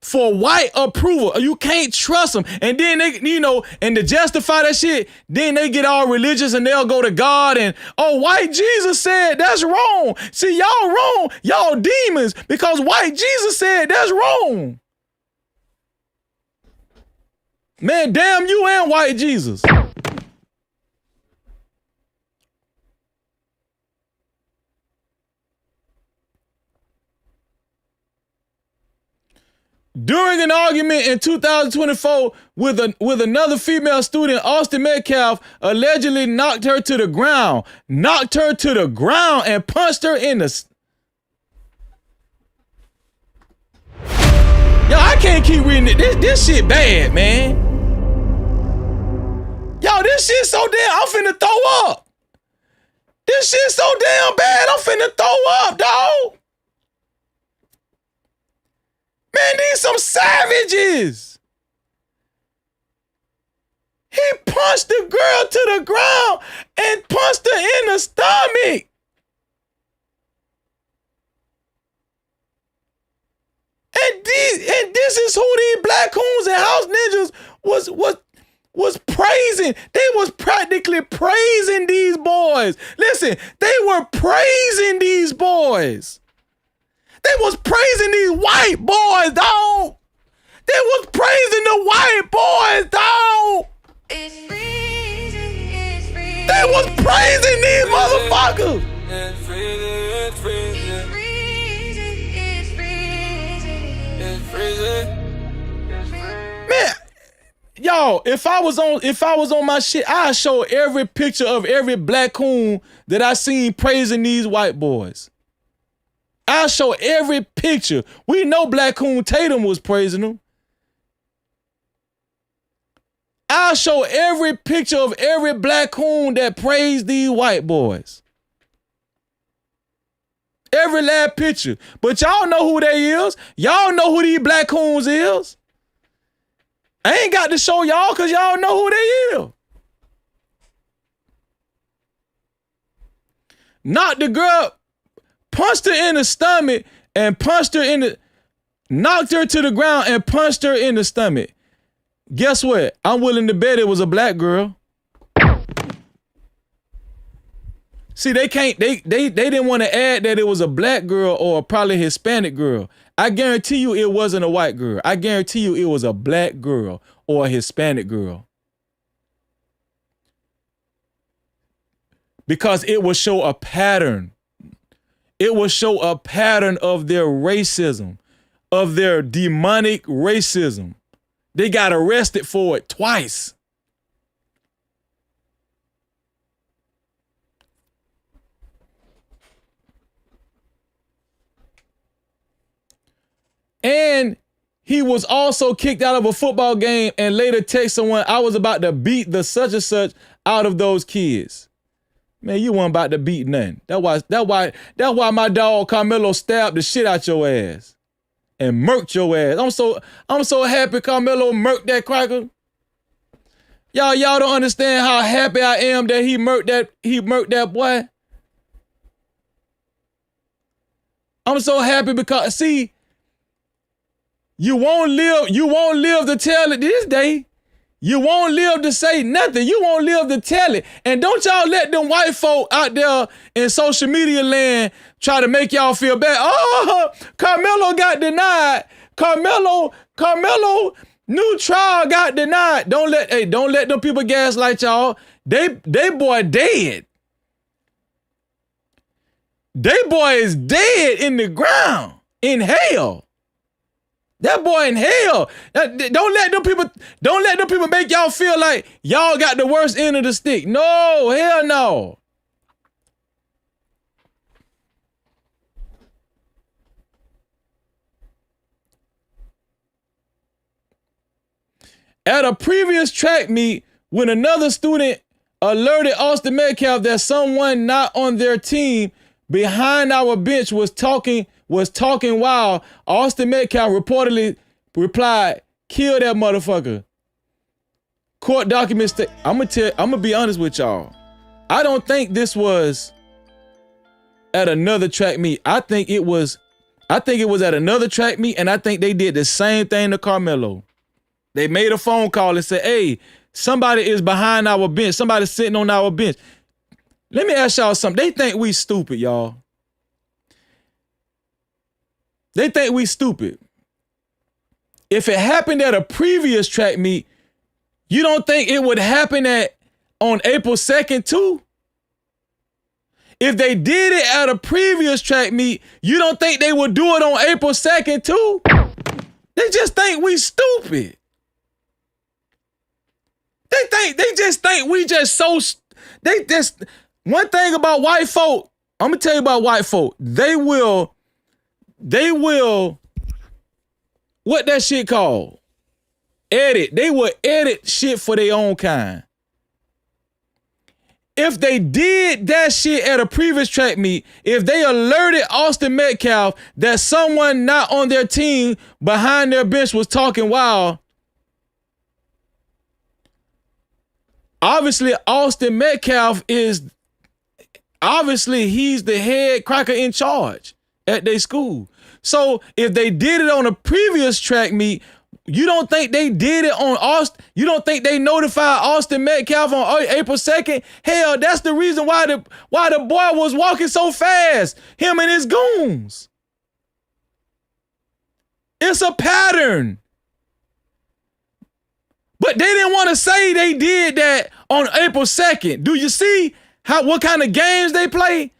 for white approval. You can't trust them. And then they, you know, and to justify that shit, then they get all religious and they'll go to God and, oh, white Jesus said that's wrong. See, y'all wrong. Y'all demons because white Jesus said that's wrong. Man, damn you and white Jesus. During an argument in 2024 with another female student, Austin Metcalf allegedly knocked her to the ground and punched her in the... Yo, I can't keep reading it. This shit bad, man. Yo, this shit so damn, I'm finna throw up. This shit so damn bad, I'm finna throw up, dog. Man, these some savages. He punched the girl to the ground and punched her in the stomach. And this is who these black coons and house ninjas was praising. They was practically praising these boys. Listen, they were praising these boys. They was praising these white boys, dog. They was praising the white boys, dog. They was praising these motherfuckers. Man, y'all, if I was on my shit, I'd show every picture of every black coon that I seen praising these white boys. I'll show every picture. We know Black Coon Tatum was praising them. I'll show every picture of every black coon that praised these white boys. Every last picture. But y'all know who they is. Y'all know who these black coons is. I ain't got to show y'all because y'all know who they is. Knocked the girl, punched her in the stomach and knocked her to the ground and punched her in the stomach. Guess what? I'm willing to bet it was a black girl. See, they didn't want to add that it was a black girl or probably Hispanic girl. I guarantee you it wasn't a white girl. I guarantee you it was a black girl or a Hispanic girl. Because it will show a pattern. It will show a pattern of their racism, of their demonic racism. They got arrested for it twice. And he was also kicked out of a football game and later text someone, I was about to beat the such and such out of those kids. Man, you weren't about to beat nothing. That's why my dog Karmelo stabbed the shit out your ass and murked your ass. I'm so happy Karmelo murked that cracker. Y'all don't understand how happy I am that he murked that boy. I'm so happy because see, you won't live to tell it this day. You won't live to say nothing. You won't live to tell it. And don't y'all let them white folk out there in social media land try to make y'all feel bad. Oh, Karmelo got denied. Karmelo new trial got denied. Don't let them people gaslight y'all. They boy dead. They boy is dead in the ground, in hell. That boy in hell. Don't let them people make y'all feel like y'all got the worst end of the stick. No, hell no. At a previous track meet, when another student alerted Austin Metcalf that someone not on their team behind our bench was talking wild, Austin Metcalf reportedly replied, kill that motherfucker. Court documents I'm gonna be honest with y'all. I don't think this was at another track meet. I think it was I think it was at another track meet, and I think they did the same thing to Karmelo. They made a phone call and said, hey, somebody is behind our bench. Somebody's sitting on our bench. Let me ask y'all something. They think we stupid, y'all. They think we stupid. If it happened at a previous track meet, you don't think it would happen on April 2nd too? If they did it at a previous track meet, you don't think they would do it on April 2nd too? They just think we stupid. They just think we just so, one thing about white folk, I'm gonna tell you about white folk, they will, what that shit called? Edit. They will edit shit for their own kind. If they did that shit at a previous track meet, if they alerted Austin Metcalf that someone not on their team behind their bench was talking wild, obviously Austin Metcalf he's the head cracker in charge at their school. So if they did it on a previous track meet, you don't think they did it on Austin? You don't think they notified Austin Metcalf on April 2nd? Hell, that's the reason why the boy was walking so fast. Him and his goons. It's a pattern. But they didn't want to say they did that on April 2nd. Do you see what kind of games they play?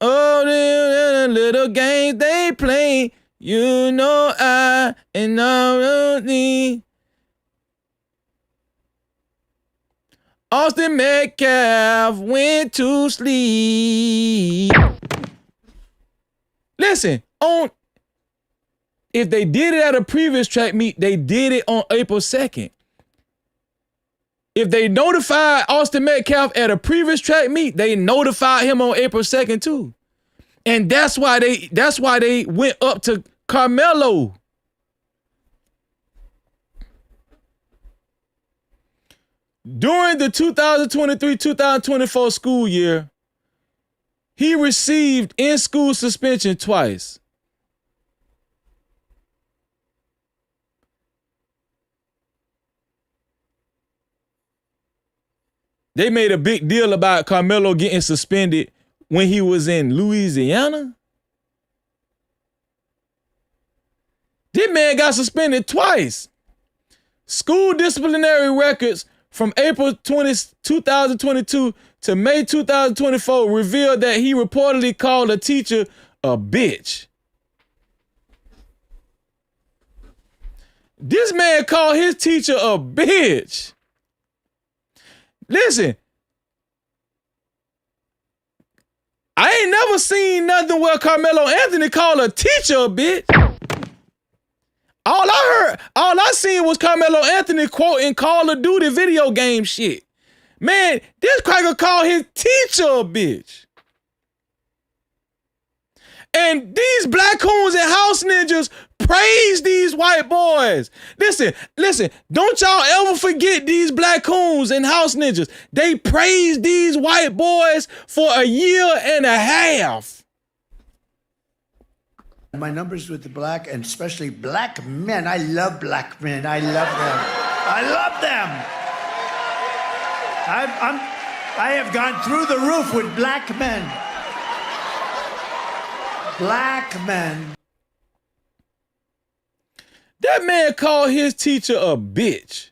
Oh, the little games they play. You know I and I need. Austin Metcalf went to sleep. Listen, if they did it at a previous track meet, they did it on April 2nd. If they notified Austin Metcalf at a previous track meet, they notified him on April 2nd too. And that's why they went up to Karmelo. During the 2023-2024 school year, he received in-school suspension twice. They made a big deal about Karmelo getting suspended when he was in Louisiana. This man got suspended twice. School disciplinary records from April 2022 to May 2024 revealed that he reportedly called a teacher a bitch. This man called his teacher a bitch. Listen, I ain't never seen nothing where Carmelo Anthony called a teacher a bitch. All I seen was Carmelo Anthony quoting Call of Duty video game shit. Man, this cracker called his teacher a bitch. And these black coons and house ninjas praise these white boys. Listen, don't y'all ever forget these black coons and house ninjas. They praise these white boys for a year and a half. My numbers with the black, and especially black men. I love black men. I love them. I love them. I have gone through the roof with black men. Black men. That man called his teacher a bitch.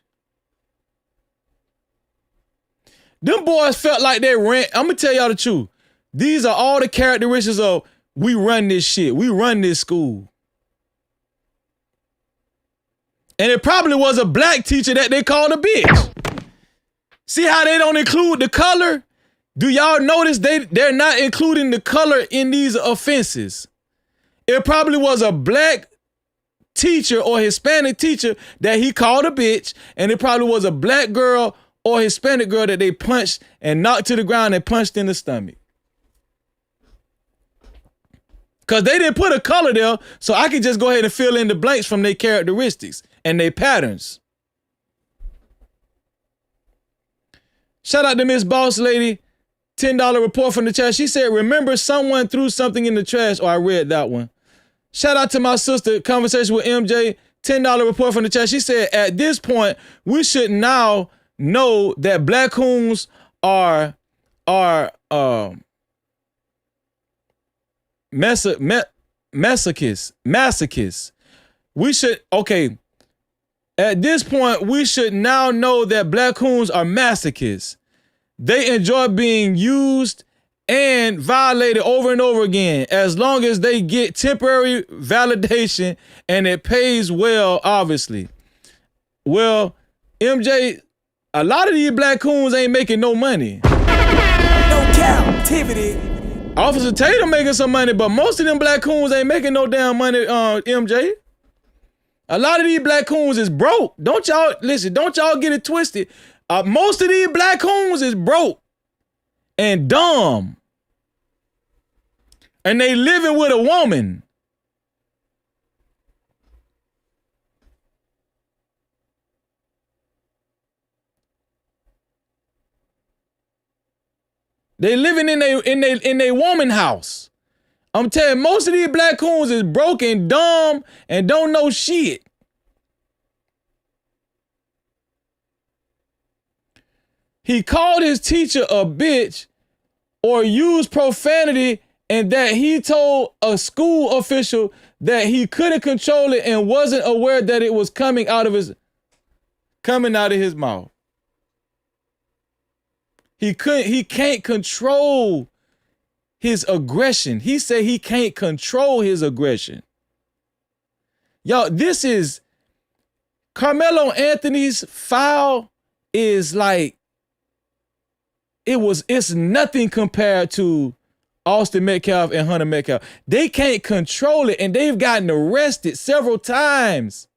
Them boys felt like they ran. I'm going to tell y'all the truth. These are all the characteristics of we run this shit. We run this school. And it probably was a black teacher that they called a bitch. See how they don't include the color? Do y'all notice they're not including the color in these offenses? It probably was a black teacher or Hispanic teacher that he called a bitch, and it probably was a black girl or Hispanic girl that they punched and knocked to the ground and punched in the stomach. Because they didn't put a color there, so I could just go ahead and fill in the blanks from their characteristics and their patterns. Shout out to Miss Boss Lady. $10 report from the chat. She said, remember someone threw something in the trash. Oh, I read that one. Shout out to my sister, Conversation with MJ, $10 report from the chat. She said, at this point, we should now know that black coons are masochists. We should, okay, at this point, we should now know that black coons are masochists. They enjoy being used and violated over and over again, as long as they get temporary validation and it pays well, obviously. Well, MJ, a lot of these black coons ain't making no money. No Cap-tivity. Officer Tatum making some money, but most of them black coons ain't making no damn money, MJ. A lot of these black coons is broke. Don't y'all get it twisted. Most of these black coons is broke and dumb. And they living with a woman. They living in a woman house. I'm telling you, most of these black coons is broke and dumb and don't know shit. He called his teacher a bitch or used profanity, and that he told a school official that he couldn't control it and wasn't aware that it was coming out of his mouth. He can't control his aggression. He said he can't control his aggression. Y'all, this is Carmelo Anthony's foul is like, it's nothing compared to Austin Metcalf and Hunter Metcalf. They can't control it, and they've gotten arrested several times.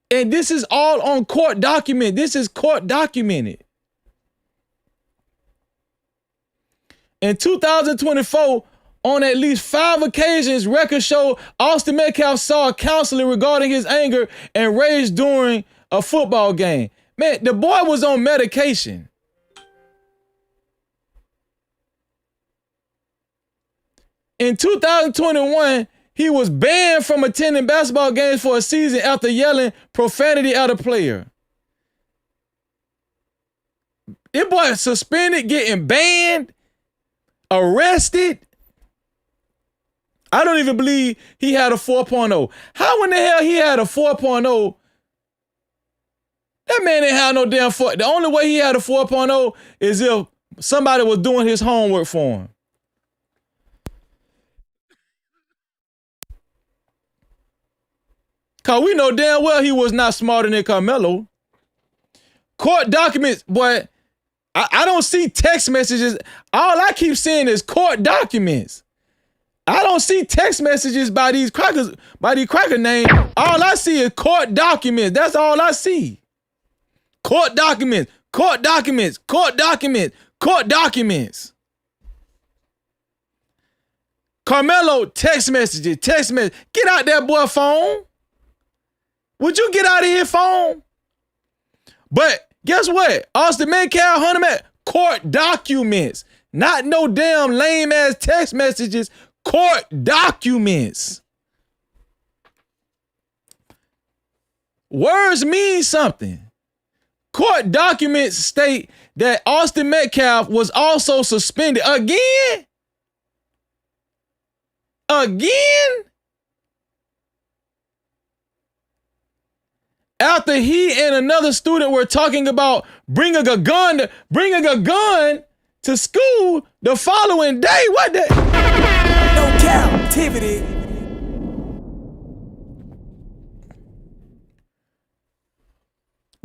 And this is all on court document. This is court documented. In 2024, on at least 5 occasions, records show Austin Metcalf saw a counselor regarding his anger and rage during a football game. Man, the boy was on medication. In 2021, he was banned from attending basketball games for a season after yelling profanity at a player. This boy suspended, getting banned, arrested. I don't even believe he had a 4.0. How in the hell he had a 4.0? That man didn't have no damn 4. The only way he had a 4.0 is if somebody was doing his homework for him. Cause we know damn well he was not smarter than Carmelo. Court documents, boy, I don't see text messages. All I keep seeing is court documents. I don't see text messages by these crackers, by these cracker names. All I see is court documents. That's all I see. Court documents, court documents, court documents, court documents. Carmelo, text messages, text message. Get out that boy phone. Would you get out of his phone? But guess what? Austin Metcalf, Hunter Metcalf, court documents. Not no damn lame ass text messages. Court documents. Words mean something. Court documents state that Austin Metcalf was also suspended again. After he and another student were talking about bringing a gun to school the following day. What the? No Cap-tivity.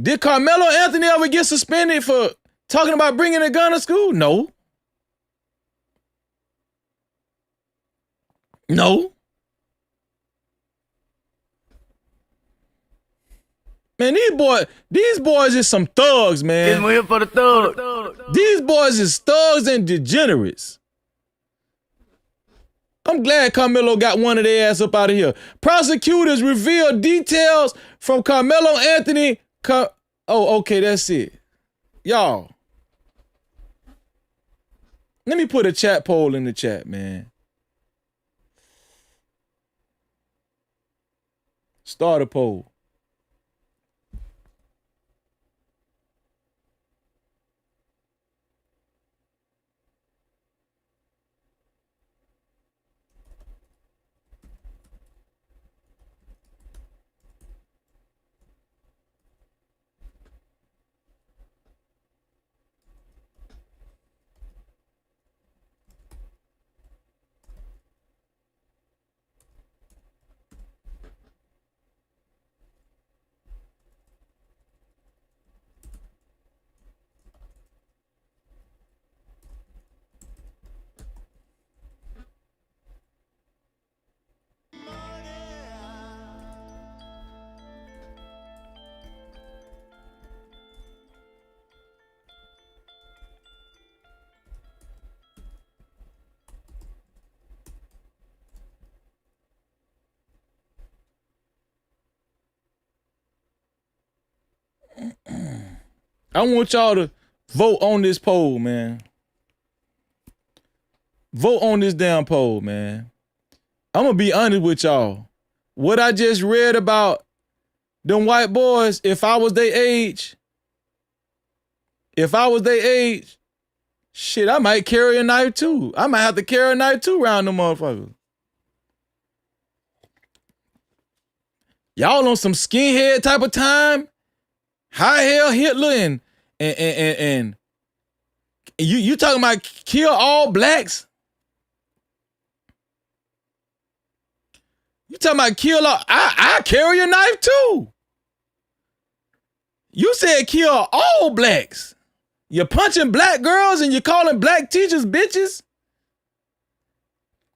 Did Carmelo Anthony ever get suspended for talking about bringing a gun to school? No. No. Man, these boys is some thugs, man. It's here for the thugs. These boys is thugs and degenerates. I'm glad Carmelo got one of their ass up out of here. Prosecutors reveal details from Carmelo Anthony. Oh, okay, that's it. Y'all. Let me put a chat poll in the chat, man. Start a poll. I want y'all to vote on this poll, man. Vote on this damn poll, man. I'm gonna be honest with y'all. What I just read about them white boys, if I was their age, shit, I might carry a knife too. I might have to carry a knife too around them motherfuckers. Y'all on some skinhead type of time? High hell Hitler and you talking about kill all blacks? You talking about kill all? I carry a knife too. You said kill all blacks. You're punching black girls and you're calling black teachers bitches.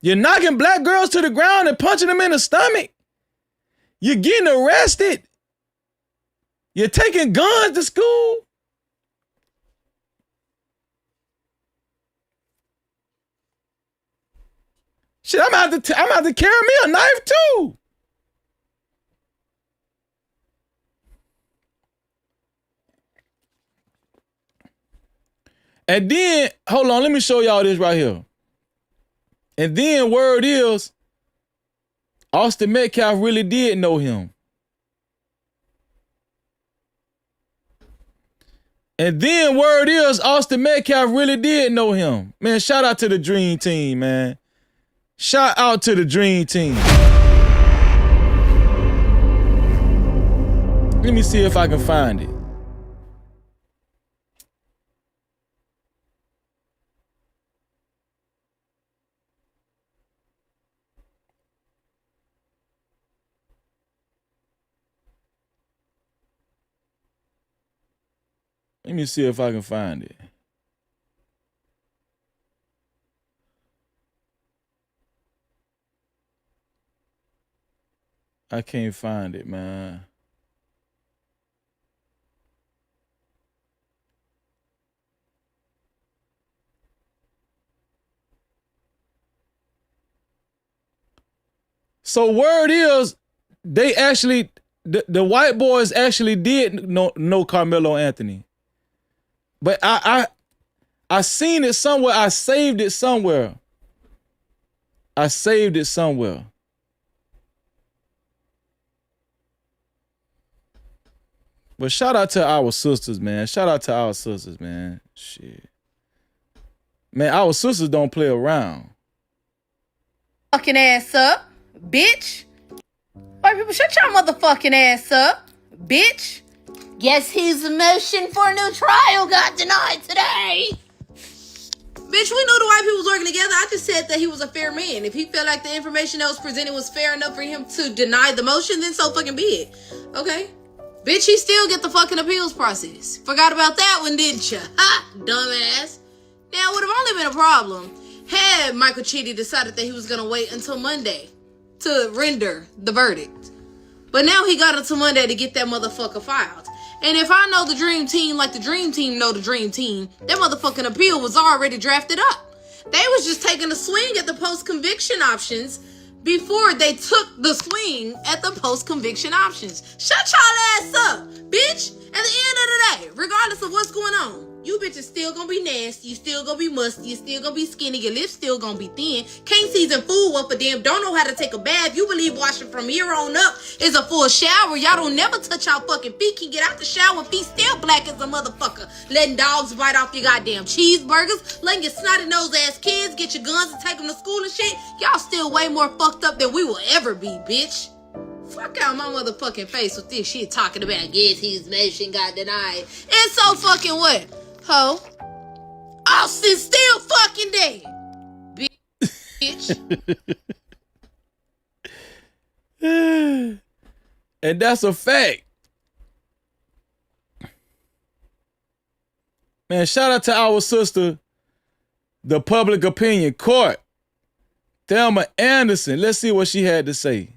You're knocking black girls to the ground and punching them in the stomach. You're getting arrested. You're taking guns to school. Shit, I'm gonna have to carry me a knife too. And then, hold on, let me show y'all this right here. And then word is, Austin Metcalf really did know him. And then word is Austin Metcalf really did know him. Man, shout out to the Dream Team, man. Shout out to the Dream Team. Let me see if I can find it. Let me see if I can find it. I can't find it, man. So word is, they actually, the white boys actually did know Karmelo Anthony. But I seen it somewhere. I saved it somewhere. But shout out to our sisters, man. Shit. Man, our sisters don't play around. Fucking ass up, bitch. White people, shut your motherfucking ass up, bitch. Guess his motion for a new trial got denied today. Bitch, we knew the white people was working together. I just said that he was a fair man. If he felt like the information that was presented was fair enough for him to deny the motion, then so fucking be it. Okay? Bitch, he still get the fucking appeals process. Forgot about that one, didn't ya? Ha! Dumbass. Now, it would have only been a problem had Michael Chitty decided that he was gonna wait until Monday to render the verdict. But now he got until Monday to get that motherfucker filed. And if I know the Dream Team like the Dream Team know the Dream Team, that motherfucking appeal was already drafted up. They was just taking a swing at the post-conviction options before they took the swing at the post-conviction options. Shut y'all ass up, bitch. At the end of the day, regardless of what's going on, You bitches still gonna be nasty, you still gonna be musty, you still gonna be skinny, your lips still gonna be thin. Can't season food up a damn, don't know how to take a bath. You believe washing from here on up is a full shower. Y'all don't never touch y'all fucking feet. Can get out the shower, feet still black as a motherfucker. Letting dogs bite off your goddamn cheeseburgers, letting your snotty nose ass kids get your guns and take them to school and shit. Y'all still way more fucked up than we will ever be, bitch. Fuck out my motherfucking face with this shit talking about yes, his motion got denied. And so fucking what? Ho. Austin's still fucking dead. Bitch. And that's a fact. Man, shout out to our sister, the public opinion court, Thelma Anderson. Let's see what she had to say.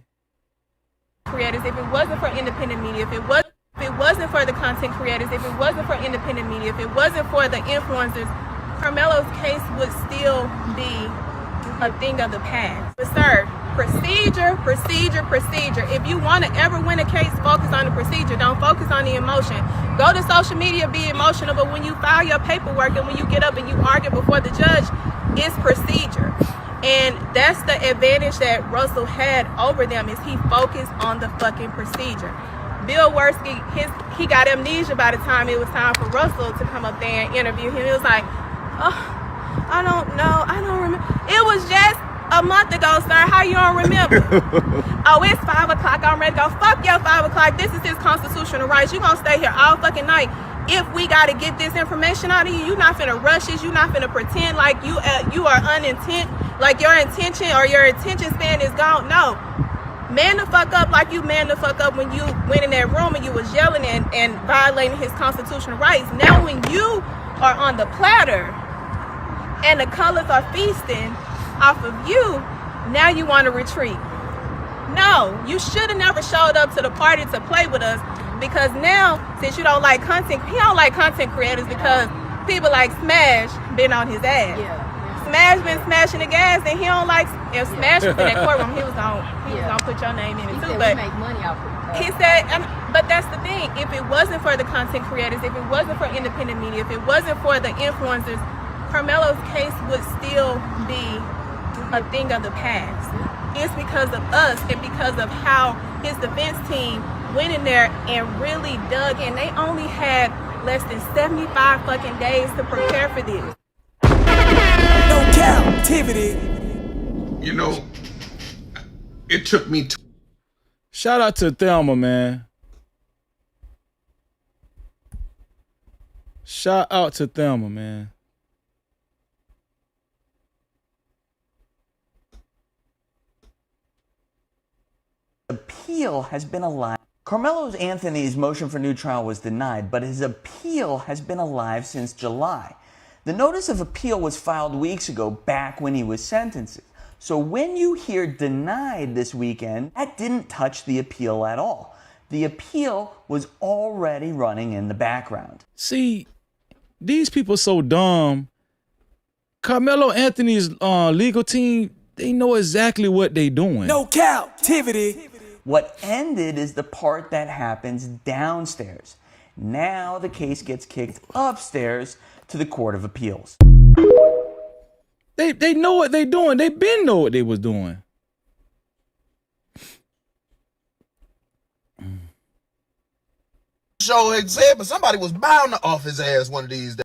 Creators, if it wasn't for independent media, if it wasn't for the content creators, if it wasn't for independent media, if it wasn't for the influencers, Karmelo's case would still be a thing of the past. But sir, procedure. If you want to ever win a case, focus on the procedure. Don't focus on the emotion. Go to social media, be emotional, but when you file your paperwork and when you get up and you argue before the judge, it's procedure. And that's the advantage that Russell had over them, is he focused on the fucking procedure. Bill Worski, he got amnesia by the time it was time for Russell to come up there and interview him. He was like, oh, I don't know, I don't remember. It was just a month ago, sir. How you don't remember? Oh, it's 5 o'clock. I'm ready to go. Fuck your 5 o'clock. This is his constitutional rights. You gonna stay here all fucking night. If we gotta get this information out of you, you not finna rush it. You not finna pretend like you are unintent, like your intention or your attention span is gone. No. Man the fuck up like you man the fuck up when you went in that room and you was yelling and violating his constitutional rights. Now when you are on the platter and the colors are feasting off of you, now you want to retreat. No, you should have never showed up to the party to play with us, because now, since you don't like content, he don't like content creators because people like Smash been on his ass. Yeah. Smash been smashing the gas, and he don't like. If Smash was in that courtroom, he was gonna put your name in it too. But make money off it. He said, but that's the thing. If it wasn't for the content creators, if it wasn't for independent media, if it wasn't for the influencers, Karmelo's case would still be a thing of the past. It's because of us and because of how his defense team went in there and really dug in. They only had less than 75 fucking days to prepare for this. No Cap-tivity. You know, it took me Shout out to Thelma, man. Shout out to Thelma, man. Appeal has been alive. Carmelo Anthony's motion for new trial was denied, but his appeal has been alive since July. The notice of appeal was filed weeks ago, back when he was sentenced. So when you hear denied this weekend, that didn't touch the appeal at all. The appeal was already running in the background. See, these people so dumb. Carmelo Anthony's legal team, they know exactly what they doing. No Cap-tivity. What ended is the part that happens downstairs. Now the case gets kicked upstairs to the Court of Appeals. They know what they doing. They been know what they was doing. Sure had said, but somebody was bound to off his ass one of these days.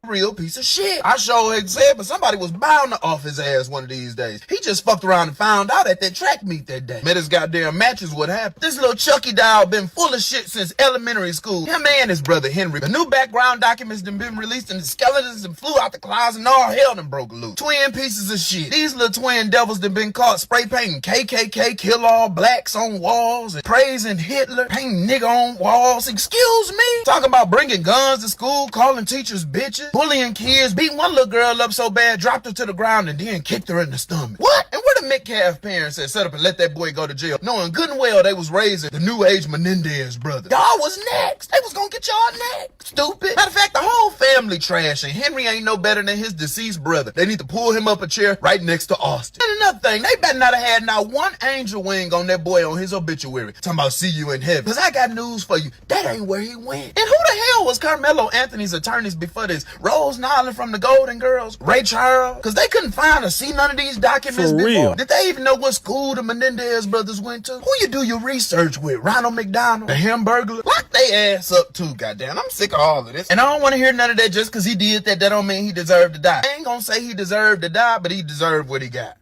Real piece of shit. I sure had said, but somebody was bound to off his ass one of these days. He just fucked around and found out at that track meet that day. Met his goddamn matches, what happened. This little Chucky doll been full of shit since elementary school. Him and his brother Henry. The new background documents done been released and the skeletons done flew out the closet and all hell done broke loose. Twin pieces of shit. These little twin devils done been caught spray painting KKK, kill all blacks on walls and praising Hitler, painting nigga on walls. Excuse me? Talking about bringing guns to school, calling teachers bitches. bullying kids, beat one little girl up so bad, dropped her to the ground, and then kicked her in the stomach. What? And where the Metcalf parents that set up and let that boy go to jail, knowing good and well they was raising the new age Menendez brother? Y'all was next. They was gonna get y'all next. Stupid. Matter of fact, the whole family trash, and Henry ain't no better than his deceased brother. They need to pull him up a chair right next to Austin. And another thing, they better not have had not one angel wing on that boy on his obituary. Talking about see you in heaven. Cause I got news for you. That ain't where he went. And who the hell was Karmelo Anthony's attorneys before this? Rose Nolan from the Golden Girls? Ray Charles? Cause they couldn't find or see none of these documents For before. real. Did they even know what school the Menendez brothers went to? Who you do your research with? Ronald McDonald? The Hamburglar? Lock they ass up too, goddamn. I'm sick of all of this. And I don't want to hear none of that just cause he did that. That don't mean he deserved to die. I ain't gonna say he deserved to die, but he deserved what he got.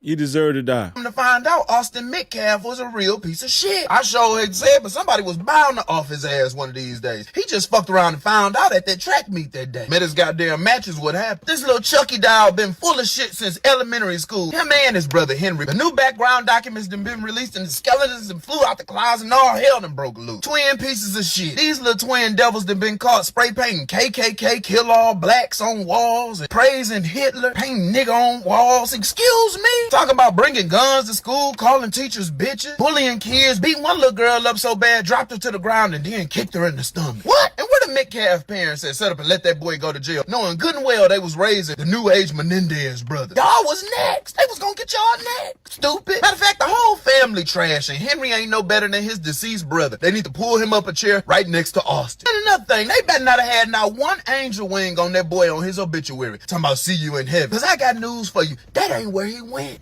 You deserve to die. To find out, Austin Metcalf was a real piece of shit. I sure had said, but somebody was bound to off his ass one of these days. He just fucked around and found out at that track meet that day. Met his goddamn matches, what happened. This little Chucky doll been full of shit since elementary school. Him and his brother Henry. The new background documents done been released and the skeletons done flew out the closet and all hell done broke loose. Twin pieces of shit. These little twin devils done been caught spray painting KKK, kill all blacks on walls and praising Hitler, painting nigga on walls. Excuse me? Talking about bringing guns to school, calling teachers bitches, bullying kids, beat one little girl up so bad, dropped her to the ground, and then kicked her in the stomach. What? And where the Metcalf parents that set up and let that boy go to jail, knowing good and well they was raising the new age Menendez brother? Y'all was next. They was gonna get y'all next. Stupid. Matter of fact, the whole family trash, and Henry ain't no better than his deceased brother. They need to pull him up a chair right next to Austin. And another thing, they better not have had not one angel wing on that boy on his obituary. Talking about see you in heaven. Cause I got news for you. That ain't where he went.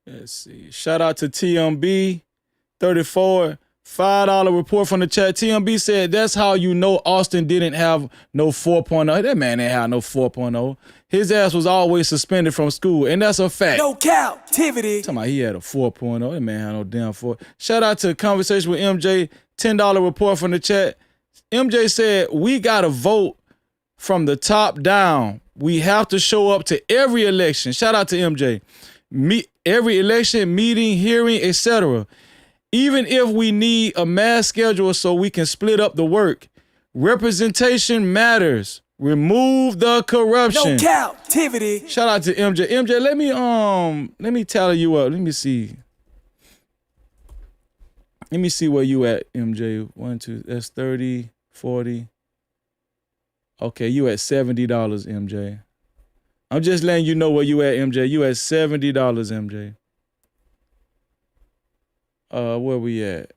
Let's see. Shout out to TMB 34. $5 report from the chat. TMB said that's how you know Austin didn't have no 4.0. That man didn't have no 4.0. His ass was always suspended from school, and that's a fact. No Cap-tivity. Talking about he had a 4.0. That man had no damn 4. Shout out to Conversation with MJ. $10 report from the chat. MJ said we gotta vote from the top down. We have to show up to every election. Shout out to MJ. Every election, meeting, hearing, etc. Even if we need a mass schedule so we can split up the work. Representation matters. Remove the corruption. No Cap-tivity. Shout out to MJ. MJ, let me tally you up. Let me see. Let me see where you at, MJ. 1, 2, that's 30, 40. Okay, you at $70, MJ. I'm just letting you know where you at, MJ. You at $70, MJ. Where we at?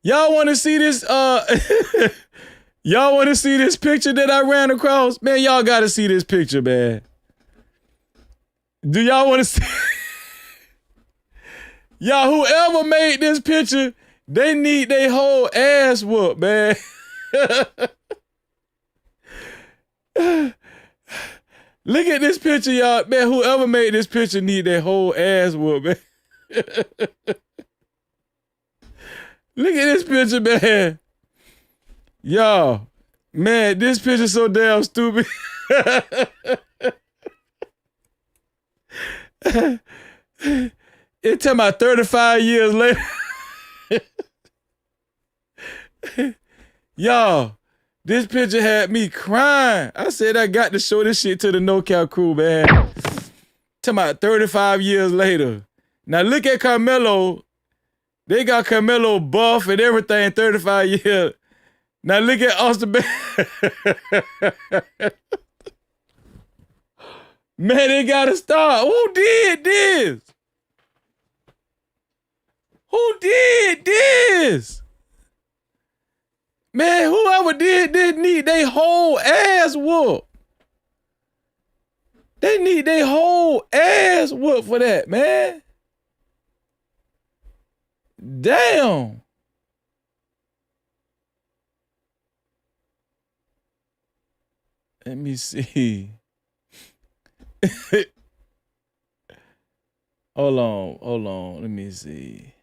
Y'all want to see this? Y'all want to see this picture that I ran across? Man, y'all got to see this picture, man. Do y'all want to see? Y'all, whoever made this picture, they need their whole ass whooped, man. Look at this picture, y'all. Man, whoever made this picture need their whole ass whooped, man. Look at this picture, man. Y'all, man, this picture's so damn stupid. It talking about 35 years later. Y'all, this picture had me crying. I said I got to show this shit to the No Cap crew, man. Talking about 35 years later. Now look at Karmelo. They got Karmelo buff and everything 35 years. Now look at Austin. Man, they gotta stop. Who did this? Who did this? Man, whoever did this need their whole ass whoop. They need their whole ass whoop for that, man. Damn. Let me see. Hold on. Let me see.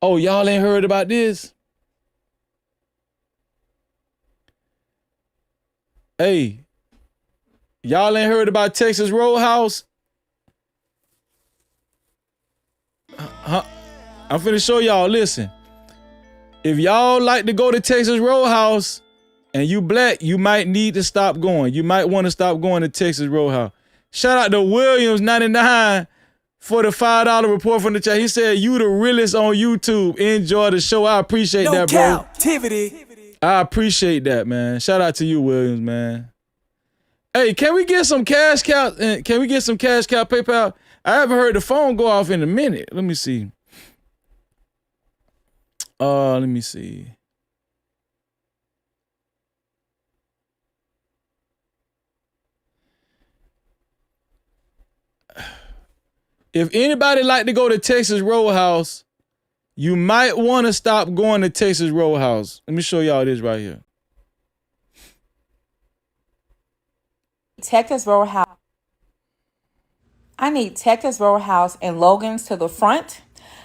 Oh, y'all ain't heard about this? Hey, y'all ain't heard about Texas Roadhouse? I'm finna show y'all, listen. If y'all like to go to Texas Roadhouse and you black, you might need to stop going. You might want to stop going to Texas Roadhouse. Shout out to Williams99 for the $5 report from the chat. He said, you the realest on YouTube. Enjoy the show. I appreciate that, bro. Cap-tivity. I appreciate that, man. Shout out to you, Williams, man. Hey, can we get some cash cow? Can we get some cash cow PayPal? I haven't heard the phone go off in a minute. Let me see. Let me see. If anybody like to go to Texas Roadhouse, you might want to stop going to Texas Roadhouse. Let me show y'all this right here. Texas Roadhouse. I need Texas Roadhouse and Logan's to the front.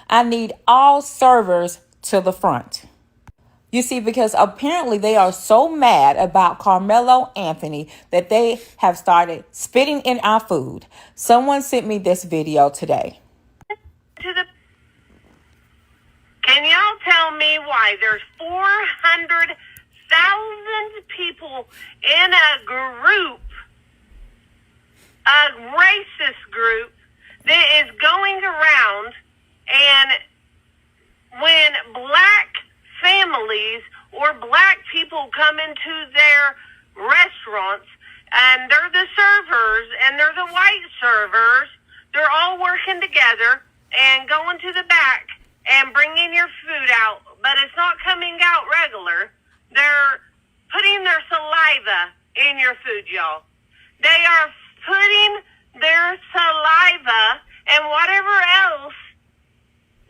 I need all servers to the front. You see, because apparently they are so mad about Karmelo Anthony that they have started spitting in our food. Someone sent me this video today. Can y'all tell me why there's 400,000 people in a group, a racist group, that is going around, and when black families or black people come into their restaurants and they're the servers and they're the white servers, they're all working together and going to the back and bringing your food out, but it's not coming out regular. They're putting their saliva in your food, y'all. They are putting their saliva and whatever else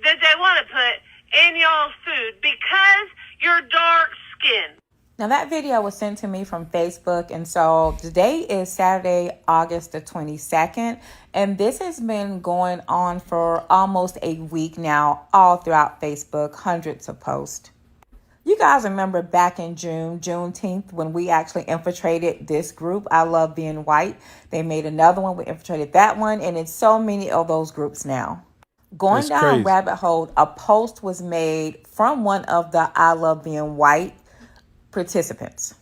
that they want to put in y'all's food because you're dark skinned. Now that video was sent to me from Facebook, and so today is Saturday, August the 22nd, and this has been going on for almost a week now, all throughout Facebook, hundreds of posts. You guys remember back in Juneteenth, when we actually infiltrated this group, I Love Being White. They made another one, we infiltrated that one, and it's so many of those groups now. Going That's down crazy. rabbit hole, a post was made from one of the I Love Being White participants.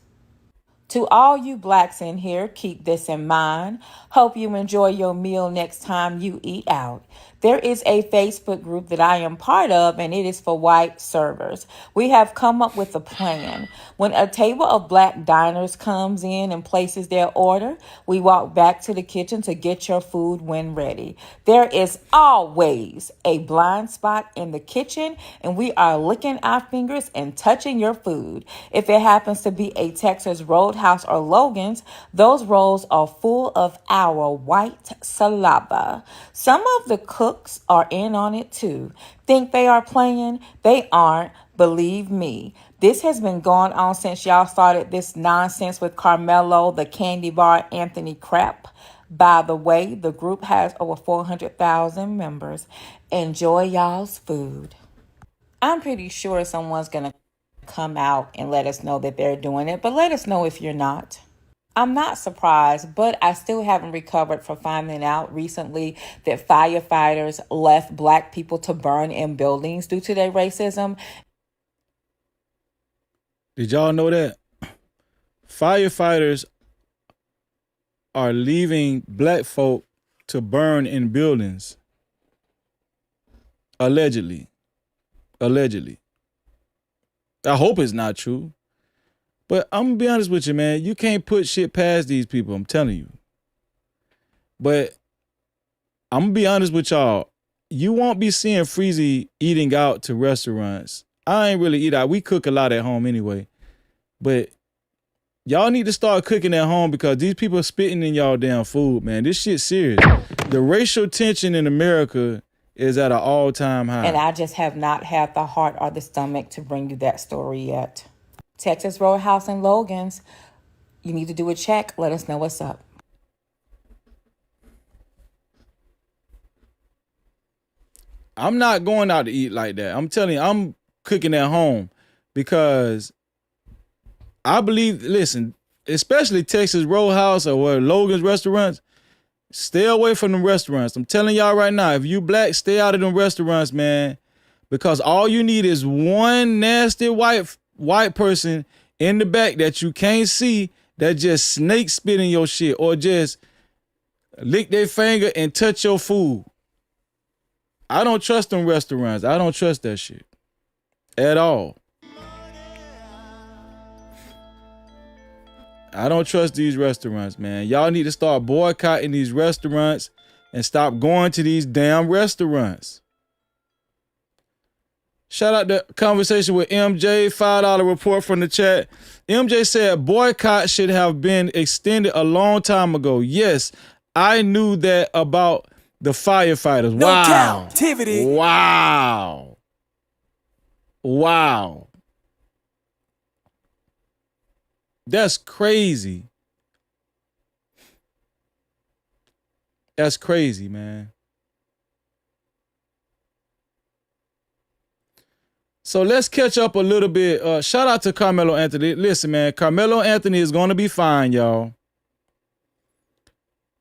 To all you blacks in here, keep this in mind. Hope you enjoy your meal next time you eat out. There is a Facebook group that I am part of, and it is for white servers. We have come up with a plan. When a table of black diners comes in and places their order, we walk back to the kitchen to get your food when ready. There is always a blind spot in the kitchen, and we are licking our fingers and touching your food. If it happens to be a Texas Roadhouse or Logan's, those rolls are full of our white saliva. Some of the cooks are in on it too. Think they are playing? They aren't. Believe me. This has been going on since y'all started this nonsense with Karmelo, the candy bar, Anthony crap. By the way, the group has over 400,000 members. Enjoy y'all's food. I'm pretty sure someone's going to come out and let us know that they're doing it, but let us know if you're not. I'm not surprised, but I still haven't recovered from finding out recently that firefighters left black people to burn in buildings due to their racism. Did y'all know that? Firefighters are leaving black folk to burn in buildings. Allegedly. Allegedly. I hope it's not true. But I'm gonna be honest with you, man. You can't put shit past these people, I'm telling you. But I'm gonna be honest with y'all. you won't be seeing Freezy eating out to restaurants. I ain't really eat out. We cook a lot at home anyway. But y'all need to start cooking at home because these people are spitting in y'all damn food, man. This shit's serious. The racial tension in America is at an all-time high. And I just have not had the heart or the stomach to bring you that story yet. Texas Roadhouse and Logan's, you need to do a check. Let us know what's up. I'm not going out to eat like that. I'm telling you, I'm cooking at home because I believe, listen, especially Texas Roadhouse or Logan's restaurants, stay away from them restaurants. I'm telling y'all right now, if you black, stay out of them restaurants, man, because all you need is one nasty white person in the back that you can't see that just snake spit in your shit or just lick their finger and touch your food. I don't trust them restaurants. I don't trust that shit at all. I don't trust these restaurants, man. Y'all need to start boycotting these restaurants and stop going to these damn restaurants. Shout out to conversation with MJ, $5 report from the chat. MJ said boycott should have been extended a long time ago. Yes, I knew that about the firefighters. No wow. Cap-tivity. Wow. Wow. That's crazy. That's crazy, man. So let's catch up a little bit. Shout out to Karmelo Anthony. Listen, man, Karmelo Anthony is going to be fine, y'all.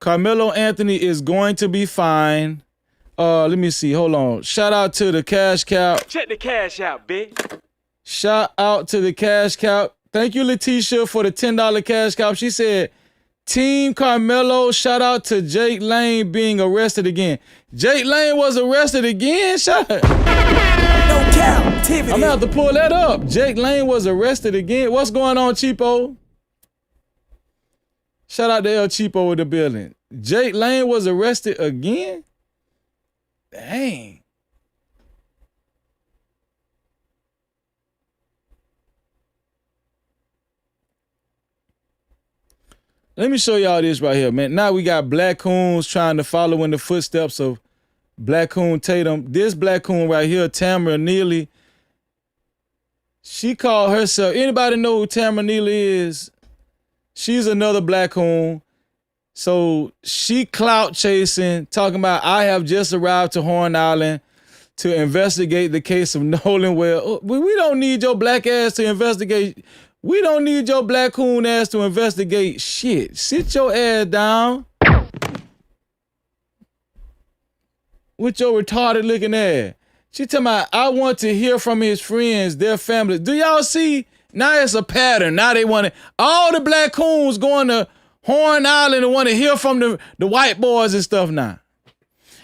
Karmelo Anthony is going to be fine. Let me see. Hold on. Shout out to the cash cow. Check the cash out, bitch. Shout out to the cash cow. Thank you, Letitia, for the $10 cash cow. She said, Team Karmelo, shout out to Jake Lane being arrested again. Jake Lane was arrested again? Shout out. No Cap-tivity. I'm gonna have to pull that up. Jake Lane was arrested again. What's going on, Cheapo? Shout out to El Cheapo in the building. Jake Lane was arrested again? Dang. Let me show y'all this right here, man. Now we got Black Coons trying to follow in the footsteps of Black Coon Tatum. This Black Coon right here, Tamara Neely, she called herself, anybody know who Tamara Neely is? She's another Black Coon. So she clout chasing, talking about, I have just arrived to Horn Island to investigate the case of Nolan. Well, we don't need your black ass to investigate. We don't need your Black Coon ass to investigate shit. Sit your ass down with your retarded looking ass. She talking about, I want to hear from his friends, their families. Do y'all see? Now it's a pattern. Now they want to, all the Black Coons going to Horn Island and want to hear from the white boys and stuff now.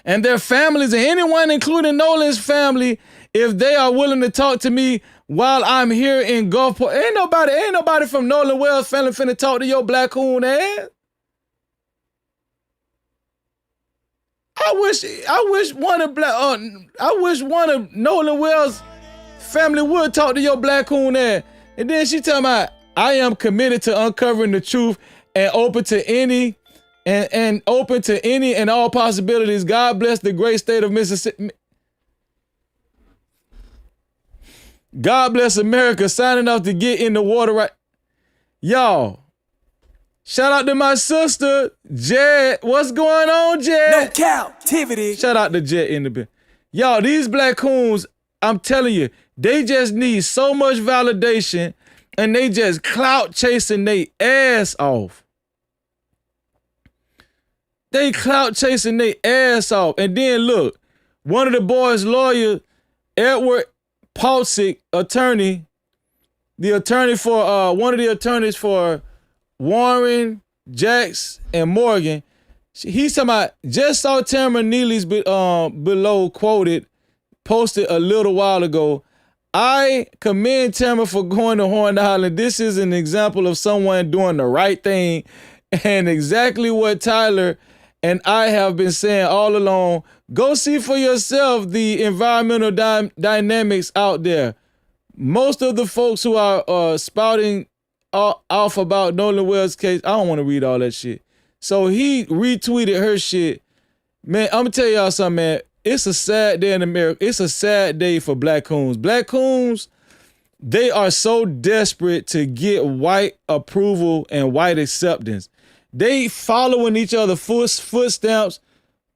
And their families, and anyone including Nolan's family, if they are willing to talk to me while I'm here in Gulfport. Ain't nobody from Nolan Wells family finna talk to your Black Coon ass. I wish one of Nolan Wells family would talk to your Black Coon ass. And then she talking about, I am committed to uncovering the truth and open to any and open to any and all possibilities. God bless the great state of Mississippi. God bless America, signing off to get in the water right. Y'all, shout out to my sister, Jed. What's going on, Jed? No Cap-tivity. Shout out to Jed in the bed. Y'all, these Black Coons, I'm telling you, they just need so much validation and they just clout chasing they ass off. They clout chasing they ass off. And then look, one of the boys' lawyer, Edward Pausick, attorney, the attorney for one of the attorneys for Warren, Jax, and Morgan, he's talking about, just saw Tamara Neely's below quoted, posted a little while ago. I commend Tamara for going to Horn Island. This is an example of someone doing the right thing and exactly what Tyler And I have been saying all along, go see for yourself the environmental dynamics out there. Most of the folks who are spouting off about Nolan Wells' case, I don't want to read all that shit. So he retweeted her shit. Man, I'm going to tell y'all something, man. It's a sad day in America. It's a sad day for black coons. Black coons, they are so desperate to get white approval and white acceptance. They following each other footsteps.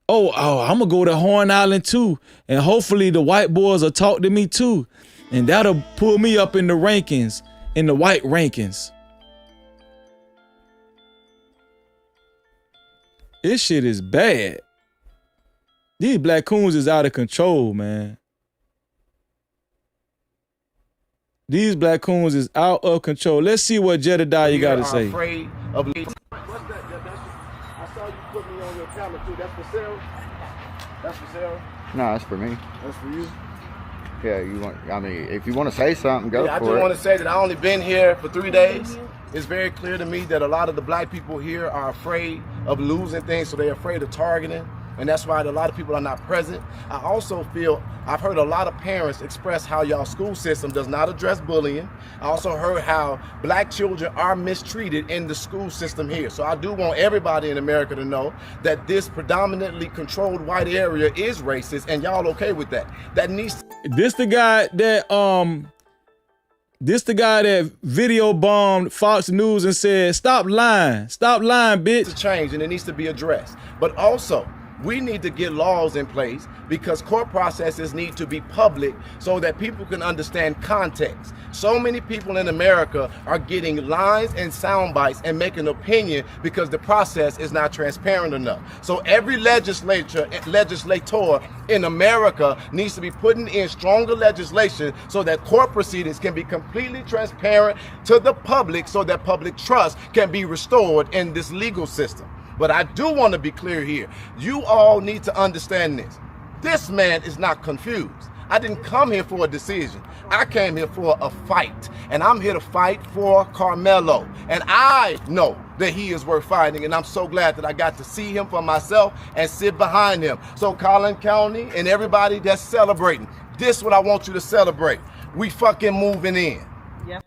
Oh, I'm gonna go to Horn Island too, and hopefully the white boys will talk to me too, and that'll pull me up in the rankings, in the white rankings. This shit is bad. These black coons is out of control, man. These black coons is out of control. Let's see what Jedediah got to say. Afraid of I saw you put me on your camera too. That's for sale? That's for sale? No, that's for me. That's for you? Yeah, you want, I mean, if you want to say something, go for it. I just want to say that I only been here for 3 days. It's very clear to me that a lot of the black people here are afraid of losing things, so they're afraid of targeting. And that's why a lot of people are not present. I also feel, I've heard a lot of parents express how y'all school system does not address bullying. I also heard how black children are mistreated in the school system here. So I do want everybody in America to know that this predominantly controlled white area is racist, and y'all okay with that. That needs to— This the guy that video bombed Fox News and said, stop lying, bitch. To change, and it needs to be addressed. But also, we need to get laws in place because court processes need to be public so that people can understand context. So many people in America are getting lines and sound bites and making an opinion because the process is not transparent enough. So every legislator in America needs to be putting in stronger legislation so that court proceedings can be completely transparent to the public so that public trust can be restored in this legal system. But I do want to be clear here. You all need to understand this. This man is not confused. I didn't come here for a decision. I came here for a fight. And I'm here to fight for Karmelo. And I know that he is worth fighting. And I'm so glad that I got to see him for myself and sit behind him. So Collin County and everybody that's celebrating, this is what I want you to celebrate. We fucking moving in. Yeah.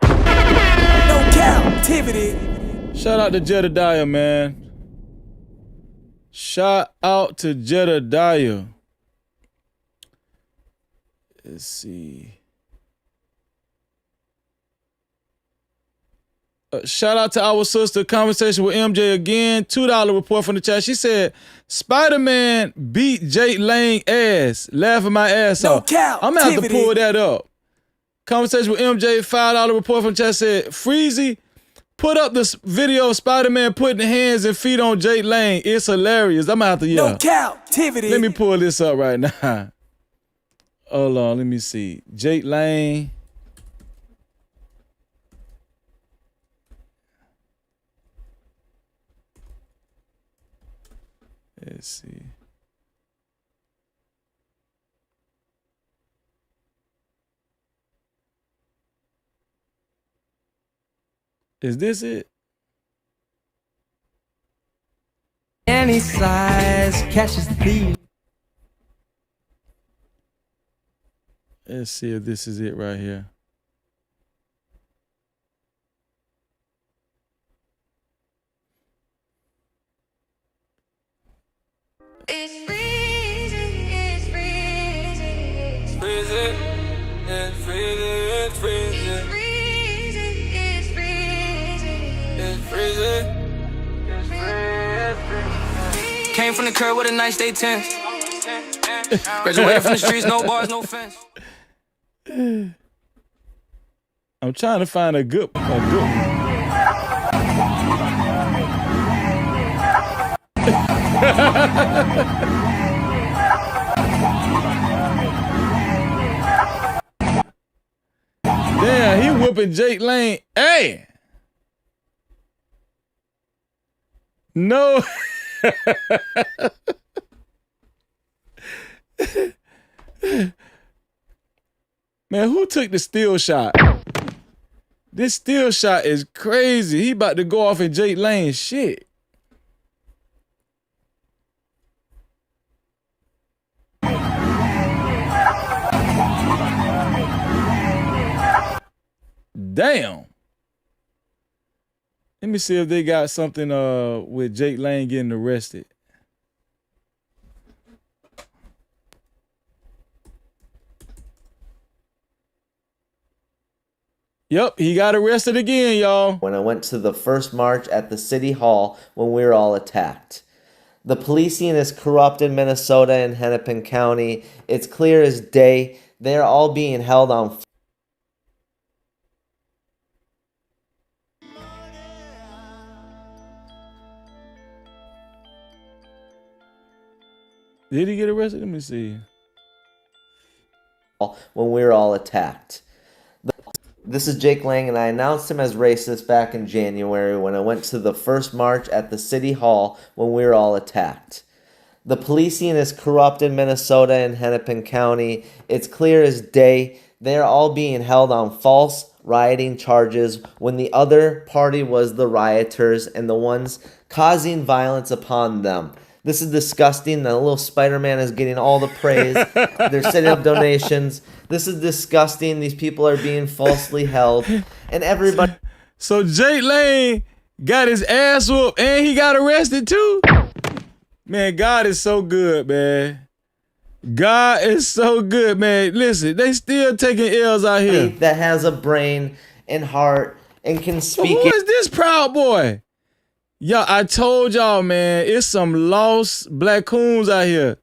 No captivity. Shout out to Jedediah, man. Shout out to Jedediah. Let's see. Shout out to our sister, Conversation with MJ again. $2 report from the chat. She said, Spider-Man beat Jake Lang ass. Laughing my ass off. I'm gonna have to pull that up. Conversation with MJ, $5 report from the chat said, Freezy, put up this video of Spider-Man putting hands and feet on Jake Lang. It's hilarious. I'm gonna have to, yeah. No captivity. Let me pull this up right now. Hold on, let me see. Jake Lang. Let's see. Is this it? Any size catches the beat. Let's see if this is it right here. It's freezing, it's freezing, it's freezing, it's freezing, it's freezing, it's freezing, it's freezing, it's freezing, it's freezing. Came from the curb with a nice day tent. Graduated from the streets, no bars, no fence. I'm trying to find a good one. Damn, he whooping Jake Lang. Hey! No. Man, who took the steal shot? This steal shot is crazy. He about to go off in Jake Lang's shit. Damn. Let me see if they got something with Jake Lang getting arrested. Yep, he got arrested again, y'all. When I went to the first march at the city hall when we were all attacked. The policing is corrupt in Minnesota and Hennepin County. It's clear as day. They're all being held on. Did he get arrested? Let me see. When we were all attacked. This is Jake Lang, and I announced him as racist back in January when I went to the first march at the city hall when we were all attacked. The policing is corrupt in Minnesota and Hennepin County. It's clear as day. They're all being held on false rioting charges when the other party was the rioters and the ones causing violence upon them. This is disgusting. The little Spider-Man is getting all the praise. They're setting up donations. This is disgusting. These people are being falsely held. And everybody... So Jake Lang got his ass whooped and he got arrested too? Man, God is so good, man. God is so good, man. Listen, they still taking L's out here. That has a brain and heart and can speak... Who is this Proud Boy? Y'all, I told y'all, man, it's some lost black coons out here.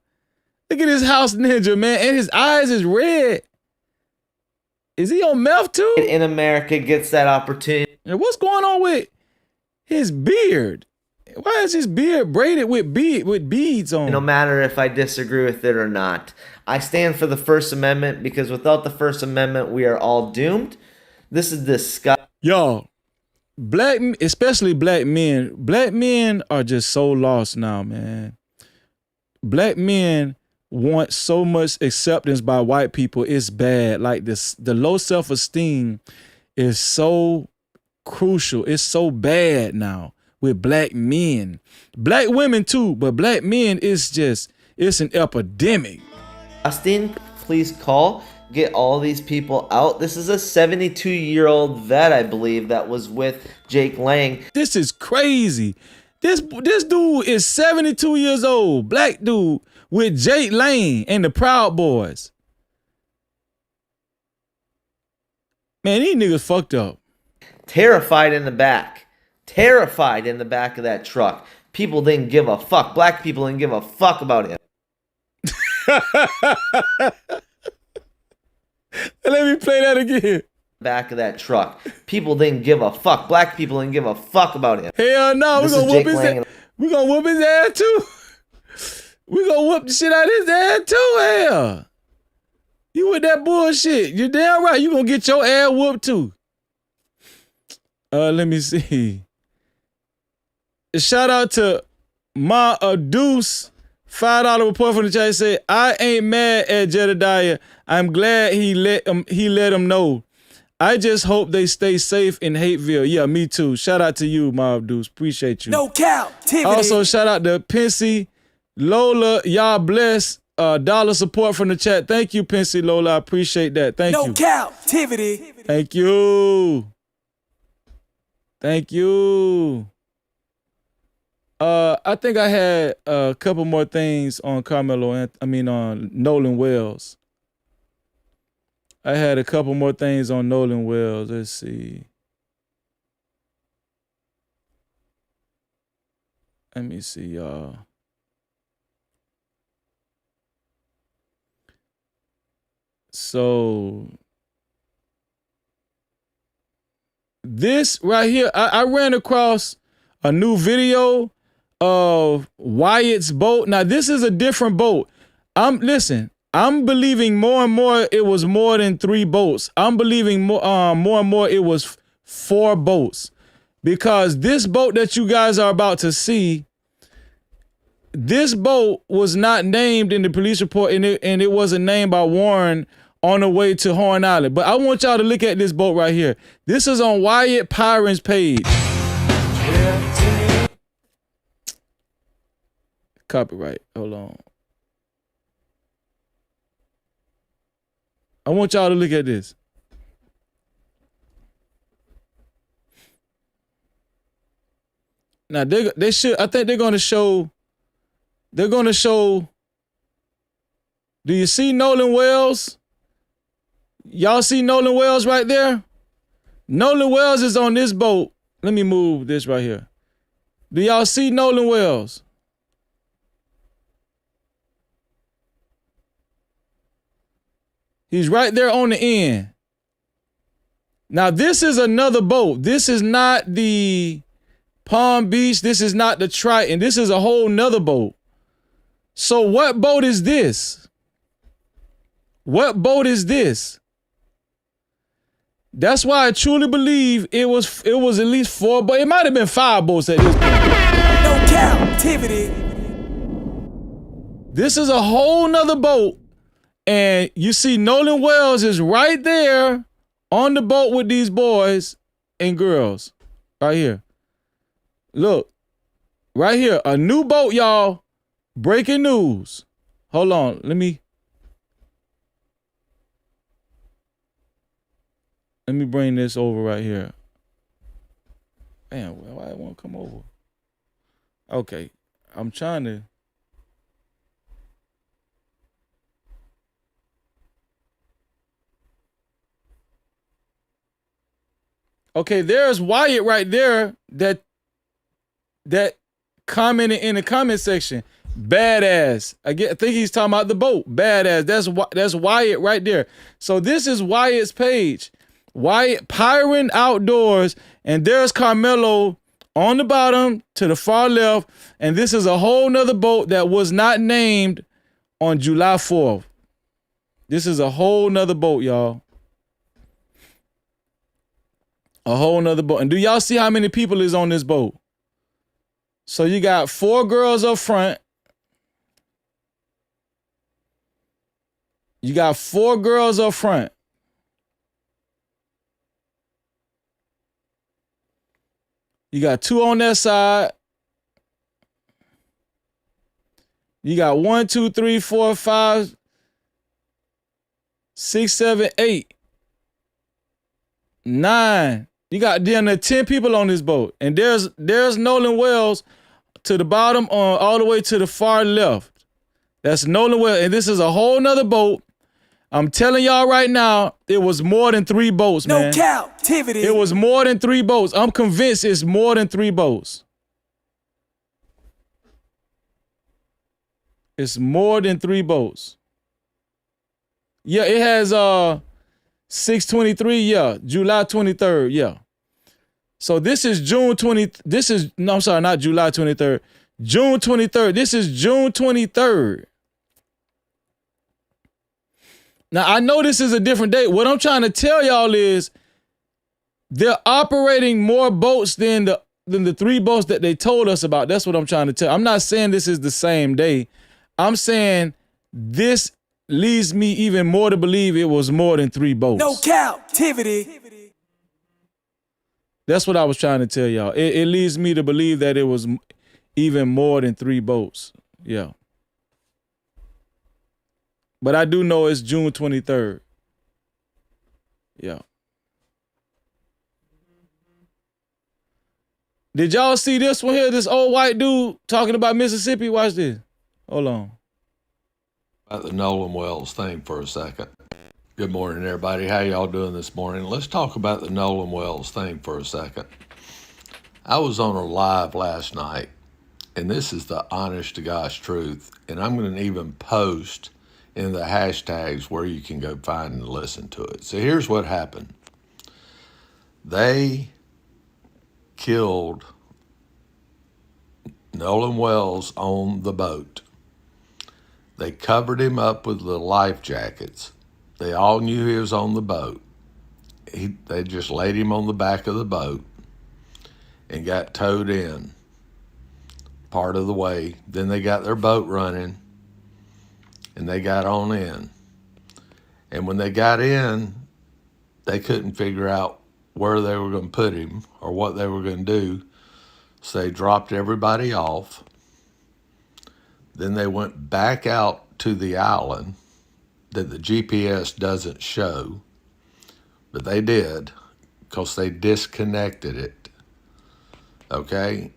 Look at this house ninja, man, and his eyes is red. Is he on meth too? In America gets that opportunity. And what's going on with his beard? Why is his beard braided with beads on? No matter if I disagree with it or not. I stand for the First Amendment because without the First Amendment, we are all doomed. This is disgusting. Y'all. Especially black men are just so lost now, man. Black men want so much acceptance by white people. It's bad. Like this, the low self-esteem is so crucial. It's so bad now with black men. Black women too, but black men it's an epidemic. Austin, please call. Get all these people out. This is a 72-year-old vet, I believe, that was with Jake Lang. This is crazy. This dude is 72 years old. Black dude with Jake Lang and the Proud Boys. Man, these niggas fucked up. Terrified in the back. Terrified in the back of that truck. People didn't give a fuck. Black people didn't give a fuck about him. Let me play that again. Back of that truck. People didn't give a fuck. Black people didn't give a fuck about him. Hell no, we're gonna whoop his ass. We're gonna whoop his ass too. We're gonna whoop the shit out of his ass too. Hell. You with that bullshit. You're damn right. You gonna get your ass whooped too. Let me see. Shout out to Ma Deuce. $5 report from the chat say, I ain't mad at Jedediah. I'm glad he let him know. I just hope they stay safe in Hateville. Yeah, me too. Shout out to you, Mob Deuce. Appreciate you. No Cap-tivity. Also, shout out to Pensy Lola. Y'all bless. Dollar support from the chat. Thank you, Pensy Lola. I appreciate that. Thank you. No Cap-tivity. Thank you. Thank you. I think I had a couple more things on Karmelo. On Nolan Wells. I had a couple more things on Nolan Wells. Let's see. Let me see, y'all. So this right here, I ran across a new video of Wyatt's boat. Now this is a different boat. I'm believing more and more it was more than 3 boats. I'm believing more and more it was 4 boats. Because this boat that you guys are about to see, this boat was not named in the police report, and it wasn't named by Warren on the way to Horn Island. But I want y'all to look at this boat right here. This is on Wyatt Pyron's page. Copyright. Hold on. I want y'all to look at this. Now they should. I think they're gonna show. They're gonna show. Do you see Nolan Wells? Y'all see Nolan Wells right there? Nolan Wells is on this boat. Let me move this right here. Do y'all see Nolan Wells? He's right there on the end. Now, this is another boat. This is not the Palm Beach. This is not the Triton. This is a whole nother boat. So what boat is this? What boat is this? That's why I truly believe it was at least 4, but it might have been 5 boats at this point. No captivity. This is a whole nother boat. And you see Nolan Wells is right there on the boat with these boys and girls. Right here. Look. Right here. A new boat, y'all. Breaking news. Hold on. Let me bring this over right here. Damn, why it won't come over? Okay. I'm trying to. Okay, there's Wyatt right there that commented in the comment section. Badass. I think he's talking about the boat. Badass. That's Wyatt right there. So this is Wyatt's page. Wyatt Pyron Outdoors, and there's Karmelo on the bottom to the far left, and this is a whole nother boat that was not named on July 4th. This is a whole nother boat, y'all. A whole nother boat. And do y'all see how many people is on this boat? So you got 4 girls up front. You got 4 girls up front. You got 2 on that side. You got 1, 2, 3, 4, 5, 6, 7, 8, 9. You got damn near 10 people on this boat. And there's Nolan Wells to the bottom on all the way to the far left. That's Nolan Wells. And this is a whole nother boat. I'm telling y'all right now, it was more than 3 boats, man. No captivity. It was more than 3 boats. I'm convinced it's more than 3 boats. It's more than 3 boats. Yeah, it has 6/23, yeah. July 23rd, yeah. So this is June 20. I'm sorry, not July 23rd. June 23rd. This is June 23rd. Now, I know this is a different date. What I'm trying to tell y'all is they're operating more boats than the 3 boats that they told us about. That's what I'm trying to tell. I'm not saying this is the same day. I'm saying this leads me even more to believe it was more than 3 boats. No captivity. That's what I was trying to tell y'all. It leads me to believe that it was even more than 3 boats. Yeah. But I do know it's June 23rd. Yeah. Did y'all see this one here? This old white dude talking about Mississippi? Watch this. Hold on. About the Nolan Wells thing for a second. Good morning, everybody. How y'all doing this morning? Let's talk about the Nolan Wells thing for a second. I was on a live last night, and this is the honest to gosh truth, and I'm going to even post in the hashtags where you can go find and listen to it. So here's what happened. They killed Nolan Wells on the boat. They covered him up with the life jackets. They all knew he was on the boat. They just laid him on the back of the boat and got towed in part of the way. Then they got their boat running and they got on in. And when they got in, they couldn't figure out where they were going to put him or what they were going to do. So they dropped everybody off. Then they went back out to the island that the GPS doesn't show, but they did because they disconnected it. Okay?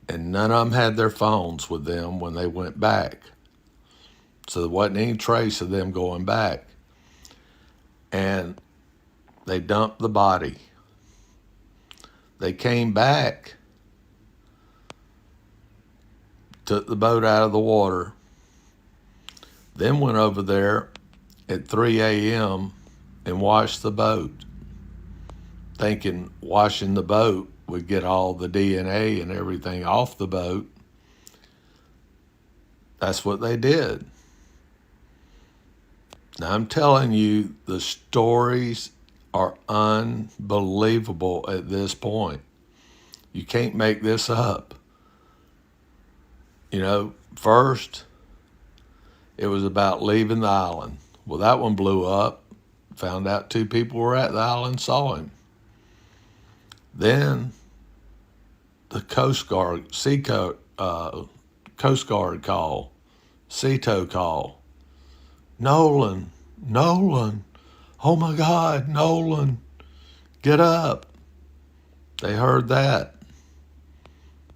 and none of them had their phones with them when they went back. So there wasn't any trace of them going back. And they dumped the body. They came back, took the boat out of the water, then went over there at 3 a.m. and washed the boat, thinking washing the boat would get all the DNA and everything off the boat. That's what they did. Now, I'm telling you, the stories are unbelievable at this point. You can't make this up. You know, first, it was about leaving the island. Well, that one blew up. Found out 2 people were at the island, saw him. Then, the Coast Guard, Coast Guard call, CETO call. Nolan, oh my God, Nolan, get up. They heard that.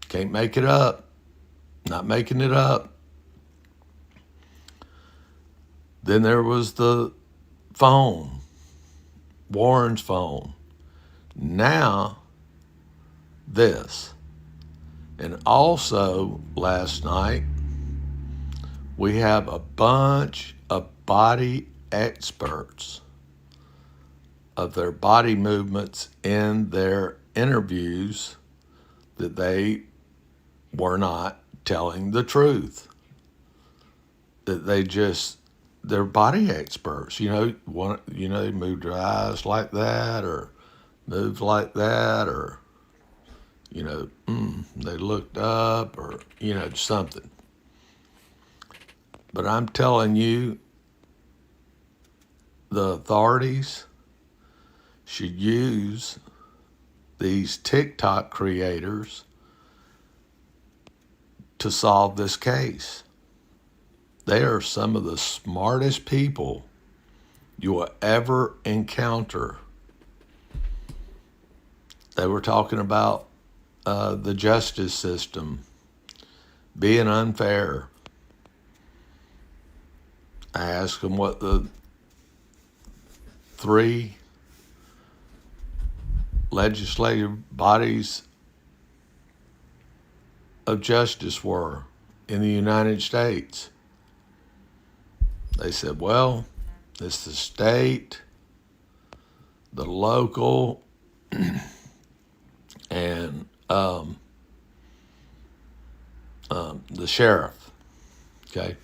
Can't make it up. Not making it up. Then there was the phone, Warren's phone. Now, this. And also, last night, we have a bunch of body experts of their body movements in their interviews that they were not telling the truth. That they're body experts. You know, they moved their eyes like that or moved like that or, they looked up or, something. But I'm telling you, the authorities should use these TikTok creators to solve this case. They are some of the smartest people you will ever encounter. They were talking about the justice system being unfair. I asked them what the 3 legislative bodies of justice were in the United States. They said, well, it's the state, the local, and the sheriff. Okay?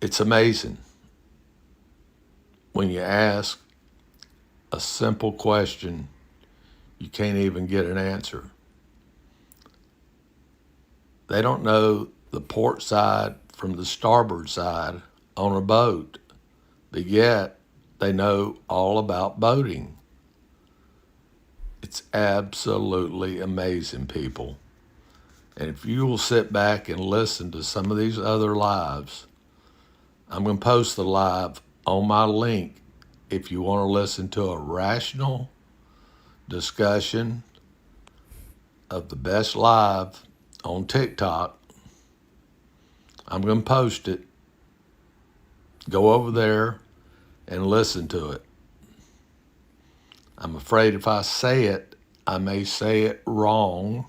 It's amazing when you ask a simple question, you can't even get an answer. They don't know the port side from the starboard side on a boat, but yet they know all about boating. It's absolutely amazing, people. And if you will sit back and listen to some of these other lives, I'm going to post the live on my link if you want to listen to a rational discussion of the best live on TikTok. I'm going to post it. Go over there and listen to it. I'm afraid if I say it, I may say it wrong.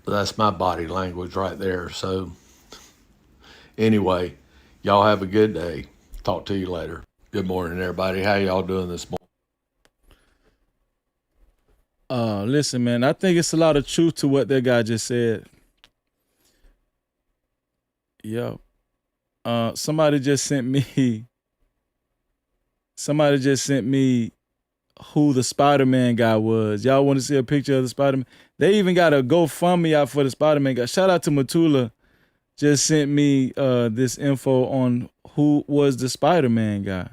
That's my body language right there. So anyway, y'all have a good day. Talk to you later. Good morning, everybody. How y'all doing this morning? Listen, man, I think it's a lot of truth to what that guy just said. Yo, somebody just sent me who the Spider-Man guy was. Y'all want to see a picture of the Spider-Man? They even got a GoFundMe out for the Spider-Man guy. Shout out to Matula. Just sent me this info on who was the Spider-Man guy.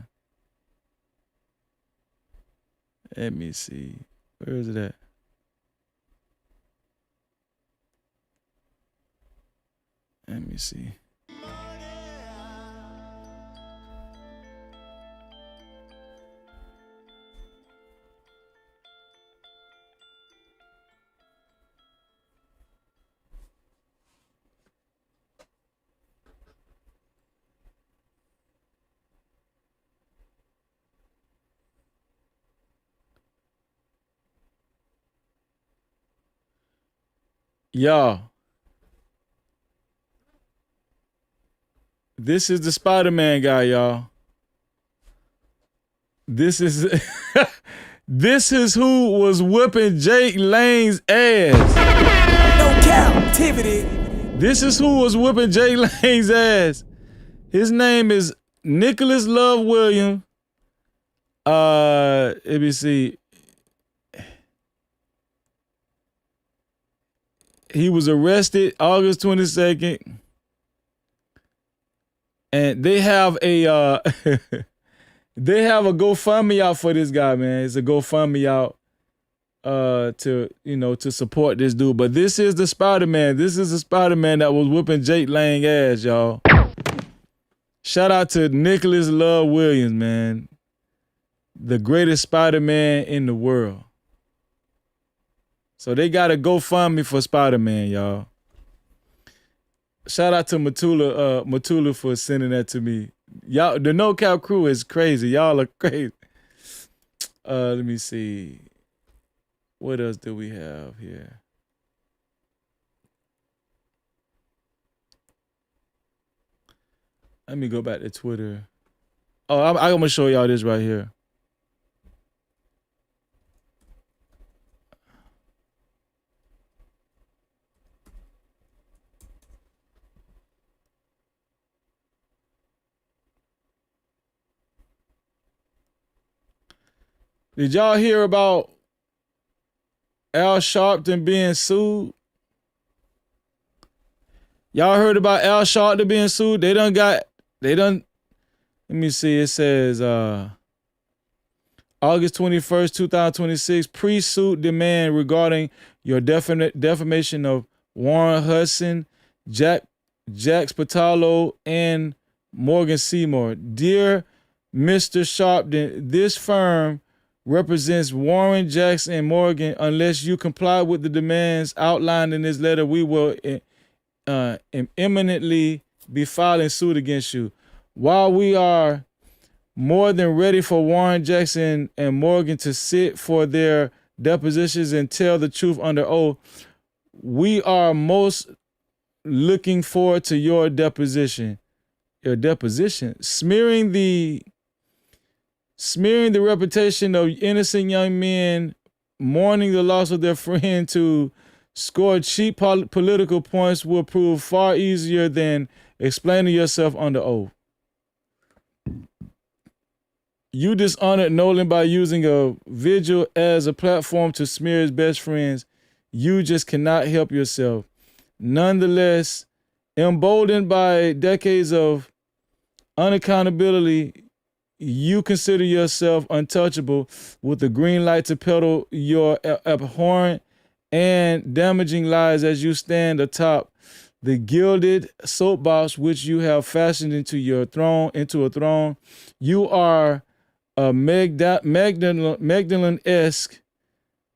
Let me see. Where is it at? Let me see. Y'all. This is the Spider-Man guy, y'all. This is this is who was whipping Jake Lane's ass. No Cap-tivity. This is who was whipping Jake Lane's ass. His name is Nicholas Love Williams. Let me see. He was arrested August 22nd. And they have a they have a GoFundMe out for this guy, man. It's a GoFundMe out to support this dude. But this is the Spider-Man. This is the Spider-Man that was whooping Jake Lang ass, y'all. Shout out to Nicholas Love Williams, man. The greatest Spider-Man in the world. So they got a GoFundMe for Spider-Man, y'all. Shout out to Matula for sending that to me. Y'all, the No Cap crew is crazy. Y'all are crazy. Let me see. What else do we have here? Let me go back to Twitter. Oh, I'm gonna show y'all this right here. Did y'all hear about Al Sharpton being sued? Y'all heard about Al Sharpton being sued? Let me see, it says August 21st, 2026, pre-suit demand regarding your defamation of Warren Hudson, Jack Spatalo, and Morgan Seymour. Dear Mr. Sharpton, this firm represents Warren, Jackson, and Morgan. Unless you comply with the demands outlined in this letter, we will imminently be filing suit against you. While we are more than ready for Warren, Jackson, and Morgan to sit for their depositions and tell the truth under oath, we are most looking forward to your deposition. Smearing the reputation of innocent young men mourning the loss of their friend to score cheap political points will prove far easier than explaining yourself under oath. You dishonored Nolan by using a vigil as a platform to smear his best friends. You just cannot help yourself. Nonetheless, emboldened by decades of unaccountability, you consider yourself untouchable with the green light to peddle your abhorrent and damaging lies as you stand atop the gilded soapbox which you have fashioned into a throne. You are a Magdalene-esque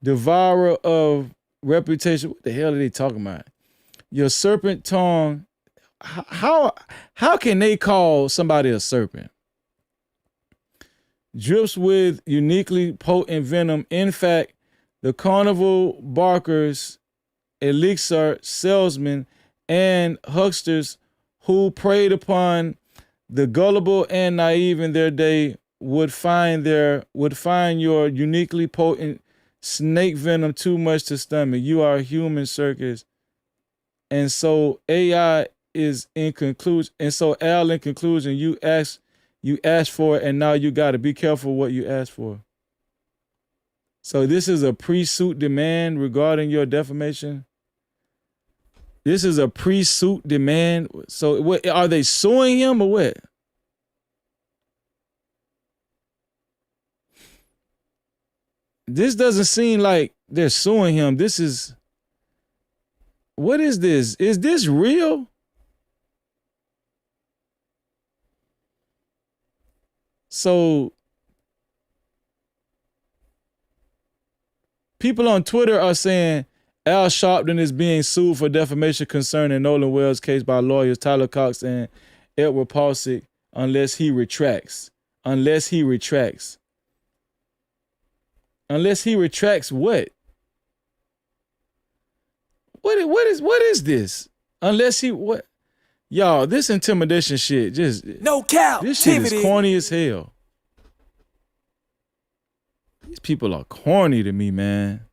devourer of reputation. What the hell are they talking about? Your serpent tongue. How can they call somebody a serpent? Drips with uniquely potent venom. In fact, the carnival barkers, elixir salesmen, and hucksters who preyed upon the gullible and naive in their day would find your uniquely potent snake venom too much to stomach. You are a human circus. And so AI is in conclusion. And so Al, in conclusion, you asked for it, and now you got to be careful what you ask for. So this is a pre-suit demand regarding your defamation. This is a pre-suit demand. So what, are they suing him or what? This doesn't seem like they're suing him. What is this? Is this real? So people on Twitter are saying Al Sharpton is being sued for defamation concerning Nolan Wells' case by lawyers Tyler Cox and Edward Paulsick unless he retracts. Unless he retracts what? What is this? Unless he what? Y'all, this intimidation shit just No cap. This shit is corny as hell. These people are corny to me, man.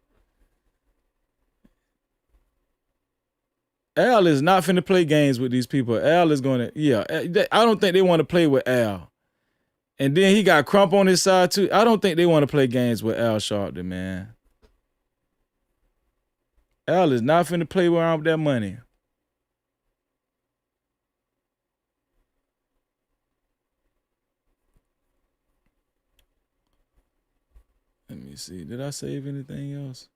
Al is not finna play games with these people. Al is gonna, I don't think they want to play with Al. And then he got Crump on his side too. I don't think they want to play games with Al Sharpton, man. Al is not finna play around with that money. Let me see. Did I save anything else?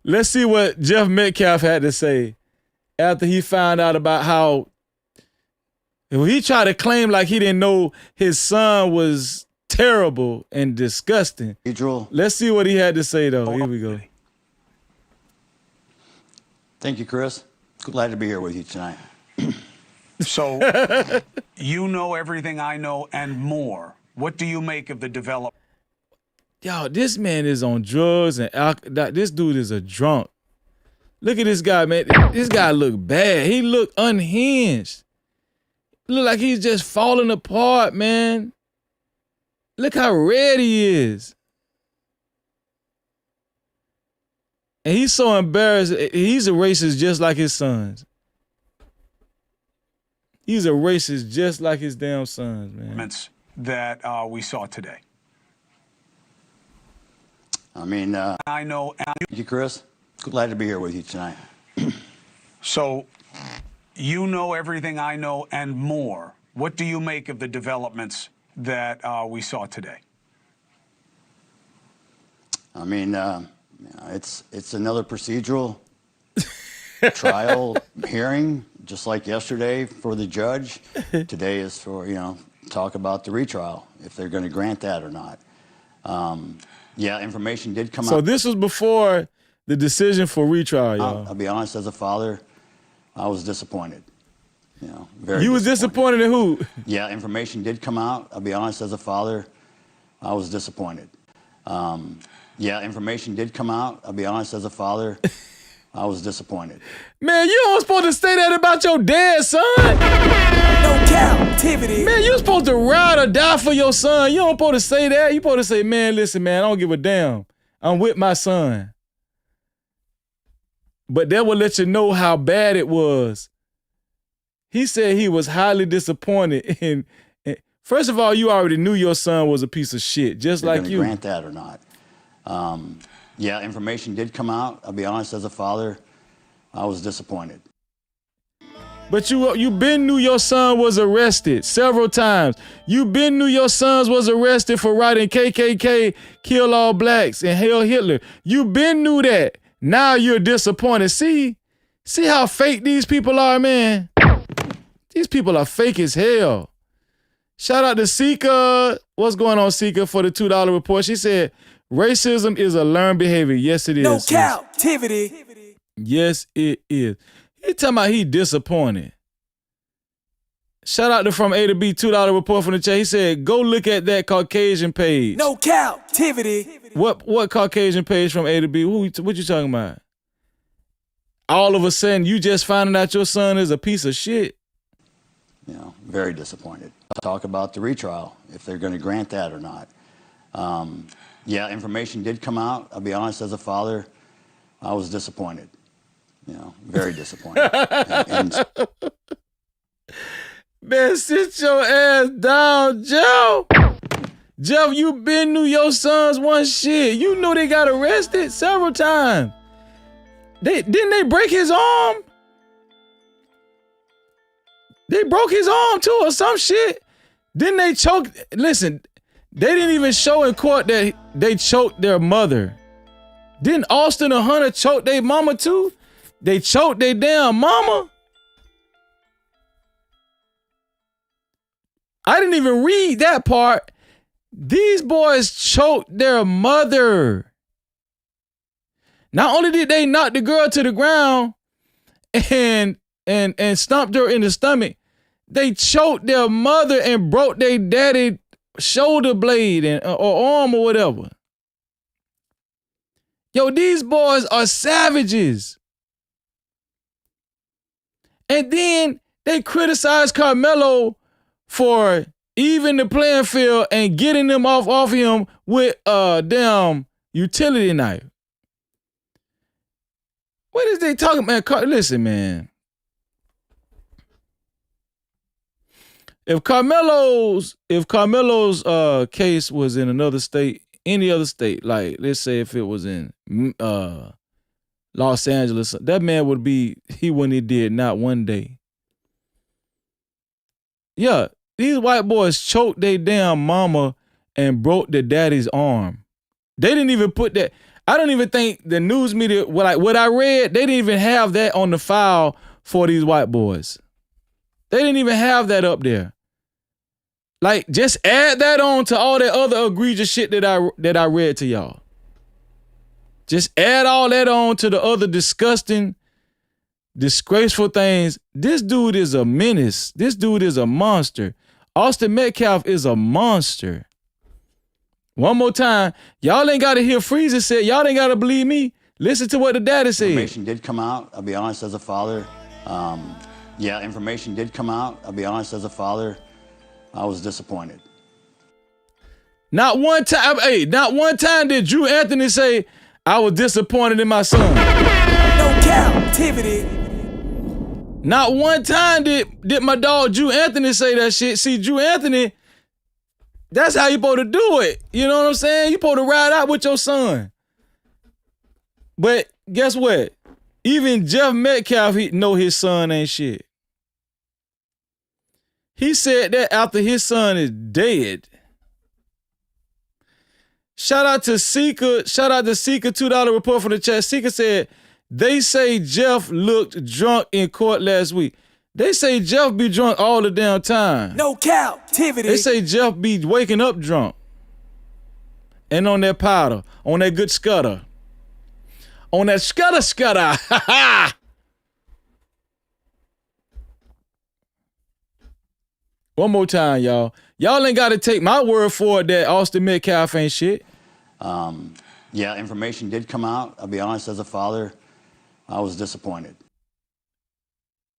Let's see what Jeff Metcalf had to say after he found out about how he tried to claim like he didn't know his son was terrible and disgusting. Let's see what he had to say, though. Here we go. Thank you, Chris. Glad to be here with you tonight. So, you know everything I know and more. What do you make of the development? Yo, this man is on drugs and alcohol. This dude is a drunk. Look at this guy, man. This guy look bad. He look unhinged. Look like he's just falling apart, man. Look how red he is. And he's so embarrassed. He's a racist just like his sons. He's a racist just like his damn sons, man. That we saw today. I mean, I know. Thank you, Chris. Glad to be here with you tonight. So, you know everything I know and more. What do you make of the developments that we saw today? I mean, it's another procedural trial hearing, just like yesterday for the judge. Today is for, talk about the retrial, if they're going to grant that or not. Yeah, information did come out. So this was before the decision for retrial, y'all. I'll be honest, as a father, I was disappointed. Very You was disappointed in who? Yeah, information did come out. I'll be honest, as a father, I was disappointed. Yeah, information did come out. I'll be honest, as a father, I was disappointed. Man, you don't supposed to say that about your dad, son. No Cap-tivity. Man, you supposed to ride or die for your son. You don't supposed to say that. You supposed to say, man, listen, man, I don't give a damn. I'm with my son. But that will let you know how bad it was. He said he was highly disappointed. And first of all, you already knew your son was a piece of shit, just like you. Grant that or not. Yeah, information did come out. I'll be honest, as a father, I was disappointed. But you been knew your son was arrested several times. You been knew your sons was arrested for writing KKK, kill all blacks, and hail Hitler. You been knew that. Now you're disappointed. See how fake these people are, man? These people are fake as hell. Shout out to Sika. What's going on, Sika, for the $2 report? She said, racism is a learned behavior. Yes, it is. No Cap-tivity. Yes, it is. He talking about he disappointed. Shout out to From A to B, $2 report from the chat. He said, go look at that Caucasian page. No Cap-tivity. What Caucasian page from A to B? What you talking about? All of a sudden, you just finding out your son is a piece of shit. Very disappointed. Talk about the retrial, if they're going to grant that or not. Yeah, information did come out. I'll be honest, as a father, I was disappointed. Very disappointed. Man, sit your ass down, Joe. Jeff, you been knew your sons one shit. You know they got arrested several times. Didn't they break his arm? They broke his arm too or some shit. Didn't they choke? Listen, they didn't even show in court that they choked their mother. Didn't Austin and Hunter choke their mama too? They choked their damn mama. I didn't even read that part. These boys choked their mother. Not only did they knock the girl to the ground and stomped her in the stomach, they choked their mother and broke their daddy shoulder blade and or arm or whatever. Yo, these boys are savages. And then they criticize Karmelo for even the playing field and getting them off him with a damn utility knife. What is they talking about? Listen, man. If Carmelo's case was in another state, any other state, like let's say if it was in Los Angeles, that man he wouldn't have did not one day. Yeah, these white boys choked their damn mama and broke their daddy's arm. They didn't even put that. I don't even think the news media, what I read, they didn't even have that on the file for these white boys. They didn't even have that up there. Like, just add that on to all that other egregious shit that I read to y'all. Just add all that on to the other disgusting, disgraceful things. This dude is a menace. This dude is a monster. Austin Metcalf is a monster. One more time, y'all ain't got to hear Freezer say, y'all ain't got to believe me. Listen to what the daddy said. Information did come out. I'll be honest, as a father. Information did come out. I'll be honest, as a father, I was disappointed. Not one time did Drew Anthony say, I was disappointed in my son. No captivity. Not one time did my dog Drew Anthony say that shit. See, Drew Anthony, that's how you supposed to do it. You know what I'm saying? You supposed to ride out with your son. But guess what? Even Jeff Metcalf, he know his son ain't shit. He said that after his son is dead. Shout out to Seeker. Shout out to Seeker, $2 report from the chat. Seeker said, they say Jeff looked drunk in court last week. They say Jeff be drunk all the damn time. No captivity. They say Jeff be waking up drunk. And on that powder. On that good scutter. On that scutter. Ha ha. One more time, y'all. Y'all ain't got to take my word for it that Austin Metcalf ain't shit. Information did come out. I'll be honest, as a father, I was disappointed.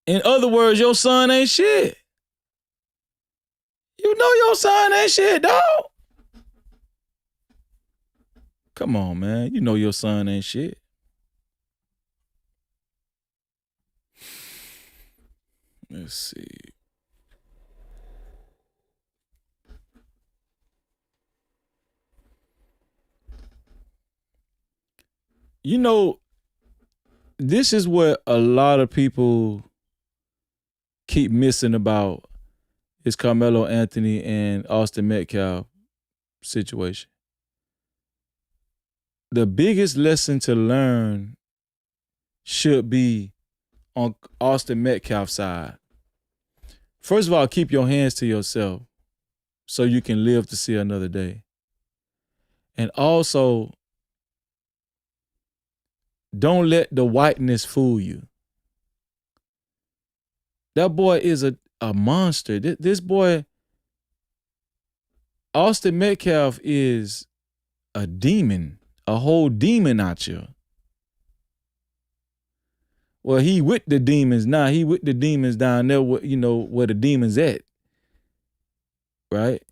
In other words, your son ain't shit. You know your son ain't shit, dog. Come on, man. You know your son ain't shit. Let's see. You know, this is what a lot of people keep missing about is Carmelo Anthony and Austin Metcalf situation. The biggest lesson to learn should be on Austin Metcalf's side. First of all, keep your hands to yourself so you can live to see another day. And also, don't let the whiteness fool you. That boy is a monster. This boy, Austin Metcalf, is a demon, a whole demon out here. Well, he with the demons now. He with the demons down there, where the demons at. Right?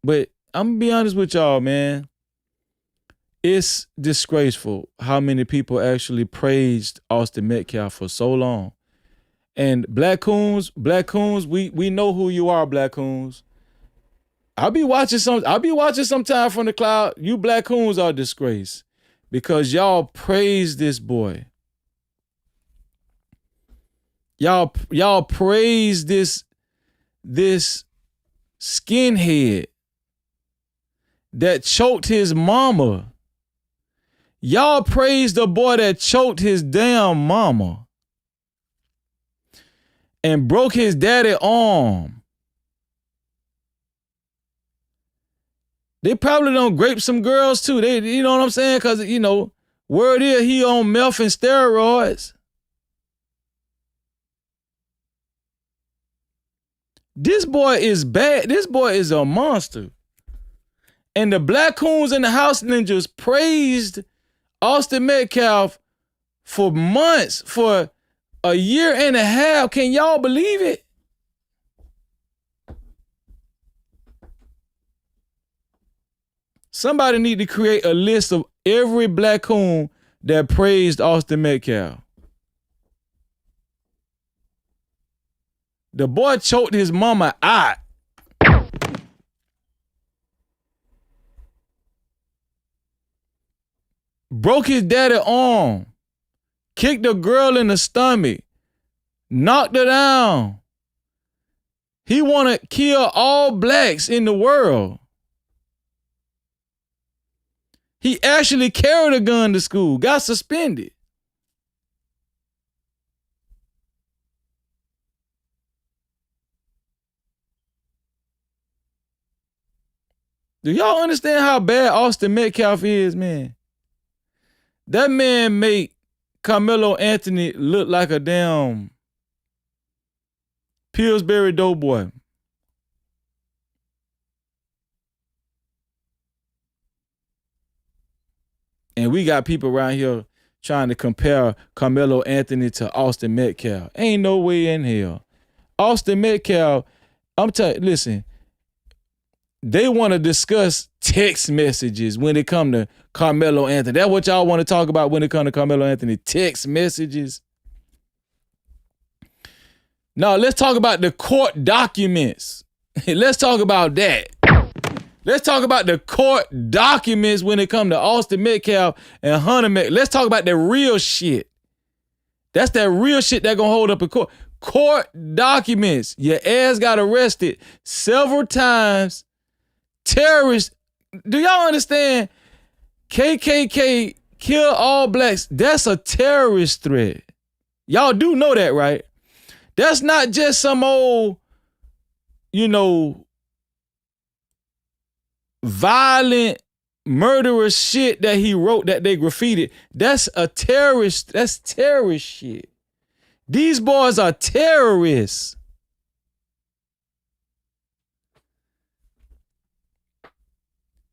But I'm going to be honest with y'all, man. It's disgraceful how many people actually praised Austin Metcalf for so long. And Black Coons, we know who you are, Black Coons. I'll be watching sometime from the cloud. You Black Coons are a disgrace because y'all praise this boy. Y'all praise this skinhead that choked his mama. Y'all praise the boy that choked his damn mama and broke his daddy's arm. They probably don't grape some girls too. They, you know what I'm saying? Because, word is he on meth and steroids. This boy is bad. This boy is a monster. And the Black Coons and the House Ninjas praised Austin Metcalf for months, for a year and a half. Can y'all believe it? Somebody need to create a list of every Black Coon that praised Austin Metcalf. The boy choked his mama out. Broke his daddy arm. Kicked a girl in the stomach. Knocked her down. He want to kill all blacks in the world. He actually carried a gun to school. Got suspended. Do y'all understand how bad Austin Metcalf is, man? That man make Karmelo Anthony look like a damn Pillsbury Doughboy. And we got people around here trying to compare Karmelo Anthony to Austin Metcalf. Ain't no way in hell. Austin Metcalf, I'm telling you, listen, they want to discuss text messages when it come to Karmelo Anthony. That's what y'all want to talk about when it come to Karmelo Anthony. Text messages. Now, let's talk about the court documents. Let's talk about that. Let's talk about the court documents when it come to Austin Metcalf and Hunter Metcalf. Let's talk about the real shit. That's that real shit that gonna hold up in court. Court documents. Your ass got arrested several times. Terrorists. Do y'all understand? KKK, kill all blacks. That's a terrorist threat. Y'all do know that, right? That's not just some old, violent, murderous shit that he wrote that they graffitied. That's a terrorist. That's terrorist shit. These boys are terrorists.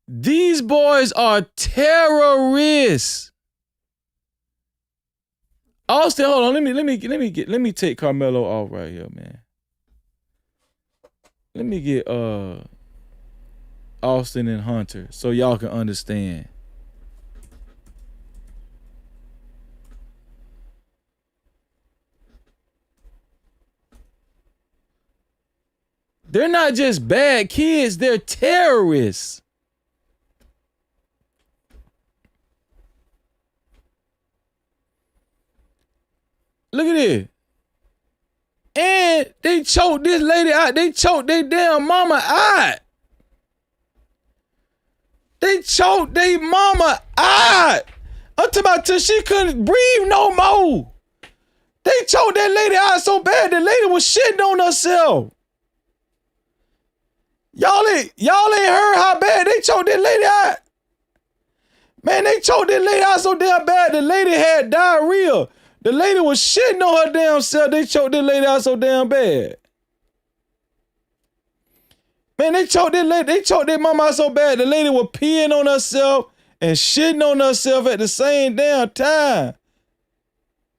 These boys are terrorists. Austin, hold on. Let me take Karmelo off right here, man. Let me get Austin and Hunter so y'all can understand. They're not just bad kids, they're terrorists. Look at it. And they choked this lady out. They choked their damn mama out. They choked their mama out. I'm talking about till she couldn't breathe no more. They choked that lady out so bad, the lady was shitting on herself. Y'all ain't heard how bad they choked that lady out. Man, they choked that lady out so damn bad, the lady had diarrhea. The lady was shitting on her damn self. They choked that lady out so damn bad. Man, they choked that mama out so bad. The lady was peeing on herself and shitting on herself at the same damn time.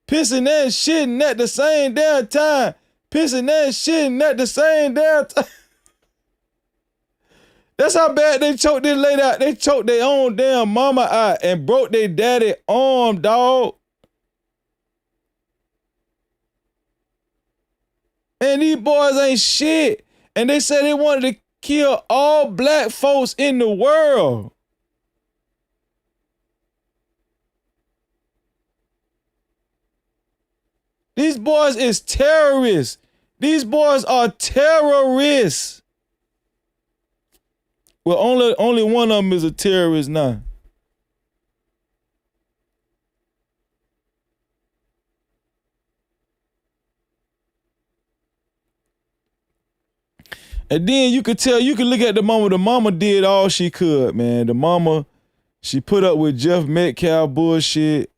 Pissing and shitting at the same damn time. Pissing and shitting at the same damn time. That's how bad they choked this lady out. They choked their own damn mama out and broke their daddy arm, dog. And these boys ain't shit. And they said they wanted to kill all black folks in the world. These boys is terrorists. These boys are terrorists. Well, only one of them is a terrorist now. And then you could tell, you could look at the mama. The mama did all she could, man. The mama, she put up with Jeff Metcalf bullshit.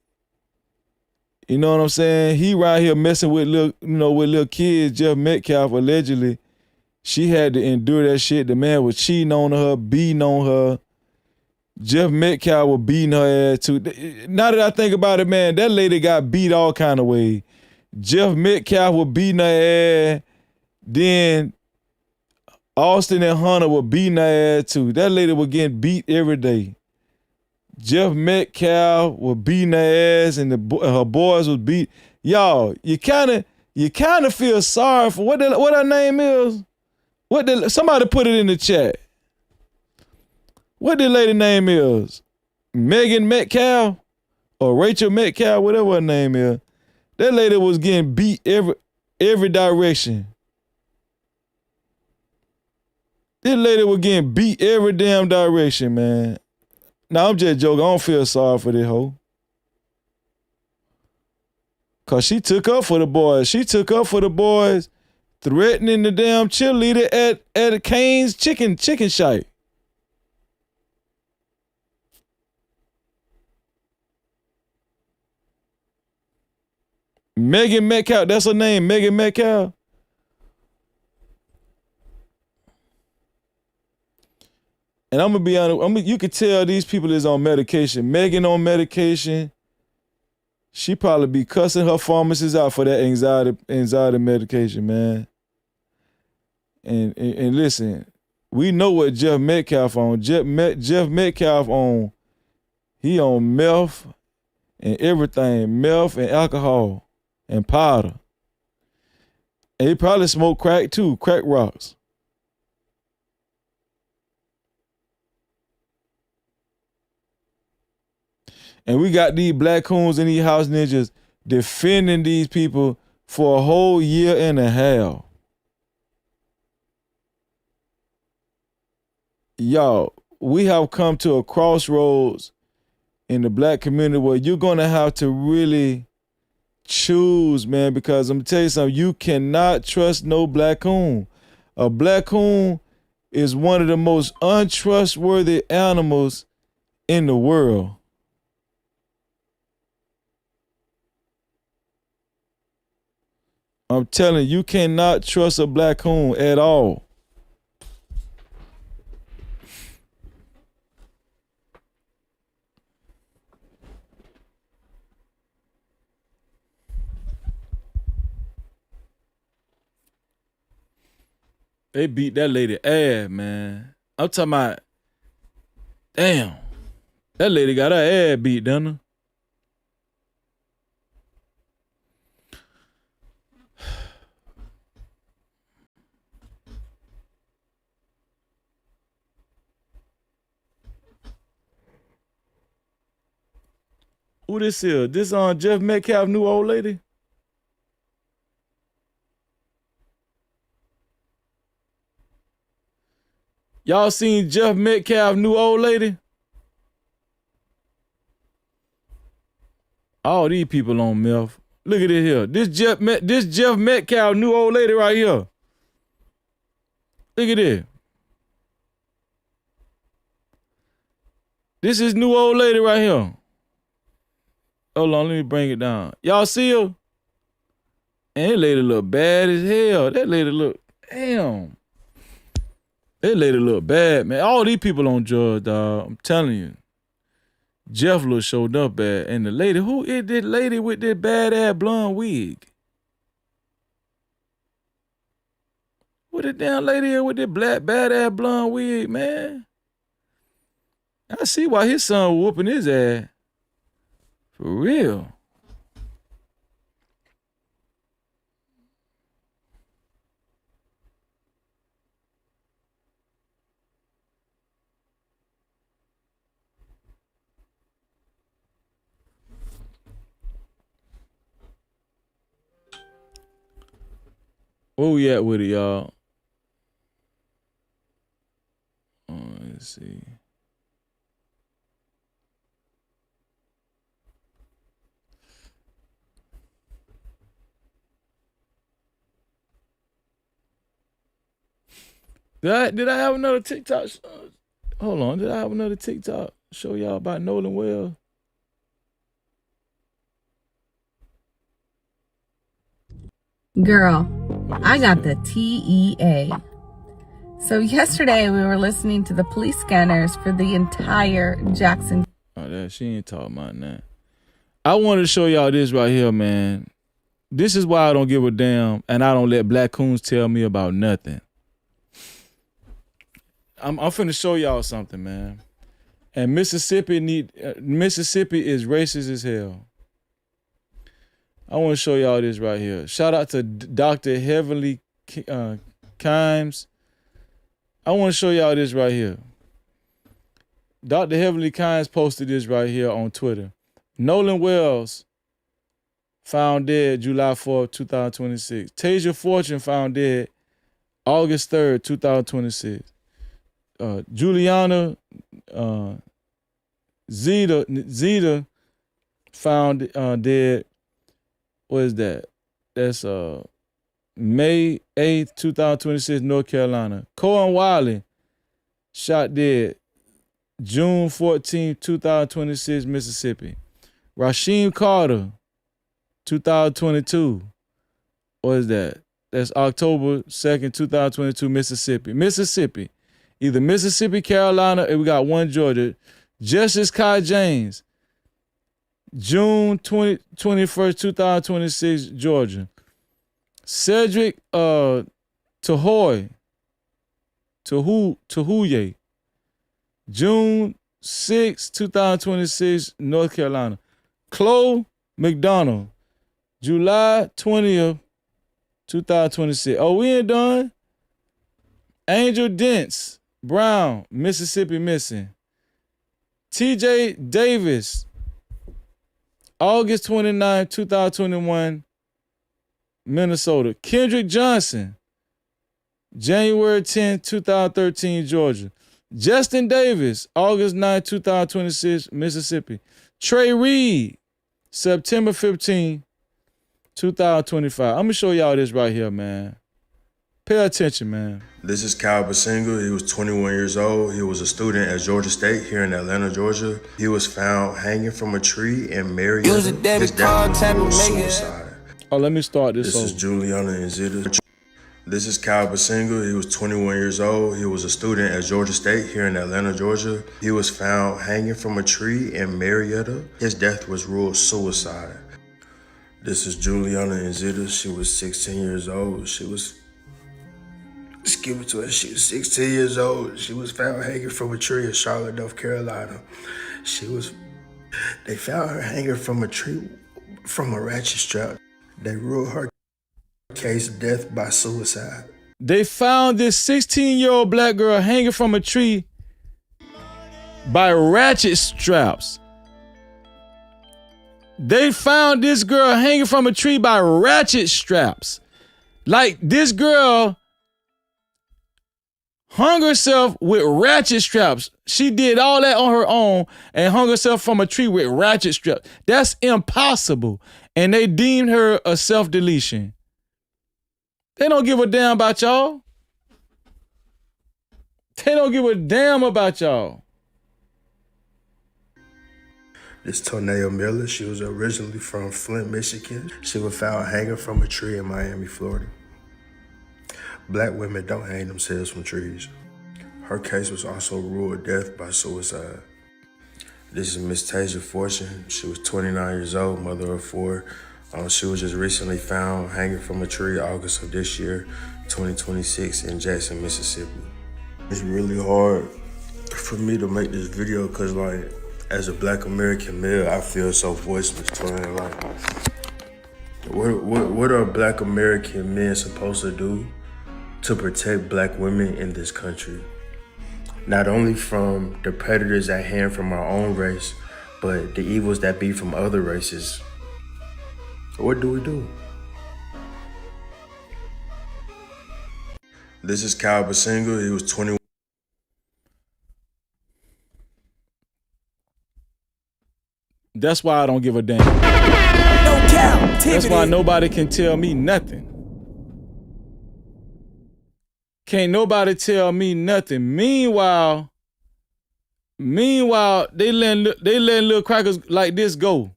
You know what I'm saying? He right here messing with little kids, Jeff Metcalf allegedly. She had to endure that shit. The man was cheating on her, beating on her. Jeff Metcalf was beating her ass too. Now that I think about it, man, that lady got beat all kind of ways. Jeff Metcalf was beating her ass. Then Austin and Hunter were beating her ass too. That lady was getting beat every day. Jeff Metcalf was beating her ass, and her boys was beat. Y'all, you kind of feel sorry for what her name is. Somebody put it in the chat. What the lady name is? Megan Metcalf or Rachel Metcalf, whatever her name is. That lady was getting beat every direction. This lady was getting beat every damn direction, man. Now I'm just joking. I don't feel sorry for this hoe. Cause she took up for the boys. She took up for the boys, threatening the damn cheerleader at Kane's chicken shack. Megan Metcalf, that's her name, Megan Metcalf. And I'm gonna be honest, you could tell these people is on medication. Megan on medication. She probably be cussing her pharmacist out for that anxiety medication, man. And listen, we know what Jeff Metcalf on. Jeff Metcalf on, he on meth and everything, meth and alcohol and powder. And he probably smoked crack too, crack rocks. And we got these black coons and these house ninjas defending these people for a whole year and a half. Y'all, we have come to a crossroads in the black community where you're gonna have to really choose, man, because I'm gonna tell you something, you cannot trust no black coon. A black coon is one of the most untrustworthy animals in the world. I'm telling you, you cannot trust a black coon at all. They beat that lady ass, man. I'm talking about, damn, that lady got her ass beat, done her. Who this is? This on Jeff Metcalf, new old lady? Y'all seen Jeff Metcalf, new old lady? All these people on meth. Look at it here. This Jeff Metcalf, new old lady right here. Look at this. This is new old lady right here. Hold on, let me bring it down. Y'all see her? And that lady look bad as hell. That lady look, damn. That lady look bad, man. All these people on drugs, dog. I'm telling you. Jeff look showed up bad. And the lady, who is this lady with this bad-ass blonde wig? What the damn lady here with this black bad-ass blonde wig, man? I see why his son whooping his ass. For real. Where we at with it, y'all? Let's see. Did I have another TikTok? Hold on. Did I have another TikTok show y'all about Nolan Wells? Girl, I got the TEA. So yesterday we were listening to the police scanners for the entire Jackson. Oh, that she ain't talking about that. I wanted to show y'all this right here, man. This is why I don't give a damn, and I don't let black coons tell me about nothing. I'm finna show y'all something, man. And Mississippi is racist as hell. I want to show y'all this right here. Shout out to Dr. Heavenly Kimes. I want to show y'all this right here. Dr. Heavenly Kimes posted this right here on Twitter. Nolan Wells found dead July 4th, 2026. Tasia Fortune found dead August 3rd, 2026. Juliana Zeta found dead. What is that? That's May 8th, 2026, North Carolina. Cohen Wiley shot dead June 14th, 2026, Mississippi. Rasheem Carter, 2022. What is that? That's October 2nd, 2022, Mississippi. Either Mississippi, Carolina, and we got one Georgia. Justice Kai James, June 21st, 2026, Georgia. Cedric Tahuye, June 6, 2026, North Carolina. Chloe McDonald, July 20th, 2026. Oh, we ain't done. Angel Dents Brown, Mississippi missing. TJ Davis, August 29, 2021, Minnesota. Kendrick Johnson, January 10, 2013, Georgia. Justin Davis, August 9, 2026, Mississippi. Trey Reed, September 15, 2025. I'm going to show y'all this right here, man. Pay attention, man. This is Kyle Basinga. He was 21 years old. He was a student at Georgia State here in Atlanta, Georgia. He was found hanging from a tree in Marietta. Use a debit card, tap and make it. Suicide. Oh, let me start this This is Juliana and Zita. This is Kyle Basinga. He was 21 years old. He was a student at Georgia State here in Atlanta, Georgia. He was found hanging from a tree in Marietta. His death was ruled suicide. This is Juliana and Zita. She was 16 years old. She was 16 years old. She was found hanging from a tree in Charlotte, North Carolina. They found her hanging from a tree from a ratchet strap. They ruled her case death by suicide. They found this 16-year-old black girl hanging from a tree by ratchet straps. They found this girl hanging from a tree by ratchet straps. Like, this girl hung herself with ratchet straps. She did all that on her own and hung herself from a tree with ratchet straps. That's impossible. And they deemed her a self-deletion. They don't give a damn about y'all. They don't give a damn about y'all. This Tornado Miller, she was originally from Flint, Michigan. She was found hanging from a tree in Miami, Florida. Black women don't hang themselves from trees. Her case was also ruled death by suicide. This is Miss Tasia Fortune. She was 29 years old, mother of four. She was just recently found hanging from a tree August of this year, 2026, in Jackson, Mississippi. It's really hard for me to make this video because, like, as a black American male, I feel so voiceless, twin. Like, what are black American men supposed to do to protect black women in this country? Not only from the predators at hand from our own race, but the evils that be from other races. What do we do? This is Kyle Basinga. He was 21. That's why I don't give a damn. No Cap-tivity. That's why nobody can tell me nothing. Can't nobody tell me nothing. Meanwhile, they letting little crackers like this go.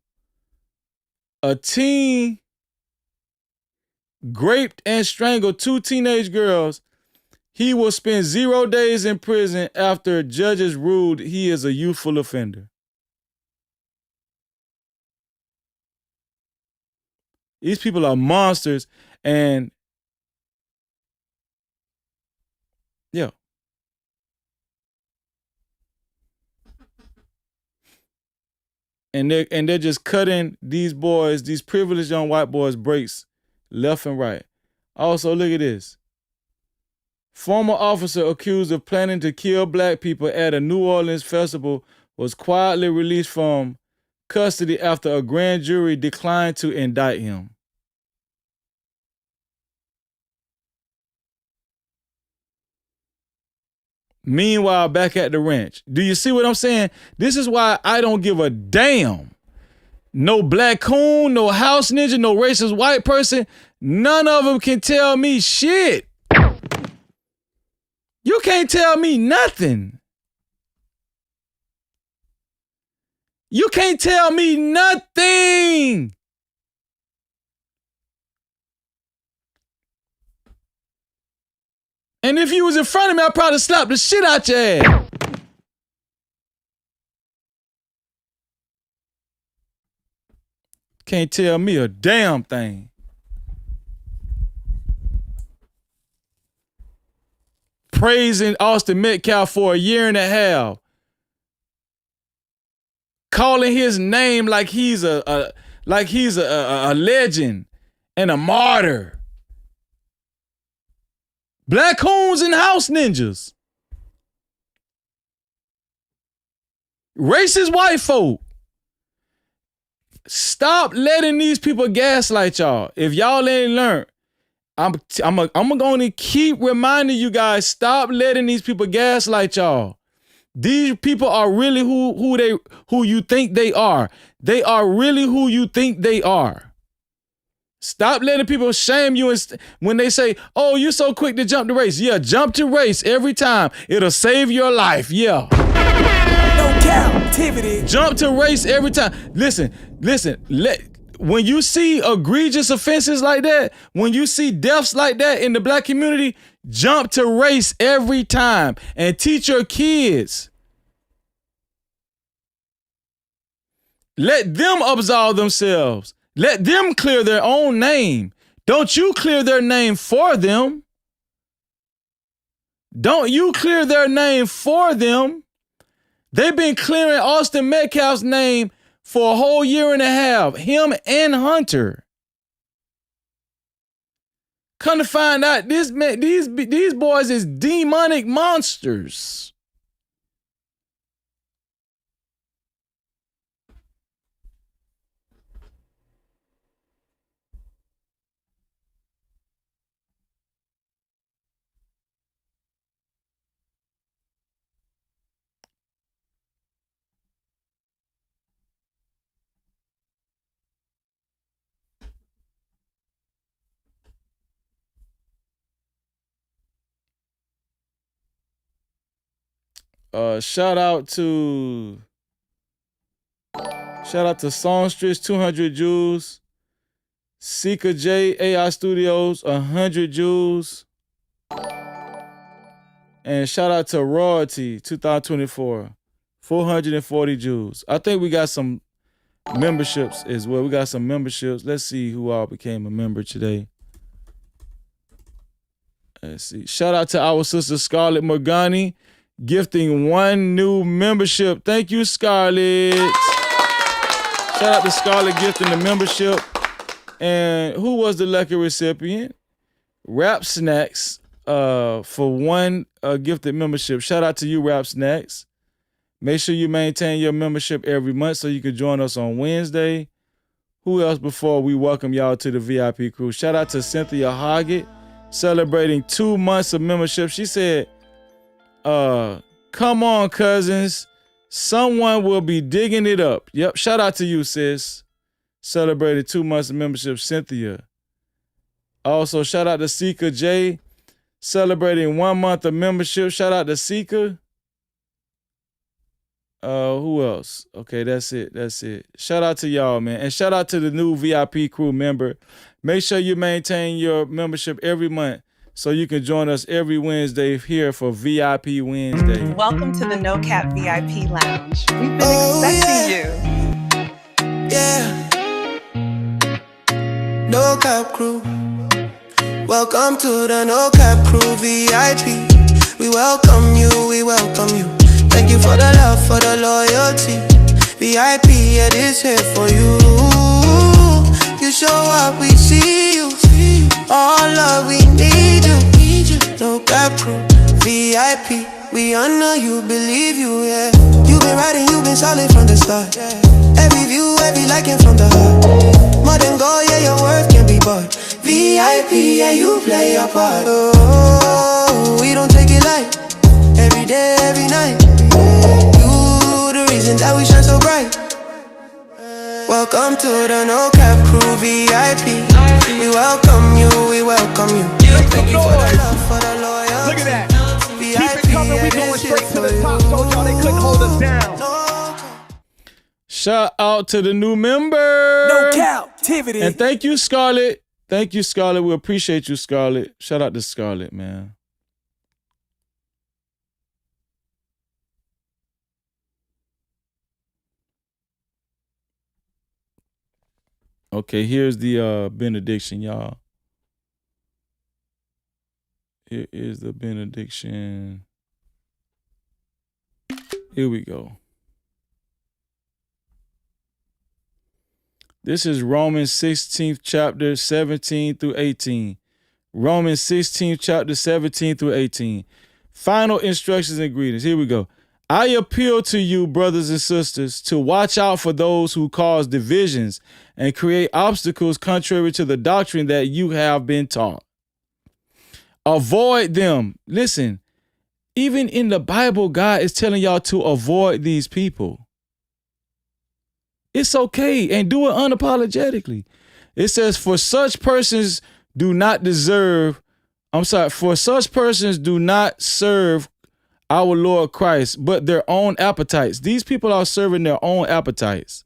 A teen raped and strangled two teenage girls He will spend 0 days in prison after judges ruled he is a youthful offender. These people are monsters, and yeah. And they're just cutting these boys, these privileged young white boys, breaks left and right. Also, look at this. Former officer accused of planning to kill black people at a New Orleans festival was quietly released from custody after a grand jury declined to indict him. Meanwhile, back at the ranch. Do you see what I'm saying? This is why I don't give a damn. No black coon, no house ninja, no racist white person. None of them can tell me shit. You can't tell me nothing. You can't tell me nothing. And if you was in front of me, I'd probably slap the shit out your ass. Can't tell me a damn thing. Praising Austin Metcalf for a year and a half. Calling his name like he's a legend and a martyr. Black coons and house ninjas. Racist white folk. Stop letting these people gaslight y'all. If y'all ain't learned, I'm going to keep reminding you guys, stop letting these people gaslight y'all. These people are really who you think they are. They are really who you think they are. Stop letting people shame you when they say, oh, you're so quick to jump the race. Yeah, jump to race every time. It'll save your life. Yeah. No captivity. Jump to race every time. Listen. When you see egregious offenses like that, when you see deaths like that in the black community, jump to race every time and teach your kids. Let them absolve themselves. Let them clear their own name. Don't you clear their name for them. Don't you clear their name for them. They've been clearing Austin Metcalf's name for a whole year and a half. Him and Hunter. Come to find out, these boys is demonic monsters. Shout out to Songstress 200 Jewels, Sika J AI Studios 100 Jewels, and shout out to Royalty 2024 440 Jewels. I think we got some memberships as well. We got some memberships. Let's see who all became a member today. Let's see. Shout out to our sister Scarlett Morgani, gifting 1 new membership. Thank you, Scarlett. Shout out to Scarlett gifting the membership. And who was the lucky recipient? Rap Snacks for 1 gifted membership. Shout out to you, Rap Snacks. Make sure you maintain your membership every month so you can join us on Wednesday. Who else before we welcome y'all to the VIP crew? Shout out to Cynthia Hoggett, celebrating 2 months of membership. She said, come on, cousins. Someone will be digging it up. Yep. Shout out to you, sis. Celebrated 2 months of membership, Cynthia. Also, shout out to Sika J, celebrating 1 month of membership. Shout out to Sika. Who else? Okay, that's it. Shout out to y'all, man. And shout out to the new VIP crew member. Make sure you maintain your membership every month so you can join us every Wednesday here for VIP Wednesday. Welcome to the No Cap VIP Lounge. We've been expecting you. Yeah. No Cap Crew. Welcome to the No Cap Crew VIP. We welcome you, we welcome you. Thank you for the love, for the loyalty. VIP, it is here for you. You show up, we see you. All love, we need you. No Cap Crew, VIP. We honor you, believe you, yeah. You've been riding, you've been solid from the start. Every view, every liking from the heart. More than gold, yeah, your worth can be bought. VIP, yeah, you play your part. Oh, we don't take it light. Every day, every night. You the reason that we shine so bright. Welcome to the No Cap Crew VIP. We welcome you, we welcome you. Thank you for the love, for the loyalty. Look at that. Keep it coming, we going straight to the top. Told y'all they couldn't hold us down. Shout out to the new member. No Cap-tivity. And thank you, Scarlett. Thank you, Scarlett. We appreciate you, Scarlett. Shout out to Scarlett, man. Okay, here's the benediction, y'all. Here is the benediction. Here we go. This is Romans 16th chapter 17 through 18. Romans 16th chapter 17 through 18. Final instructions and greetings. Here we go. I appeal to you, brothers and sisters, to watch out for those who cause divisions and create obstacles contrary to the doctrine that you have been taught. Avoid them. Listen, even in the Bible, God is telling y'all to avoid these people. It's okay, and do it unapologetically. It says, for such persons do not serve our Lord Christ, but their own appetites. These people are serving their own appetites.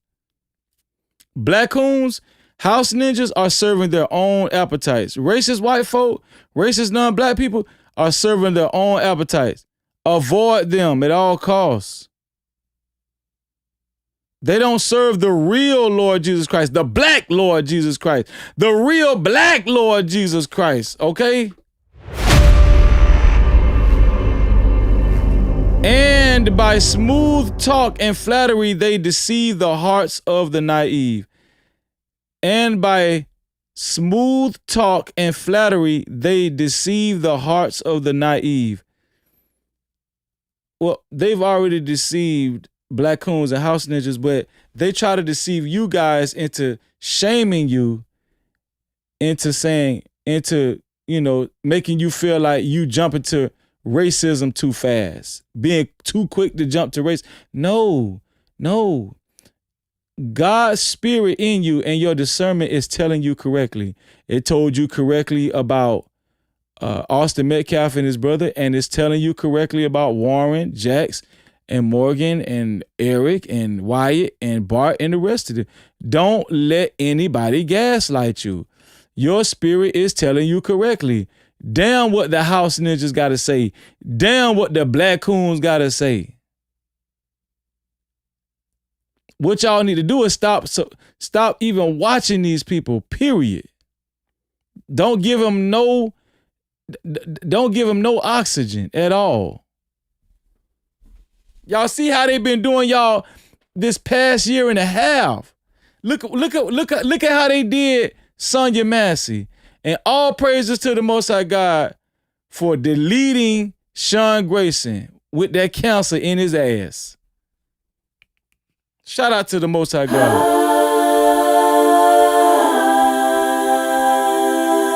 Black coons, house ninjas are serving their own appetites. Racist white folk, racist non-black people are serving their own appetites. Avoid them at all costs. They don't serve the real Lord Jesus Christ, the black Lord Jesus Christ, the real black Lord Jesus Christ, okay? And by smooth talk and flattery, they deceive the hearts of the naive. And by smooth talk and flattery, they deceive the hearts of the naive. Well, they've already deceived black coons and house ninjas, but they try to deceive you guys into shaming you, into making you feel like you jump into racism too fast, being too quick to jump to race. No. God's spirit in you and your discernment is telling you correctly. It told you correctly about Austin Metcalf and his brother, and it's telling you correctly about Warren, Jax, and Morgan, and Eric, and Wyatt, and Bart, and the rest of them. Don't let anybody gaslight you. Your spirit is telling you correctly. Damn what the house ninjas got to say. Damn what the black coons got to say. What y'all need to do is stop even watching these people, period. Don't give them no oxygen at all. Y'all see how they've been doing y'all this past year and a half. Look at how they did Sonya Massey. And all praises to the Most High God for deleting Sean Grayson with that cancer in his ass. Shout out to the Most High God.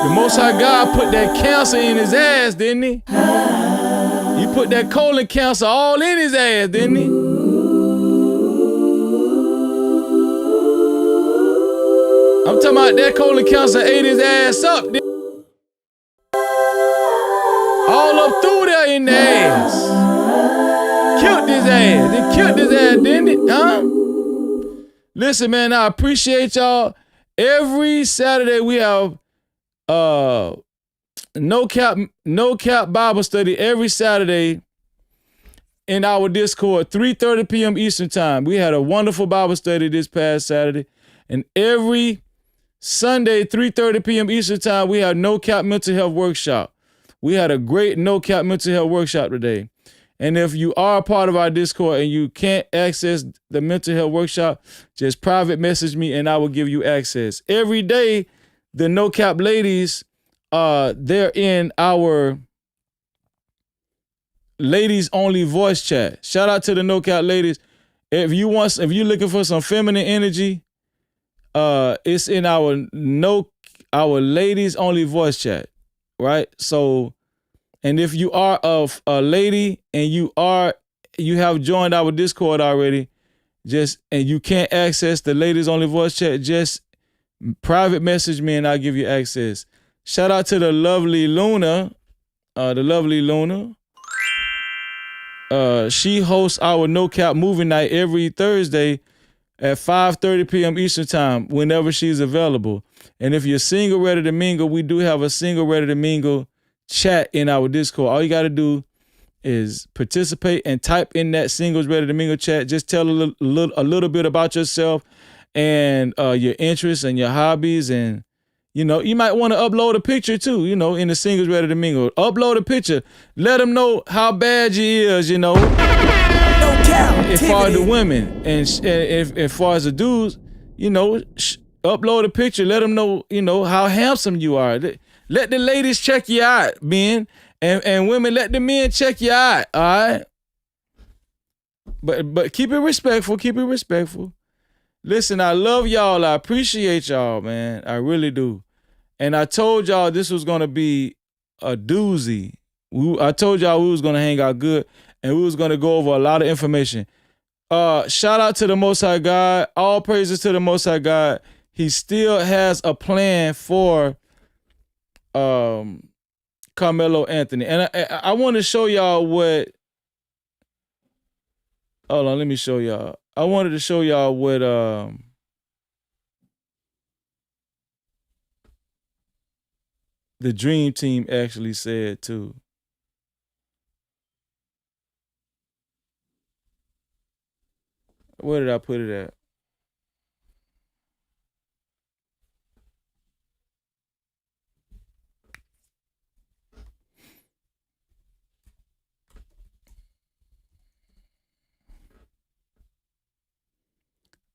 The Most High God put that cancer in his ass, didn't he? He put that colon cancer all in his ass, didn't he? I'm talking about that colon cancer ate his ass up. All up through there in the ass. Killed his ass. It killed his ass, didn't it? Huh? Listen, man, I appreciate y'all. Every Saturday we have No cap Bible study every Saturday in our Discord, 3:30 p.m. Eastern time. We had a wonderful Bible study this past Saturday. And every Sunday, 3:30 p.m. Eastern time, we have No Cap Mental Health Workshop. We had a great No Cap Mental Health Workshop today. And if you are a part of our Discord and you can't access the mental health workshop, just private message me and I will give you access. Every day, the No Cap ladies, they're in our ladies only voice chat. Shout out to the No Cap ladies. If you're looking for some feminine energy, it's in our ladies only voice chat, right? So, and if you are a lady and you have joined our Discord already, and you can't access the ladies only voice chat, just private message me and I'll give you access. Shout out to the lovely Luna. She hosts our No Cap movie night every Thursday at 5:30 p.m. Eastern time, whenever she's available. And if you're single, ready to mingle, we do have a single, ready to mingle chat in our Discord. All you got to do is participate and type in that singles ready to mingle chat. Just tell a little bit about yourself and your interests and your hobbies. And, you might want to upload a picture too, in the singles ready to mingle. Upload a picture. Let them know how bad you is, as far as the women. And if as far as the dudes, upload a picture. Let them know, how handsome you are. Let the ladies check you out, men. And women, let the men check you out, all right? But keep it respectful. Listen, I love y'all. I appreciate y'all, man. I really do. And I told y'all this was going to be a doozy. I told y'all we was going to hang out good and we was going to go over a lot of information. Shout out to the Most High God. All praises to the Most High God. He still has a plan for Karmelo Anthony. And I want to show y'all what... Hold on, let me show y'all. I wanted to show y'all what the Dream Team actually said too. Where did I put it at?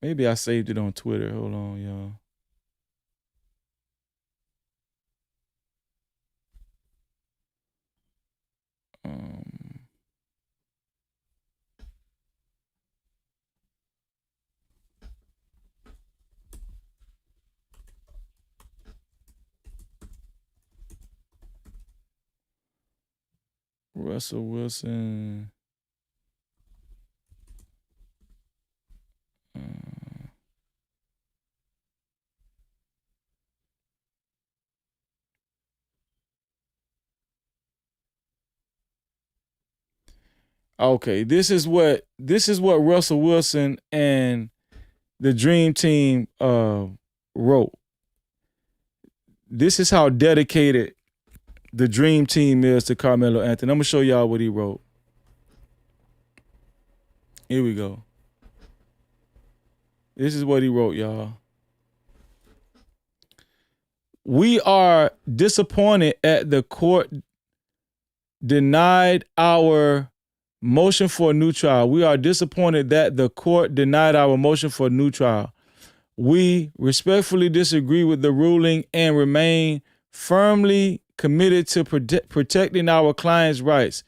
Maybe I saved it on Twitter. Hold on, y'all. Russell Wilson. Okay, this is what Russell Wilson and the Dream Team wrote. This is how dedicated the Dream Team is to Karmelo Anthony. I'm gonna show y'all what he wrote. Here we go. This is what he wrote, y'all. We are disappointed at the court denied our motion for a new trial. We are disappointed that the court denied our motion for a new trial. We respectfully disagree with the ruling and remain firmly committed to protecting our clients' rights.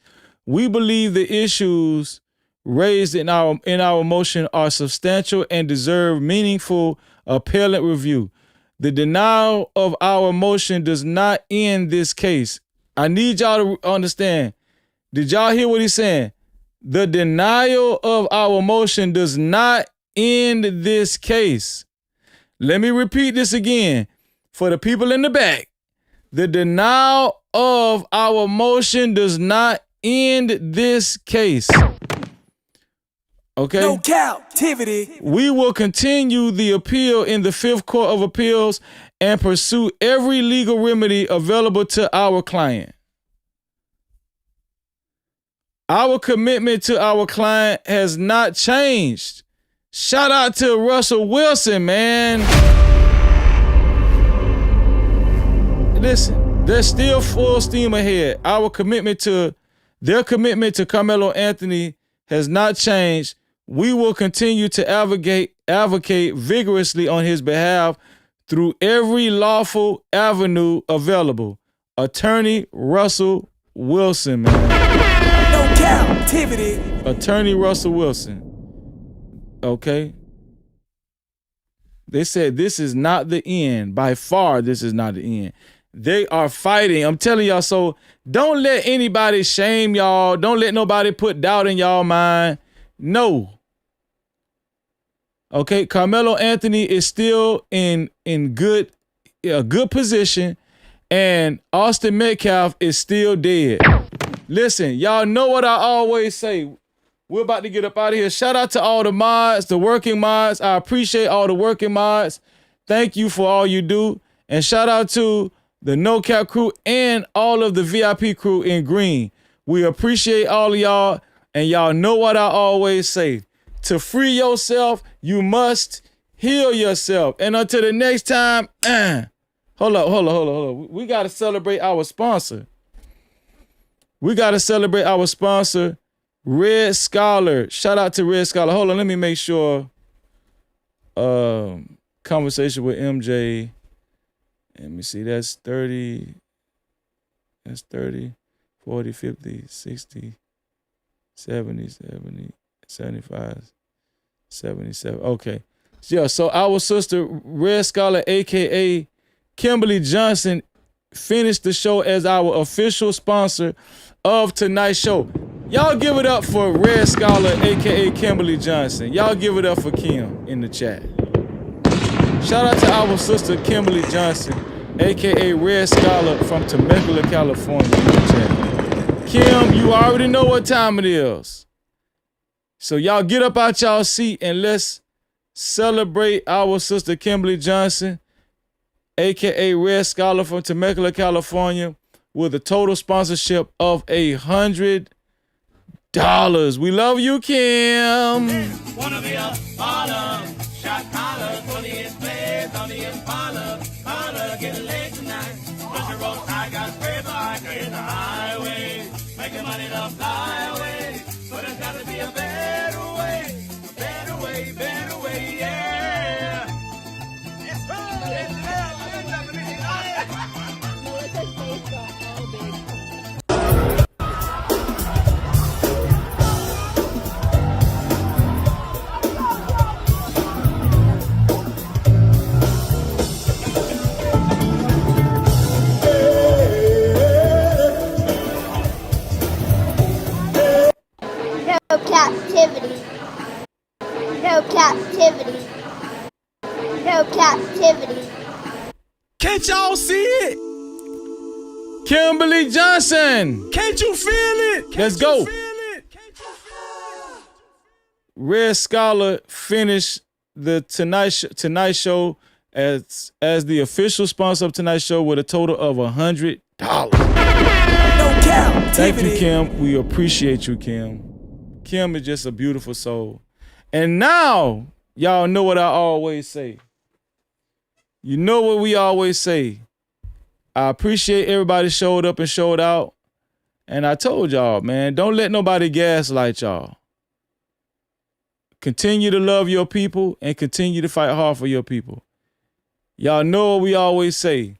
We believe the issues raised in our motion are substantial and deserve meaningful appellate review. The denial of our motion does not end this case. I need y'all to understand. Did y'all hear what he's saying? The denial of our motion does not end this case. Let me repeat this again for the people in the back. The denial of our motion does not end this case. Okay? No Cap-tivity. We will continue the appeal in the 5th Court of Appeals and pursue every legal remedy available to our client. Our commitment to our client has not changed. Shout out to Russell Wilson, man. Listen, they're still full steam ahead. Their commitment to Karmelo Anthony has not changed. We will continue to advocate vigorously on his behalf through every lawful avenue available. Attorney Russell Wilson, man. No Cap-tivity. Attorney Russell Wilson. Okay. They said this is not the end. By far, this is not the end. They are fighting. I'm telling y'all, so don't let anybody shame y'all. Don't let nobody put doubt in y'all mind. No. Okay, Karmelo Anthony is still in a good position, and Austin Metcalf is still dead. Listen, y'all know what I always say. We're about to get up out of here. Shout out to all the mods, the working mods. I appreciate all the working mods. Thank you for all you do. And shout out to the No Cap crew and all of the VIP crew in green. We appreciate all of y'all. And y'all know what I always say. To free yourself, you must heal yourself. And until the next time, hold up. We got to celebrate our sponsor. Red Scholar. Shout out to Red Scholar. Hold on, let me make sure. Conversation with MJ. Let me see, that's 30. That's 30, 40, 50, 60, 70, 75, 77. Okay. Yeah, so our sister, Red Scholar, a.k.a. Kimberly Johnson, finished the show as our official sponsor of tonight's show. Y'all give it up for Red Scholar, a.k.a. Kimberly Johnson. Y'all give it up for Kim in the chat. Shout out to our sister, Kimberly Johnson, a.k.a. Red Scholar from Temecula, California in the chat. Kim, you already know what time it is. So y'all get up out y'all seat and let's celebrate our sister, Kimberly Johnson, a.k.a. Red Scholar from Temecula, California, with a total sponsorship of $100. We love you, Kim. Wanna be a baller, shot collar, 20-inch blades on the Impala. Holla, get laid tonight. Push a roll, I got spray vodka in the highway. Making money to fly away. But there's gotta be a better way, yeah. It's fun, it's love, No captivity. No captivity. No captivity. Can't y'all see it? Kimberly Johnson. Can't you feel it? Let's go. Red Scholar finished the Tonight Show as the official sponsor of tonight's show with a total of $100. No cap. Thank you, Kim. We appreciate you, Kim. Kim is just a beautiful soul. And now, y'all know what I always say. You know what we always say. I appreciate everybody showed up and showed out. And I told y'all, man, don't let nobody gaslight y'all. Continue to love your people and continue to fight hard for your people. Y'all know what we always say.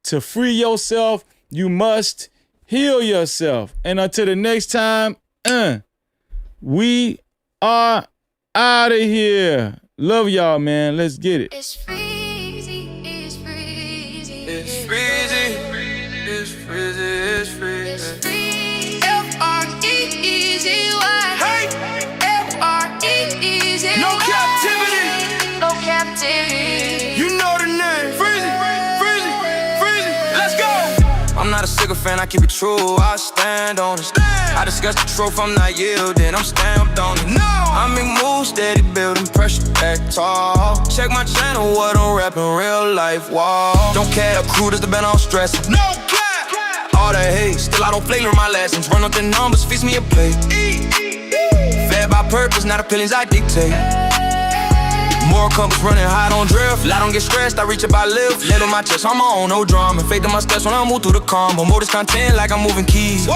To free yourself, you must heal yourself. And until the next time, we are out of here. Love y'all, man. Let's get it. It's freezing, it's freezing. It's freezing, it's freezing, it's freezing. F-R-E-E-Z-Y. Hey! F-R-E-E-Z-Y. No captivity. No captivity. You know the name. Freezing, freezing, freezing. Let's go. I'm not a sycophant, I keep it true. I stand on it. I discuss the truth, I'm not yielding, I'm stamped on it. No. I make moves, steady building pressure back tall. Check my channel, what I'm rapping, real life, wall. Don't care, the crew that's the been all stress. No cap. All that hate, still I don't flavor my lessons. Run up the numbers, feast me a plate. Fed by purpose, not opinions I dictate. More compass running high, don't drift. I don't get stressed, I reach up, I live. Lid on my chest, I'm on, no drama. Faith in my steps when I move through the combo. More this content like I'm moving keys.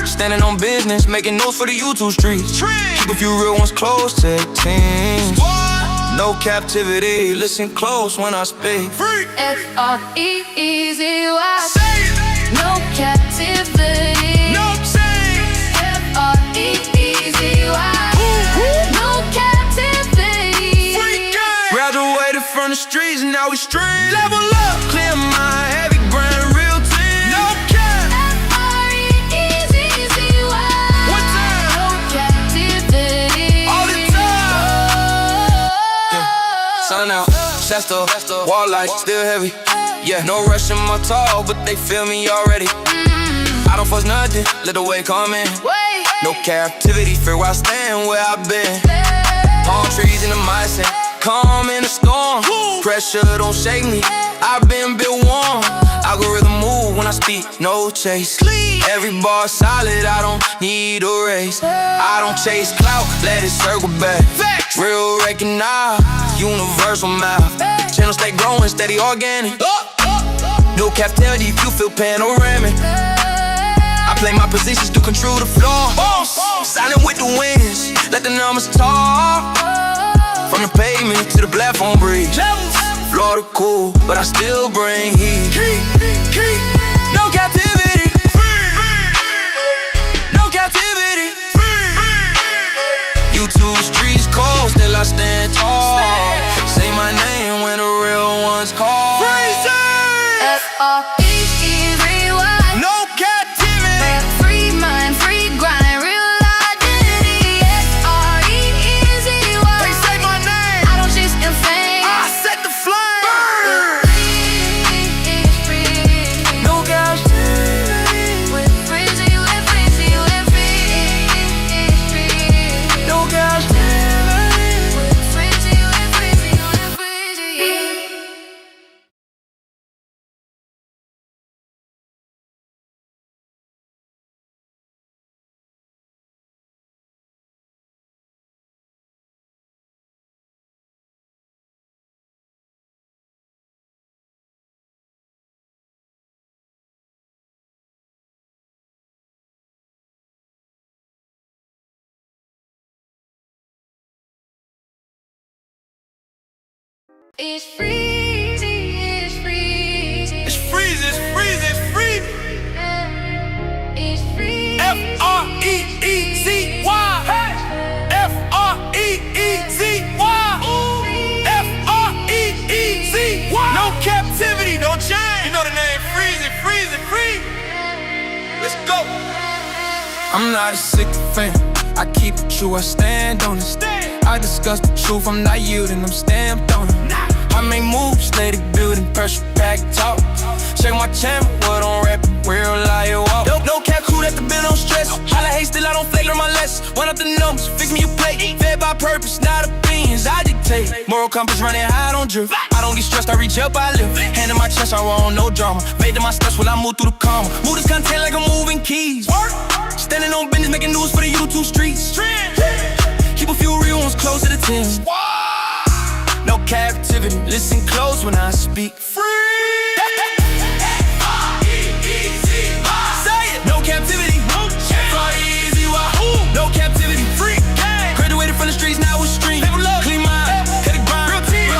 Standing on business, making notes for the YouTube streets. Keep a few real ones close to teams. No captivity, listen close when I speak. F-R-E-E-Z-Y. No captivity. No change. F-R-E-E-Z-Y. No captivity. Graduated from the streets, now we stream. Level up, clear my heavy brand, real team. No cap. F-R-E-E-Z-Z-Y. One time. No captivity. All the time. Sun out, Shasta, wall light, still heavy. Yeah, no rush in my talk, but they feel me already. I don't force nothing, let the way come in. No captivity, fear where I stand, where I've been. Palm trees in the mindset, calm in the storm. Pressure don't shake me, I've been built warm. Algorithm move when I speak, no chase. Every bar solid, I don't need a race. I don't chase clout, let it circle back. Real recognize, universal math. Channel stay growing, steady organic. No captivity if you feel panoramic. I play my positions to control the floor. Silent with the winds, let the numbers talk. From the pavement to the platform bridge. Florida cool, but I still bring heat. No captivity. No captivity. YouTube streets cold, still I stand tall. Say my name when the real ones call. F-R-E-E-Z-Y. No captivity. Free mind, free grind, real identity. F-R-E-E-Z-Y. They say my name, I don't chase in fame. I set the flame. Free. No captivity. With freezy, with freezy, with free. No captivity. With freezy, with freezy, with freezy. It's freezy, it's freezy. It's freeze, it's freeze, it's free. It's freezy. F-R-E-E-Z-Y. F-R-E-E-Z-Y. F-R-E-E-Z-Y. No captivity, no change. You know the name, freeze it, free. Let's go. I'm not a sick fan. I keep it true, I stand on it. I discuss the truth, I'm not yielding, I'm stamped on it. I make moves, steady building pressure, back talk. Check my channel, what I'm rapping, real life walk. No cap crew that the bill don't stress. Holla hate, still I don't flavor my lessons. Run up the numbers, fix me a plate. Fed by purpose, not opinions, I dictate. Moral compass running high, I don't drift. I don't get stressed, I reach up, I live. Hand in my chest, I want no drama. Made to my steps while I move through the comma. Move this content like I'm moving keys. Standing on business, making news for the YouTube streets. Keep a few real ones close to the 10. No captivity, listen close when I speak. Free. Say it. No captivity. F-R-E-E-Z-Y. No captivity. Free. Graduated from the streets, now we stream. Clean mind, hit the grind. Real team. No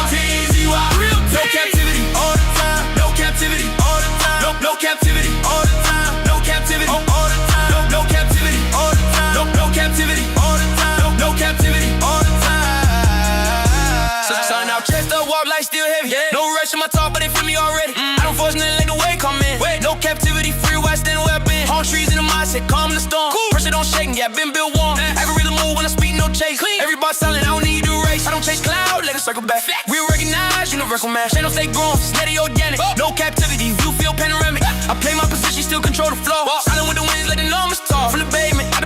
captivity all the time. No captivity all the time. No captivity all the time. No captivity all the time. No captivity all the time. No captivity all the time. No captivity all the time. Sun out, chest up, walk like still heavy. No rush in my talk, but they feel me already. I don't force nothing, let the way come in. No captivity, free where I stand where I've been. Palm trees in the mindset, calm in the storm. Pressure don't shake me, I've been built warm. Algorithm move when I speak, no chase. Every bar silent, I don't need to race. I don't chase cloud, let it circle back. Real recognize, universal math. Channel stay growing, steady organic. No captivity, view feel panoramic. I play my position, still control the floor. Silent with the winds, let the numbers talk. From the pavement, I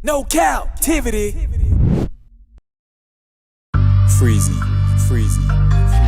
No captivity. Freezy, freezy.